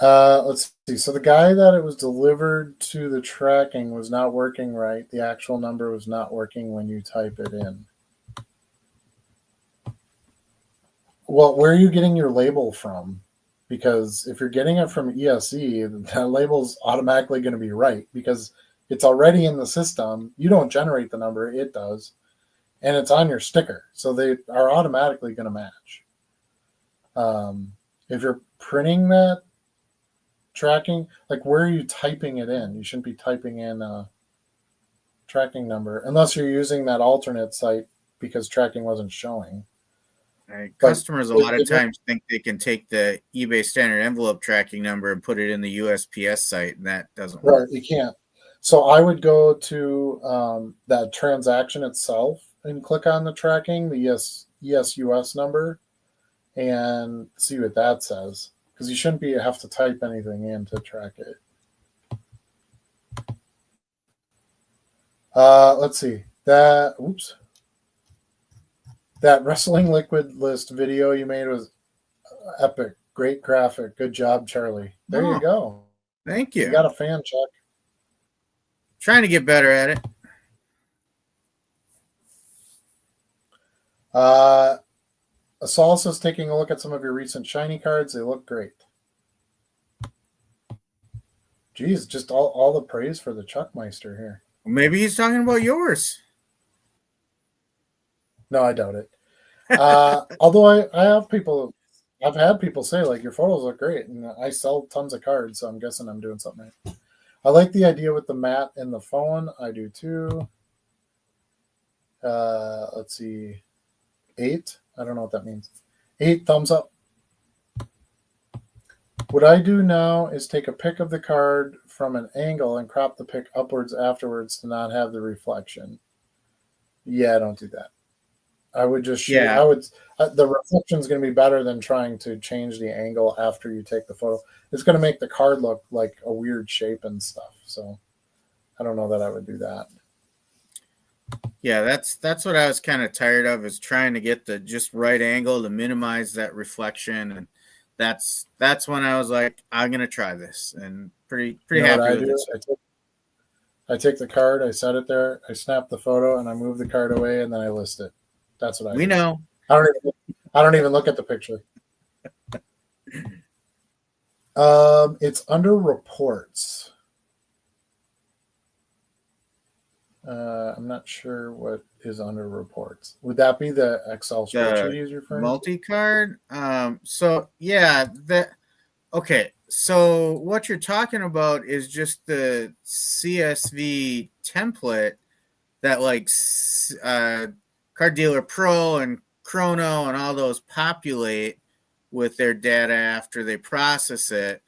Let's see. So the guy that it was delivered to, the tracking was not working right. The actual number was not working when you type it in. Well, where are you getting your label from? Because if you're getting it from ESE, that label's automatically going to be right because it's already in the system. You don't generate the number, it does. And it's on your sticker. So they are automatically going to match. If you're printing that tracking, like where are you typing it in? You shouldn't be typing in a tracking number unless you're using that alternate site because tracking wasn't showing. Right. Customers a lot of times think they can take the eBay standard envelope tracking number and put it in the USPS site, and that doesn't work. Right, you can't. So I would go to that transaction itself and click on the tracking, the ESUS number, and see what that says. Because you shouldn't have to type anything in to track it. Let's see. That Wrestling Liquid List video you made was epic. Great graphic. Good job, Charlie. There you go. Thank you. You got a fan, Chuck. Trying to get better at it. Salsa's taking a look at some of your recent shiny cards. They look great. Geez, just all the praise for the Chuckmeister here. Maybe he's talking about yours. No, I doubt it. Although I've had people say, like, your photos look great, and I sell tons of cards, so I'm guessing I'm doing something right. I like the idea with the mat and the phone. I do too. Let's see. 8. I don't know what that means. 8 thumbs up. What I do now is take a pic of the card from an angle and crop the pic upwards afterwards to not have the reflection. Yeah, don't do that. I would just shoot. Yeah. The reflection is going to be better than trying to change the angle after you take the photo. It's going to make the card look like a weird shape and stuff. So I don't know that I would do that. Yeah, that's what I was kind of tired of, is trying to get the just right angle to minimize that reflection, and that's when I was like, I'm gonna try this, and pretty happy with it. I take the card, I set it there, I snap the photo, and I move the card away, and then I list it. That's what I do. We know. I don't even look at the picture. It's under reports. I'm not sure what is under reports. Would that be the Excel spreadsheet he's referring to? Multi-card? So yeah, okay. So what you're talking about is just the CSV template that, like, Card Dealer Pro and Chrono and all those populate with their data after they process it.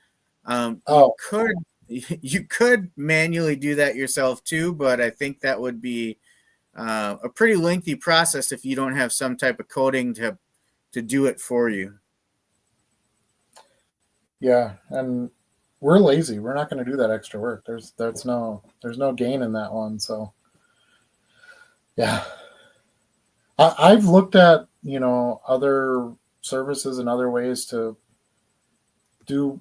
You could manually do that yourself too, but I think that would be a pretty lengthy process if you don't have some type of coding to do it for you. Yeah, and we're lazy. We're not going to do that extra work. There's no gain in that one. So yeah, I've looked at other services and other ways to do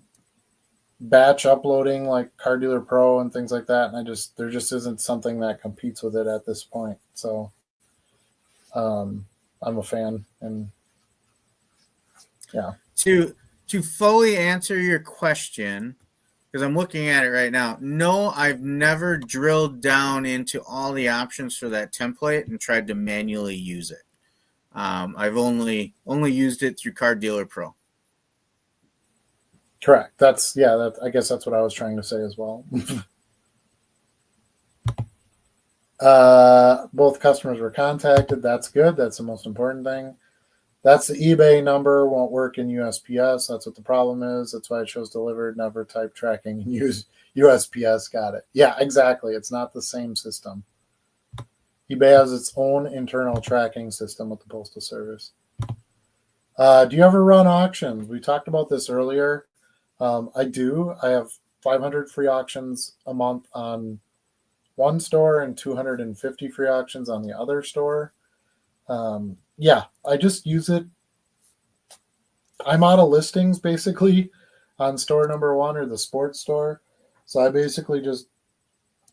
batch uploading, like Card Dealer Pro and things like that, and there just isn't something that competes with it at this point. So I'm a fan, and yeah. To fully answer your question, because I'm looking at it right now, no, I've never drilled down into all the options for that template and tried to manually use it. I've only used it through Card Dealer Pro. Correct. I guess that's what I was trying to say as well. Both customers were contacted. That's good. That's the most important thing. That's the eBay number. Won't work in USPS. That's what the problem is. That's why I chose delivered, never type tracking, and use USPS. Got it. Yeah, exactly. It's not the same system. eBay has its own internal tracking system with the Postal Service. Do you ever run auctions? We talked about this earlier. I do. I have 500 free auctions a month on one store and 250 free auctions on the other store. Yeah, I just use it. I'm out of listings basically on store number 1 or the sports store. So I basically just,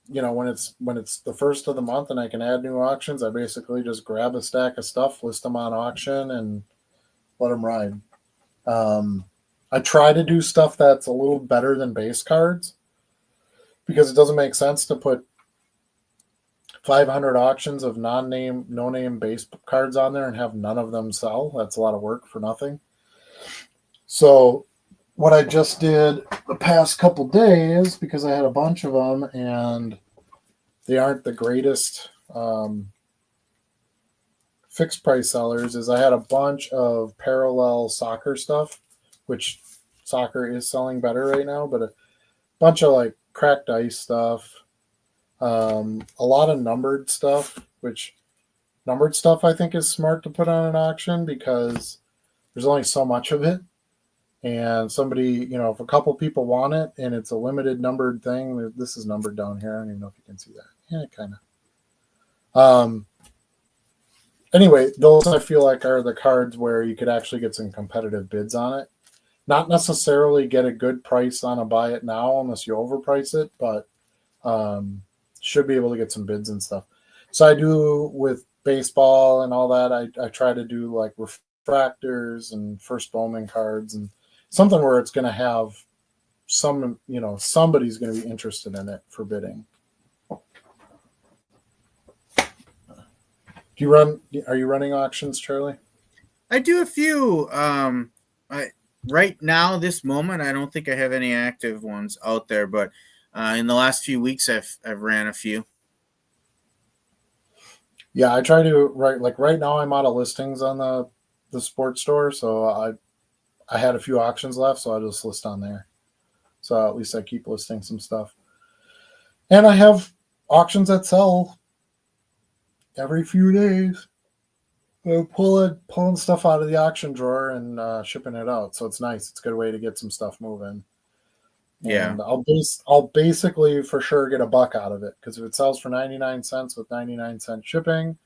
when it's the first of the month and I can add new auctions, I basically just grab a stack of stuff, list them on auction, and let them ride. I try to do stuff that's a little better than base cards, because it doesn't make sense to put 500 auctions of no name base cards on there and have none of them sell. That's a lot of work for nothing. So what I just did the past couple days, because I had a bunch of them and they aren't the greatest fixed price sellers, is I had a bunch of parallel soccer stuff, which soccer is selling better right now, but a bunch of like cracked ice stuff, a lot of numbered stuff, which numbered stuff I think is smart to put on an auction because there's only so much of it. And somebody, if a couple people want it and it's a limited numbered thing, this is numbered down here. I don't even know if you can see that. Yeah, kind of. Anyway, those I feel like are the cards where you could actually get some competitive bids on it. not necessarily get a good price on a buy it now unless you overprice it, but should be able to get some bids and stuff. So I do with baseball and all that. I try to do like refractors and first Bowman cards and something where it's going to have some, somebody's going to be interested in it for bidding. Are you running auctions, Charlie? I do a few. Right now, this moment, I don't think I have any active ones out there, but in the last few weeks, I've ran a few. Yeah, I try to right now I'm out of listings on the sports store, so I had a few auctions left, so I just list on there. So at least I keep listing some stuff. And I have auctions that sell every few days. They're pulling stuff out of the auction drawer and shipping it out. So it's nice. It's a good way to get some stuff moving. Yeah. And I'll basically for sure get $1 out of it, because if it sells for 99 cents with 99-cent shipping,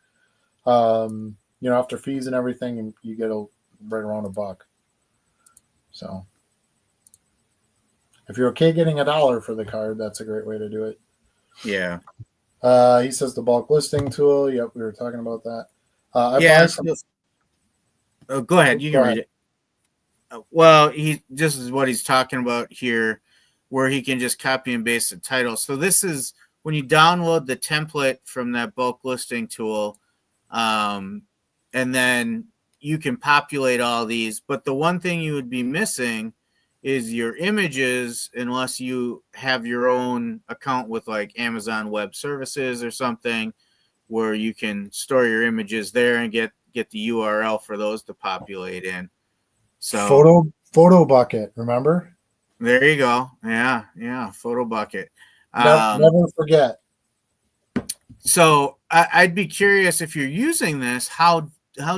after fees and everything, you get right around $1. So if you're okay getting $1 for the card, that's a great way to do it. Yeah. He says the bulk listing tool. Yep, we were talking about that. Go ahead. You can read it. Well, this is what he's talking about here, where he can just copy and paste the title. So this is when you download the template from that bulk listing tool, and then you can populate all these. But the one thing you would be missing is your images, unless you have your own account with like Amazon Web Services or something, where you can store your images there and get the URL for those to populate in. So photo bucket, remember? There you go. Yeah, photo bucket. Never forget. So I'd be curious, if you're using this, how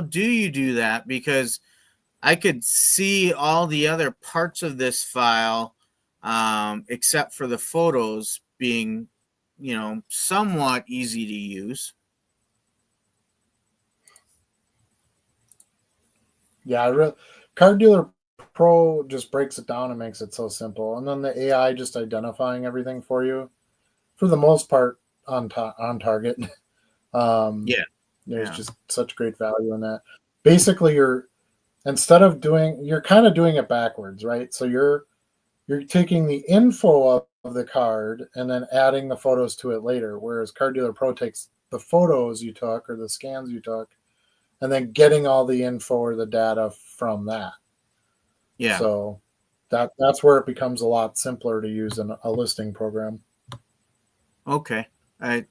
do you do that? Because I could see all the other parts of this file, except for the photos being, somewhat easy to use. Yeah, Card Dealer Pro just breaks it down and makes it so simple. And then the AI just identifying everything for you, for the most part, on target. There's just such great value in that. Basically, you're kind of doing it backwards, right? So you're taking the info of the card and then adding the photos to it later, whereas Card Dealer Pro takes the photos you took or the scans you took and then getting all the info or the data from that. Yeah. So that's where it becomes a lot simpler to use in a listing program. Okay. I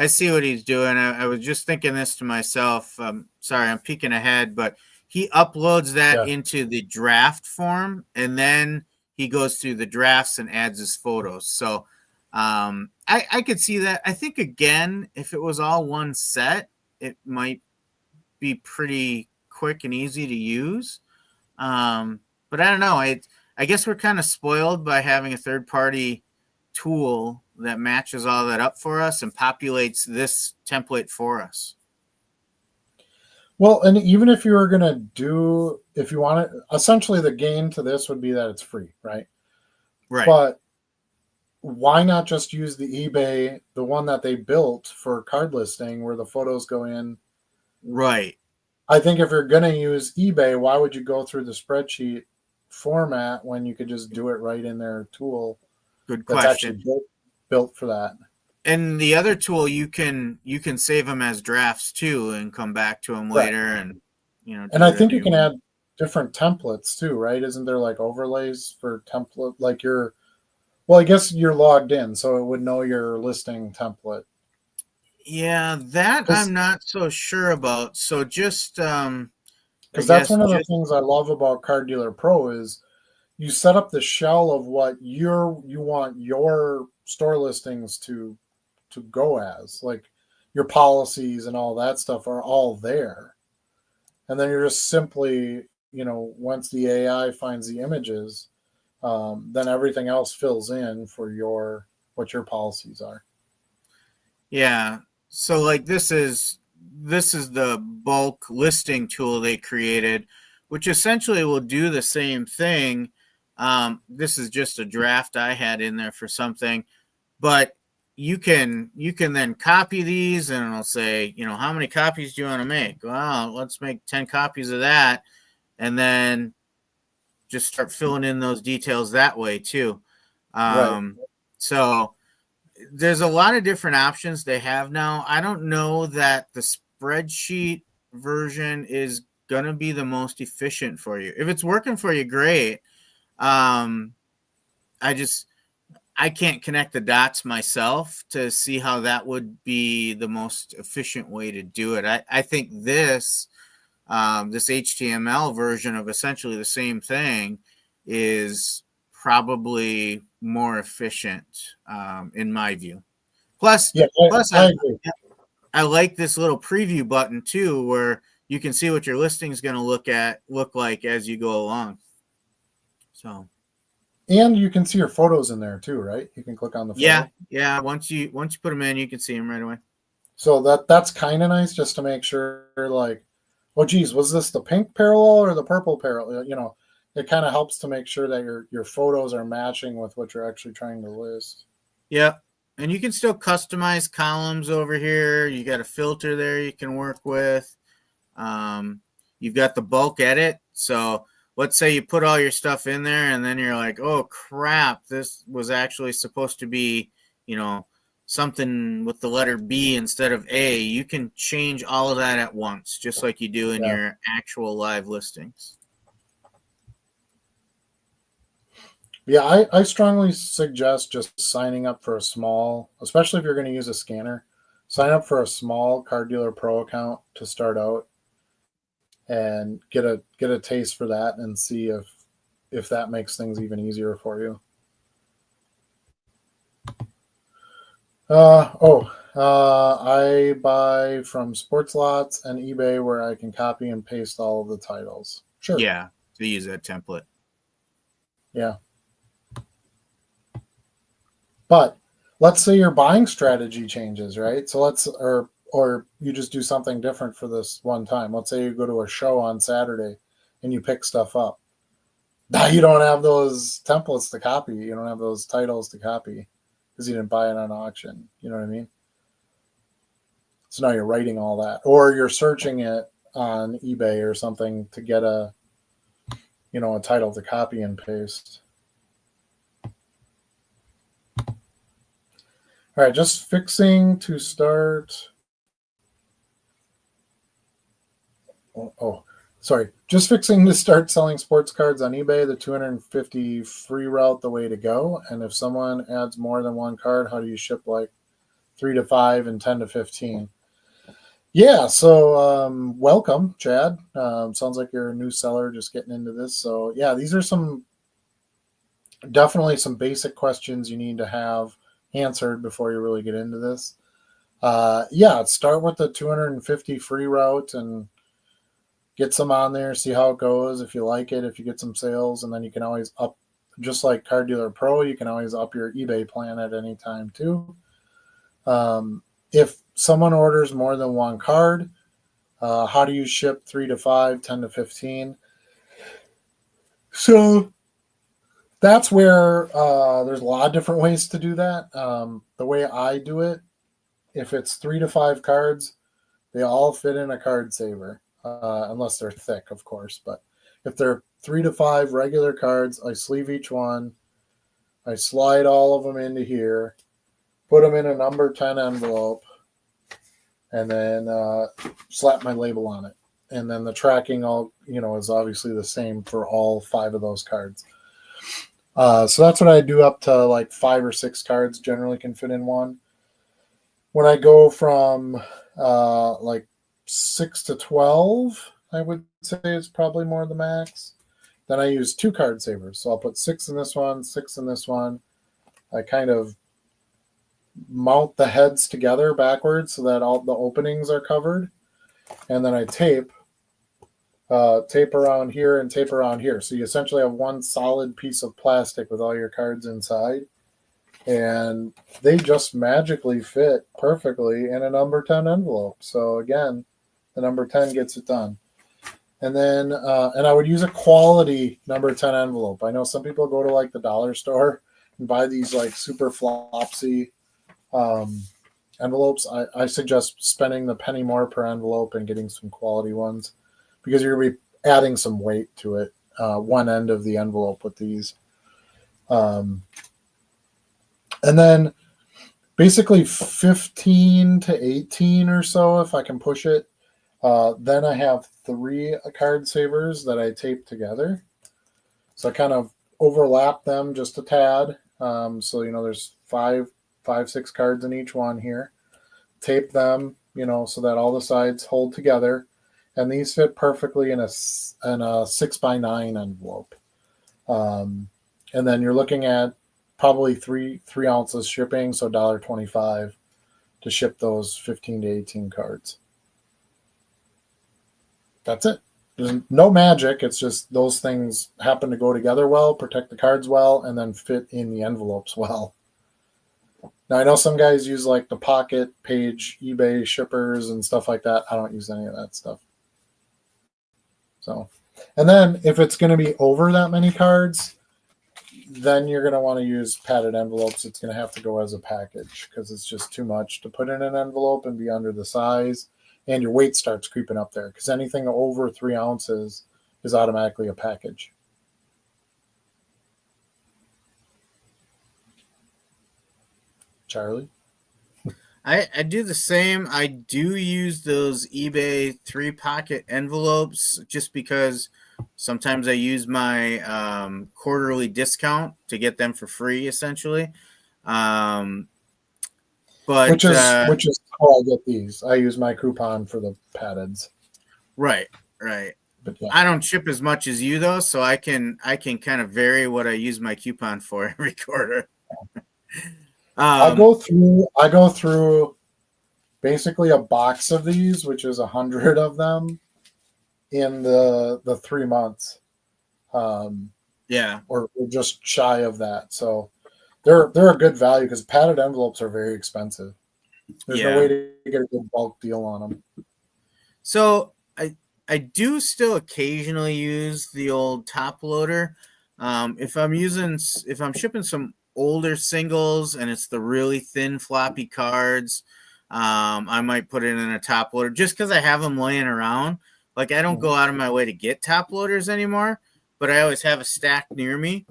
see what he's doing. I was just thinking this to myself. Sorry, I'm peeking ahead, but he uploads that into the draft form, and then he goes through the drafts and adds his photos. So I could see that. I think, again, if it was all one set, it might be pretty quick and easy to use. But I don't know. I guess we're kind of spoiled by having a third-party tool that matches all that up for us and populates this template for us. Well, and even if you were going to if you want it, essentially the gain to this would be that it's free, right? Right. But why not just use the eBay, the one that they built for card listing, where the photos go in? Right. I think if you're going to use eBay, why would you go through the spreadsheet format when you could just do it right in their tool? Good question. That's actually built for that. And the other tool, you can save them as drafts too, and come back to them later, and And I think you can add different templates too, right? Isn't there like overlays for template? Like I guess you're logged in, so it would know your listing template. Yeah, that I'm not so sure about. So just because that's one of the things I love about Card Dealer Pro is you set up the shell of what you want your store listings to go as, like your policies and all that stuff are all there, and then you're just simply, once the AI finds the images, then everything else fills in for what your policies are. Yeah. So like this is the bulk listing tool they created, which essentially will do the same thing, This is just a draft I had in there for something, but you can then copy these and it'll say, how many copies do you want to make? Well, let's make 10 copies of that. And then just start filling in those details that way too. Right. So there's a lot of different options they have now. I don't know that the spreadsheet version is going to be the most efficient for you. If it's working for you, great. I can't connect the dots myself to see how that would be the most efficient way to do it. I think this HTML version of essentially the same thing is probably more efficient in my view. Plus, I like this little preview button too, where you can see what your listing is going to look like as you go along. So, and you can see your photos in there too, right? You can click on the photo. Yeah. Once you put them in, you can see them right away. So that's kind of nice, just to make sure, like, oh geez, was this the pink parallel or the purple parallel? It kind of helps to make sure that your photos are matching with what you're actually trying to list. Yeah. And you can still customize columns over here. You got a filter there you can work with. You've got the bulk edit. So let's say you put all your stuff in there and then you're like, oh crap, this was actually supposed to be, something with the letter B instead of A. You can change all of that at once, just like you do in your actual live listings. Yeah, I strongly suggest just signing up for a small, especially if you're going to use a scanner, sign up for a small Card Dealer Pro account to start out and get a taste for that and see if that makes things even easier for you. I buy from Sports Lots and eBay where I can copy and paste all of the titles. Sure. Yeah, to use that template. Yeah. But let's say your buying strategy changes, right? So or you just do something different for this one time. Let's say you go to a show on Saturday and you pick stuff up. Now you don't have those templates to copy. You don't have those titles to copy because you didn't buy it on auction. You know what I mean? So now you're writing all that, or you're searching it on eBay or something to get a title to copy and paste. All right, just fixing to start. Just fixing to start selling sports cards on eBay. The 250 free route the way to go. And if someone adds more than one card, how do you ship like 3 to 5 and 10 to 15? Yeah, so welcome, Chad. Sounds like you're a new seller just getting into this. So yeah, these are definitely some basic questions you need to have answered before you really get into this. Start with the 250 free route and get some on there, see how it goes. If you like it, if you get some sales, and then you can always up, just like Card Dealer Pro, you can always up your eBay plan at any time too. If someone orders more than one card, how do you ship 3 to 5, 10 to 15? So that's where there's a lot of different ways to do that. The way I do it, if it's 3 to 5 cards, they all fit in a card saver, unless they're thick, of course. But if they're 3 to 5 regular cards, I sleeve each one. I slide all of them into here, put them in a number 10 envelope, and then slap my label on it. And then the tracking is obviously the same for all 5 of those cards. So that's what I do. Up to like 5 or 6 cards generally can fit in one. When I go from like 6 to 12, I would say is probably more the max. Then I use 2 card savers. So I'll put 6 in this one, 6 in this one. I kind of mount the heads together backwards so that all the openings are covered. And then I tape around here and tape around here. So you essentially have one solid piece of plastic with all your cards inside. And they just magically fit perfectly in a number 10 envelope. So again, the number 10 gets it done. And then, and I would use a quality number 10 envelope. I know some people go to like the dollar store and buy these like super flopsy envelopes. I suggest spending the penny more per envelope and getting some quality ones because you're going to be adding some weight to it. One end of the envelope with these. And then basically 15 to 18 or so, if I can push it. Then I have 3 card savers that I tape together. So I kind of overlap them just a tad. So, there's 6 cards in each one here. Tape them, so that all the sides hold together. And these fit perfectly in a 6x9 envelope. And then you're looking at probably 3 ounces shipping, so $1.25 to ship those 15 to 18 cards. That's it. There's no magic. It's just those things happen to go together well, protect the cards well, and then fit in the envelopes well. Now, I know some guys use like the pocket page eBay shippers and stuff like that. I don't use any of that stuff. So, and then if it's going to be over that many cards, then you're going to want to use padded envelopes. It's going to have to go as a package because it's just too much to put in an envelope and be under the size. And your weight starts creeping up there because anything over 3 ounces is automatically a package. Charlie? I do the same. I do use those eBay 3-pocket envelopes just because sometimes I use my quarterly discount to get them for free, essentially. But which is how I get these. I use my coupon for the paddeds. Right. But yeah. I don't ship as much as you though, so I can kind of vary what I use my coupon for every quarter. I go through basically a box of these, which is 100 of them in the 3 months. Yeah, or just shy of that. So they're a good value because padded envelopes are very expensive. There's no way to get a good bulk deal on them. So I do still occasionally use the old top loader. If I'm shipping some older singles and it's the really thin floppy cards, I might put it in a top loader just because I have them laying around. Like I don't go out of my way to get top loaders anymore, but I always have a stack near me.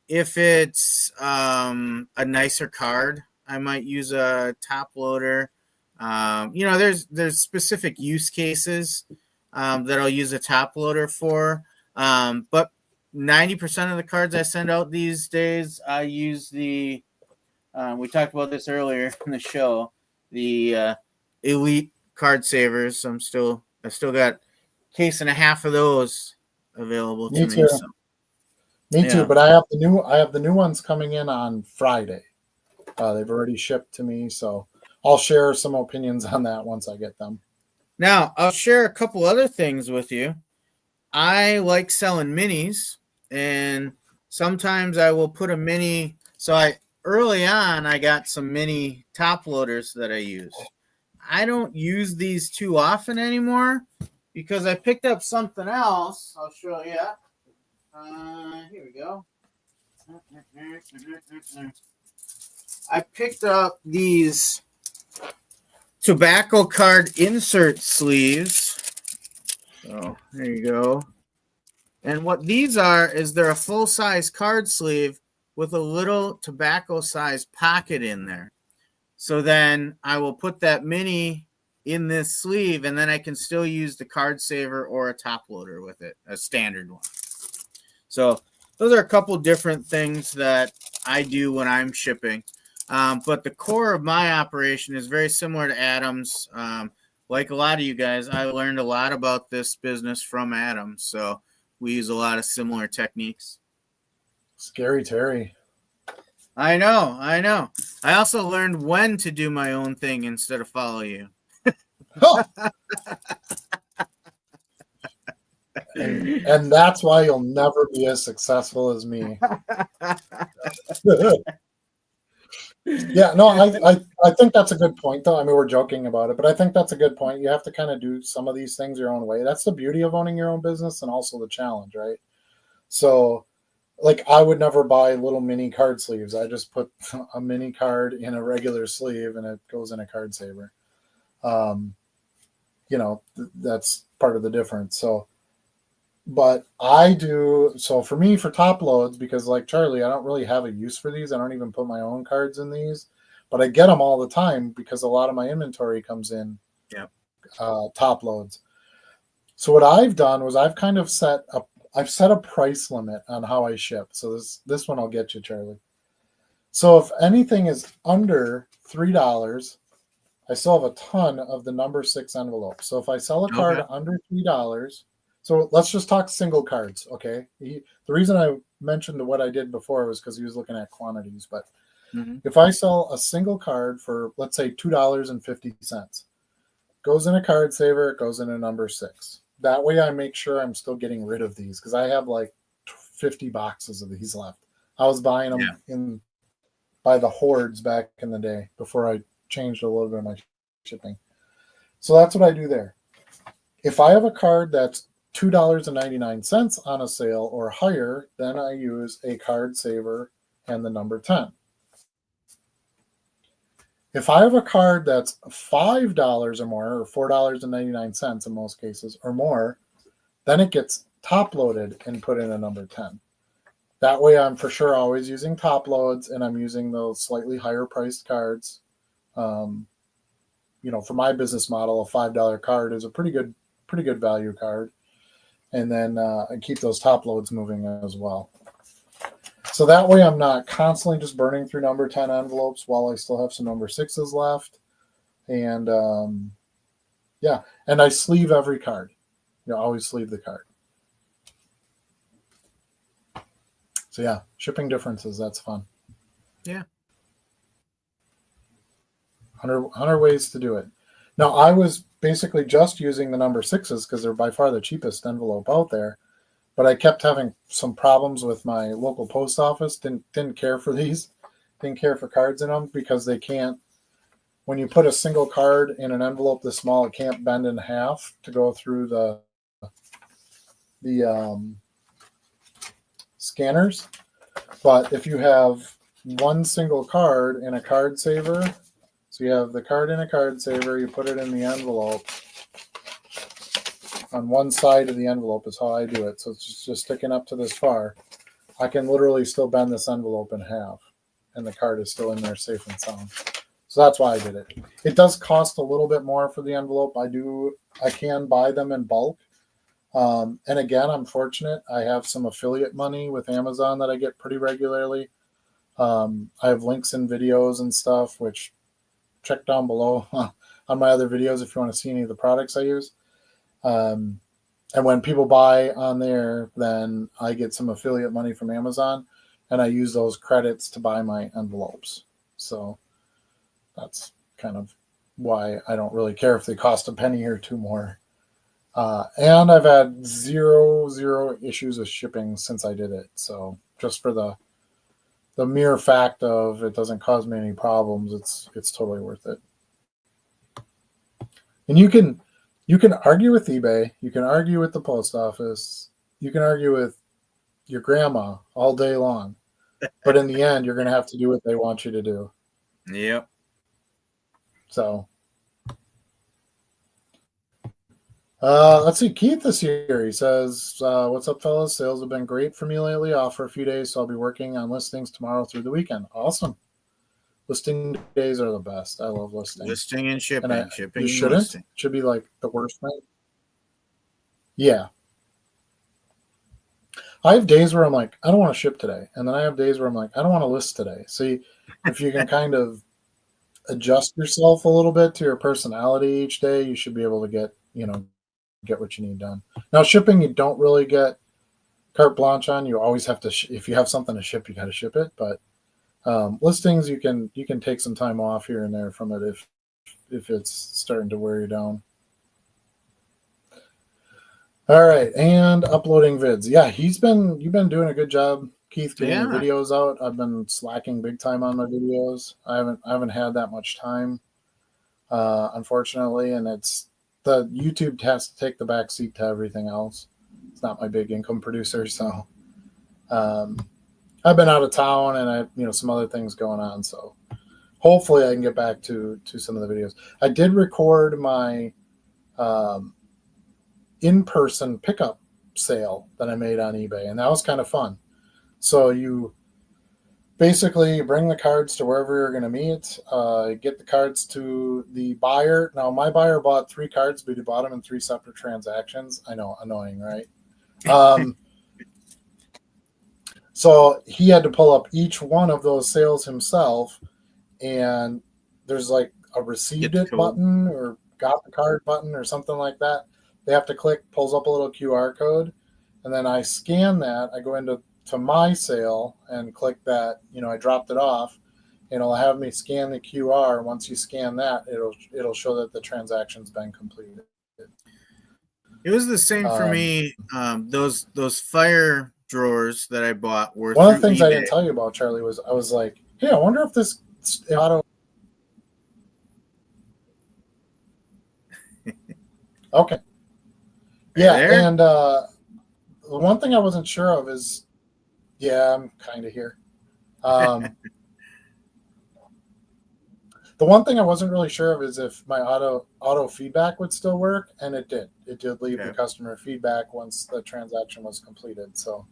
If it's a nicer card, I might use a top loader. There's specific use cases that I'll use a top loader for. But 90% of the cards I send out these days, I use the, we talked about this earlier in the show, the Elite card savers. I still got a case and a half of those available to me. So. Me too, but I have the new ones coming in on Friday. They've already shipped to me, so I'll share some opinions on that once I get them. Now, I'll share a couple other things with you. I like selling minis, and sometimes I will put a mini. So early on, I got some mini top loaders that I use. I don't use these too often anymore because I picked up something else. I'll show you. Here we go. I picked up these tobacco card insert sleeves. So there you go. And what these are is they're a full-size card sleeve with a little tobacco-sized pocket in there. So then I will put that mini in this sleeve, and then I can still use the card saver or a top loader with it, a standard one. So those are a couple different things that I do when I'm shipping. But the core of my operation is very similar to Adam's. Like a lot of you guys, I learned a lot about this business from Adam. So we use a lot of similar techniques. Scary Terry. I know. I also learned when to do my own thing instead of follow you. And that's why you'll never be as successful as me. Yeah, no, I think that's a good point, though. I mean, we're joking about it, but I think that's a good point. You have to kind of do some of these things your own way. That's the beauty of owning your own business and also the challenge, right? So, like, I would never buy little mini card sleeves. I just put a mini card in a regular sleeve and it goes in a card saver. Um, that's part of the difference. So, but I do so for me for top loads because like Charlie, I don't really have a use for these. I don't even put my own cards in these, but I get them all the time because a lot of my inventory comes in top loads. So what I've done was I've set a price limit on how I ship. So this one I'll get you, Charlie. So if anything is under $3, I still have a ton of the number 6 envelope. So if I sell a card under $3, so let's just talk single cards, okay? The reason I mentioned what I did before was because he was looking at quantities. But if I sell a single card for, let's say, $2.50, goes in a card saver, it goes in a number 6. That way I make sure I'm still getting rid of these because I have like 50 boxes of these left. I was buying them by the hordes back in the day before I changed a little bit of my shipping. So that's what I do there. If I have a card that's $2.99 on a sale or higher, then I use a card saver and the number 10. If I have a card that's $5 or more, or $4.99 in most cases or more, then it gets top loaded and put in a number 10. That way I'm for sure always using top loads and I'm using those slightly higher priced cards. For my business model, a $5 card is a pretty good value card. And then I keep those top loads moving as well. So that way I'm not constantly just burning through number 10 envelopes while I still have some number 6s left. And and I sleeve every card. Always sleeve the card. So yeah, shipping differences, that's fun. Yeah. 100 ways to do it. Now, I was basically just using the number 6s because they're by far the cheapest envelope out there. But I kept having some problems with my local post office. Didn't care for these. Didn't care for cards in them because they can't. When you put a single card in an envelope this small, it can't bend in half to go through the scanners. But if you have one single card in a card saver, so you have the card in a card saver, you put it in the envelope. On one side of the envelope is how I do it. So it's just sticking up to this far. I can literally still bend this envelope in half, and the card is still in there safe and sound. So that's why I did it. It does cost a little bit more for the envelope. I can buy them in bulk. And again, I'm fortunate. I have some affiliate money with Amazon that I get pretty regularly. I have links in videos and stuff, which check down below on my other videos if you want to see any of the products I use. And when people buy on there, then I get some affiliate money from Amazon, and I use those credits to buy my envelopes. So that's kind of why I don't really care if they cost a penny or two more. And I've had zero issues with shipping since I did it. So just for the mere fact of it doesn't cause me any problems, it's totally worth it. And you can argue with eBay, you can argue with the post office, you can argue with your grandma all day long, but in the end, you're going to have to do what they want you to do. Yep. So, let's see. Keith is here. He says, "What's up, fellas? Sales have been great for me lately. Off for a few days, so I'll be working on listings tomorrow through the weekend." Awesome. Listing days are the best. I love listing. Listing and shipping. And shipping you and shouldn't. listing. It should be like the worst thing. Yeah. I have days where I'm like, I don't want to ship today. And then I have days where I'm like, I don't want to list today. See, if you can kind of adjust yourself a little bit to your personality each day, you should be able to get what you need done. Now, shipping, you don't really get carte blanche on. You always have to, if you have something to ship, you got to ship it. But listings, you can take some time off here and there from it if it's starting to wear you down. All right, and uploading vids. Yeah, you've been doing a good job, Keith getting Yeah. your videos out. I've been slacking big time on my videos. I haven't had that much time, unfortunately, and it's the YouTube has to take the back seat to everything else. It's not my big income producer, so I've been out of town and I some other things going on. So hopefully I can get back to some of the videos. I did record my in-person pickup sale that I made on eBay, and that was kind of fun. So you basically bring the cards to wherever you're going to meet, get the cards to the buyer. Now, my buyer bought 3 cards, but he bought them in 3 separate transactions. I know, annoying, right? So he had to pull up each one of those sales himself, and there's like a received it button or got the card button or something like that. They have to click, pulls up a little QR code, and then I scan that. I go into my sale and click that, I dropped it off, and it'll have me scan the QR. Once you scan that, it'll show that the transaction's been completed. It was the same for me. Those fire drawers that I bought were one of the things eBay. I didn't tell you about, Charlie, was I was like, hey, I wonder if this auto. Okay. Yeah, and the one thing I wasn't sure of is, yeah, I'm kind of here. The one thing I wasn't really sure of is if my auto feedback would still work, and it did. It did leave the customer feedback once the transaction was completed. So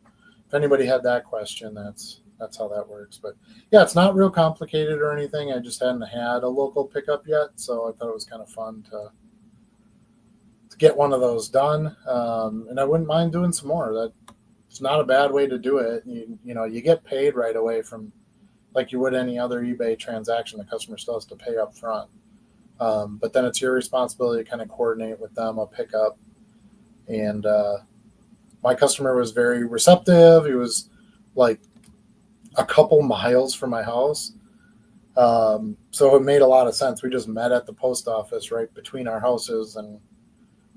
if anybody had that question, that's how that works. But yeah, it's not real complicated or anything. I just hadn't had a local pickup yet, so I thought it was kind of fun to get one of those done. And I wouldn't mind doing some more. It's not a bad way to do it. You get paid right away from, like you would any other eBay transaction. The customer still has to pay up front. But then it's your responsibility to kind of coordinate with them a pickup. And my customer was very receptive. He was like a couple miles from my house. So it made a lot of sense. We just met at the post office right between our houses and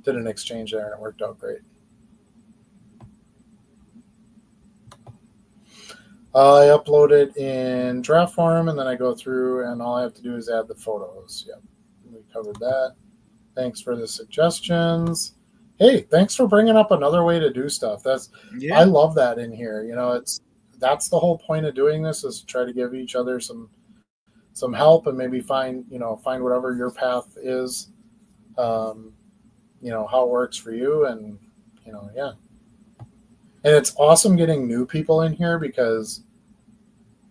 did an exchange there, and it worked out great. I upload it in draft form, and then I go through, and all I have to do is add the photos. Yep, we covered that. Thanks for the suggestions. Hey, thanks for bringing up another way to do stuff. I love that in here. That's the whole point of doing this, is to try to give each other some help and maybe find whatever your path is. How it works for you, and yeah. And it's awesome getting new people in here, because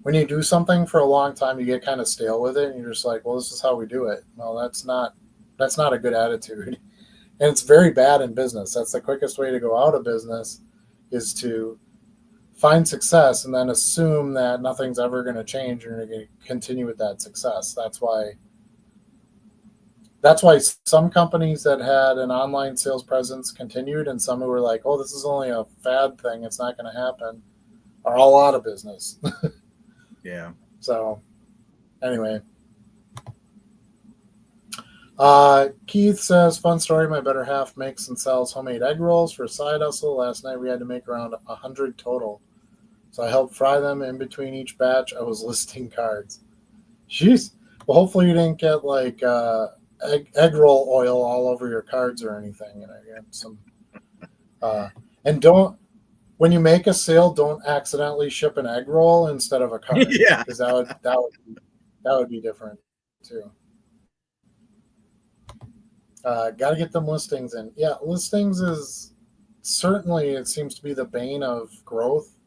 when you do something for a long time, you get kind of stale with it, and you're just like, well, this is how we do it. Well, that's not a good attitude. And it's very bad in business. That's the quickest way to go out of business, is to find success and then assume that nothing's ever going to change, and you're going to continue with that success. That's why some companies that had an online sales presence continued, and some who were like, oh, this is only a fad thing, it's not going to happen, are all out of business. Yeah. So anyway. Keith says, fun story, my better half makes and sells homemade egg rolls for a side hustle. Last night we had to make around 100 total. So I helped fry them. In between each batch, I was listing cards. Jeez. Well, hopefully you didn't get like egg roll oil all over your cards or anything. Get some. And when you make a sale, don't accidentally ship an egg roll instead of a card. Yeah, because that would be different too. Got to get them listings in. Yeah, listings is certainly, it seems to be the bane of growth.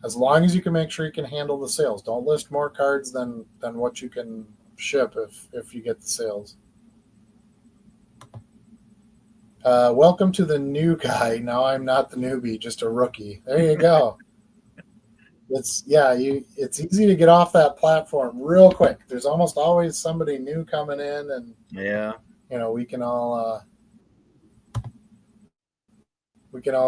As long as you can make sure you can handle the sales. Don't list more cards than what you can ship if you get the sales. Welcome to the new guy. Now I'm not the newbie, just a rookie. There you go. It's easy to get off that platform real quick. There's almost always somebody new coming in, and we can all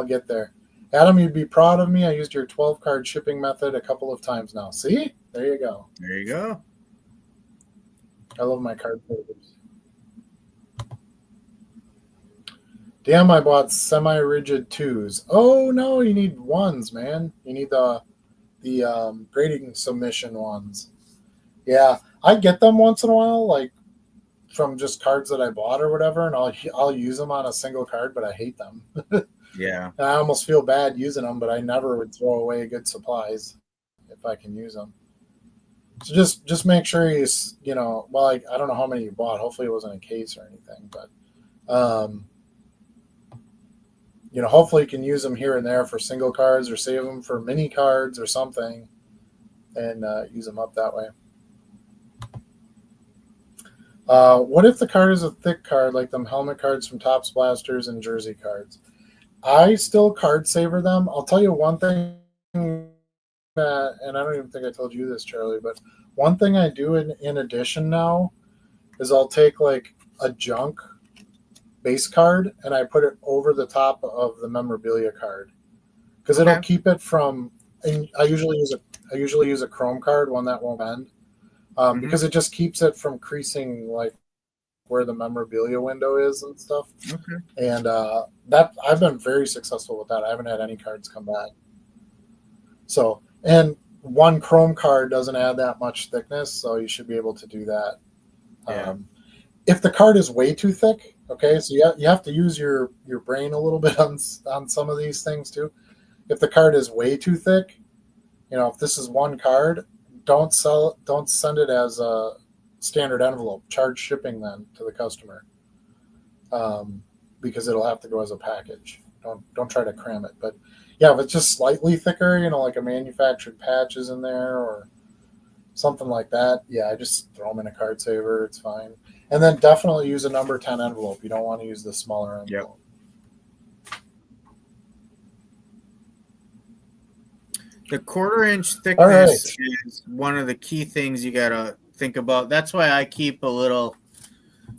get there. Adam, you'd be proud of me. I used your 12-card shipping method a couple of times now. See? There you go. There you go. I love my card papers. Damn, I bought semi-rigid 2s. Oh no, you need 1s, man. You need the grading submission ones. Yeah, I get them once in a while, like from just cards that I bought or whatever, and I'll use them on a single card, but I hate them. Yeah. And I almost feel bad using them, but I never would throw away good supplies if I can use them. So just make sure well, I don't know how many you bought. Hopefully it wasn't a case or anything, but hopefully you can use them here and there for single cards or save them for mini cards or something, and use them up that way. What if the card is a thick card, like them helmet cards from Topps Blasters and Jersey cards? I still card saver them. I'll tell you one thing, and I don't even think I told you this, Charlie, but one thing I do in addition now is I'll take like a junk base card and I put it over the top of the memorabilia card because it'll keep it from. And I usually use a chrome card, one that won't bend, because it just keeps it from creasing like where the memorabilia window is and stuff. Okay. And that I've been very successful with that. I haven't had any cards come back. So, and one chrome card doesn't add that much thickness, so you should be able to do that. Yeah. If the card is way too thick, okay, so you have to use your brain a little bit on some of these things too. If the card is way too thick, if this is one card, don't send it as a standard envelope. Charge shipping then to the customer, because it'll have to go as a package. Don't try to cram it. But yeah, if it's just slightly thicker, like a manufactured patch is in there or something like that, yeah, I just throw them in a card saver. It's fine. And then definitely use a number 10 envelope. You don't want to use the smaller envelope. Yep. The 1/4-inch thickness is one of the key things you gotta think about. That's why I keep a little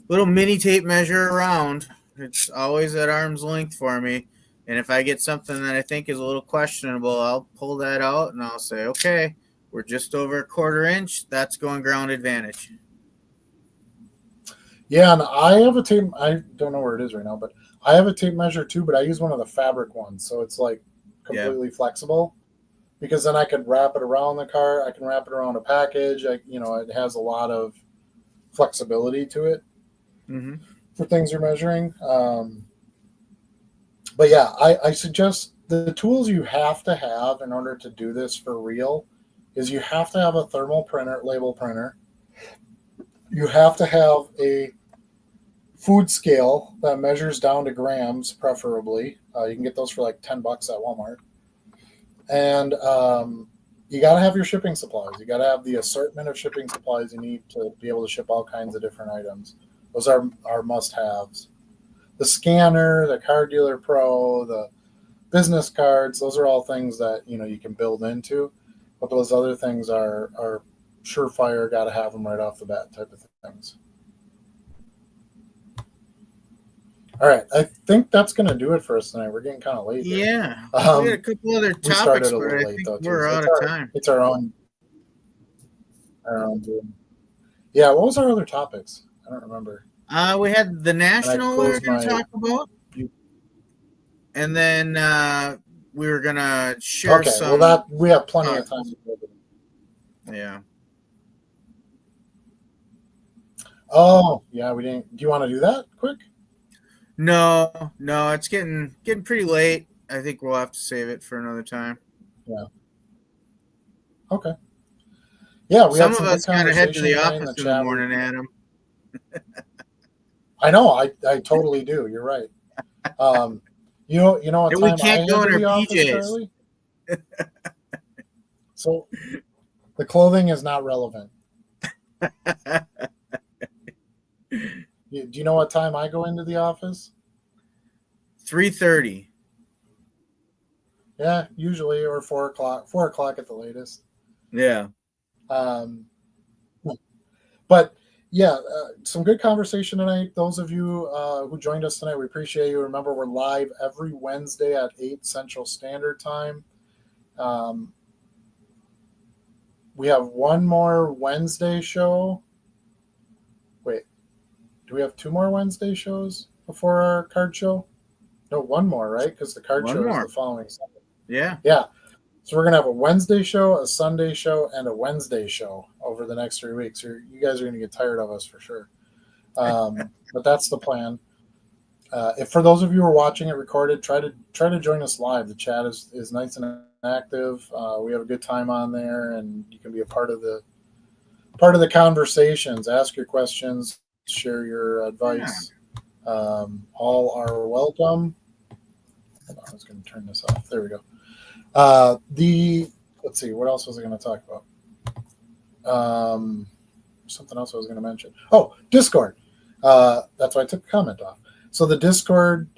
mini tape measure around. It's always at arm's length for me. And if I get something that I think is a little questionable, I'll pull that out and I'll say, okay, we're just over a 1/4 inch. That's going ground advantage. Yeah, and I have a tape. I don't know where it is right now, but I have a tape measure too, but I use one of the fabric ones. So it's like completely flexible, because then I could wrap it around the car. I can wrap it around a package. It has a lot of flexibility to it for things you're measuring. But yeah, I suggest the tools you have to have in order to do this for real is you have to have a thermal printer, label printer. You have to have a food scale that measures down to grams, preferably. You can get those for like $10 at Walmart. And you got to have your shipping supplies. You got to have the assortment of shipping supplies you need to be able to ship all kinds of different items. Those are must-haves. The scanner, the Card Dealer Pro, the business cards, those are all things that you can build into. But those other things are surefire, got to have them right off the bat type of things. All right, I think that's going to do it for us tonight. We're getting kind of late. Yeah, we had a couple other topics, we started a but little I late think though. we're out of time. It's our own. Yeah, what was our other topics? I don't remember. We had the national we were going to talk about, and then we were going to share. Okay, some. Well, we have plenty of time. Yeah. Oh, yeah, we didn't. Do you want to do that quick? No, it's getting pretty late. I think we'll have to save it for another time. Yeah. Okay. Yeah, we some had of us got to head to the office in the morning, Adam. I know. I totally do. You're right. You know what time we can't I go in the our office, PJs. Charlie? So the clothing is not relevant. Do you know what time I go into the office? 3:30. Yeah, usually, or 4 o'clock. 4 o'clock at the latest. Yeah. But yeah, some good conversation tonight. Those of you who joined us tonight, we appreciate you. Remember, we're live every Wednesday at 8 Central Standard Time. We have one more Wednesday show. Wait, do we have 2 more Wednesday shows before our card show? No, one more, right? Because the card One show more. is the following Sunday. Yeah. Yeah. So we're gonna have a Wednesday show, a Sunday show, and a Wednesday show over the next 3 weeks. You guys are gonna get tired of us for sure. But that's the plan. If for those of you who are watching it recorded, try to join us live. The chat is nice and active. We have a good time on there, and you can be a part of the conversations. Ask your questions, share your advice. All are welcome. Hold on, I was going to turn this off. There we go. Let's see, what else was I going to talk about? Something else I was going to mention. Oh, Discord. That's why I took the comment off. So the Discord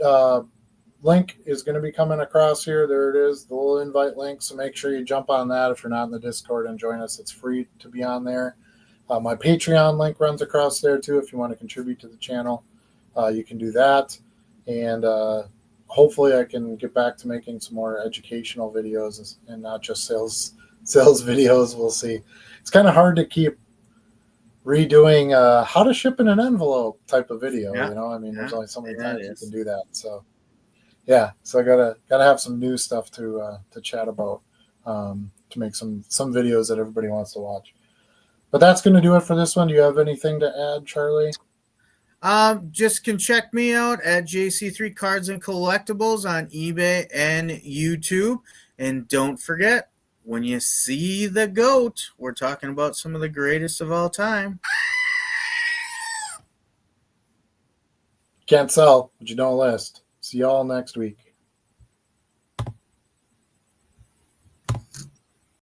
link is going to be coming across here. There it is, the little invite link. So make sure you jump on that if you're not in the Discord and join us. It's free to be on there. My Patreon link runs across there too. If you want to contribute to the channel, you can do that. And hopefully I can get back to making some more educational videos and not just sales videos. We'll see. It's kind of hard to keep redoing how to ship in an envelope type of video. Yeah. You know, I mean, there's only so many times you is. can do that. So yeah, so I gotta have some new stuff to chat about to make some videos that everybody wants to watch. But that's going to do it for this one. Do you have anything to add, Charlie? Just can check me out at JC3 Cards and Collectibles on eBay and YouTube. And don't forget, when you see the goat, we're talking about some of the greatest of all time. Can't sell, but you don't list. See y'all next week.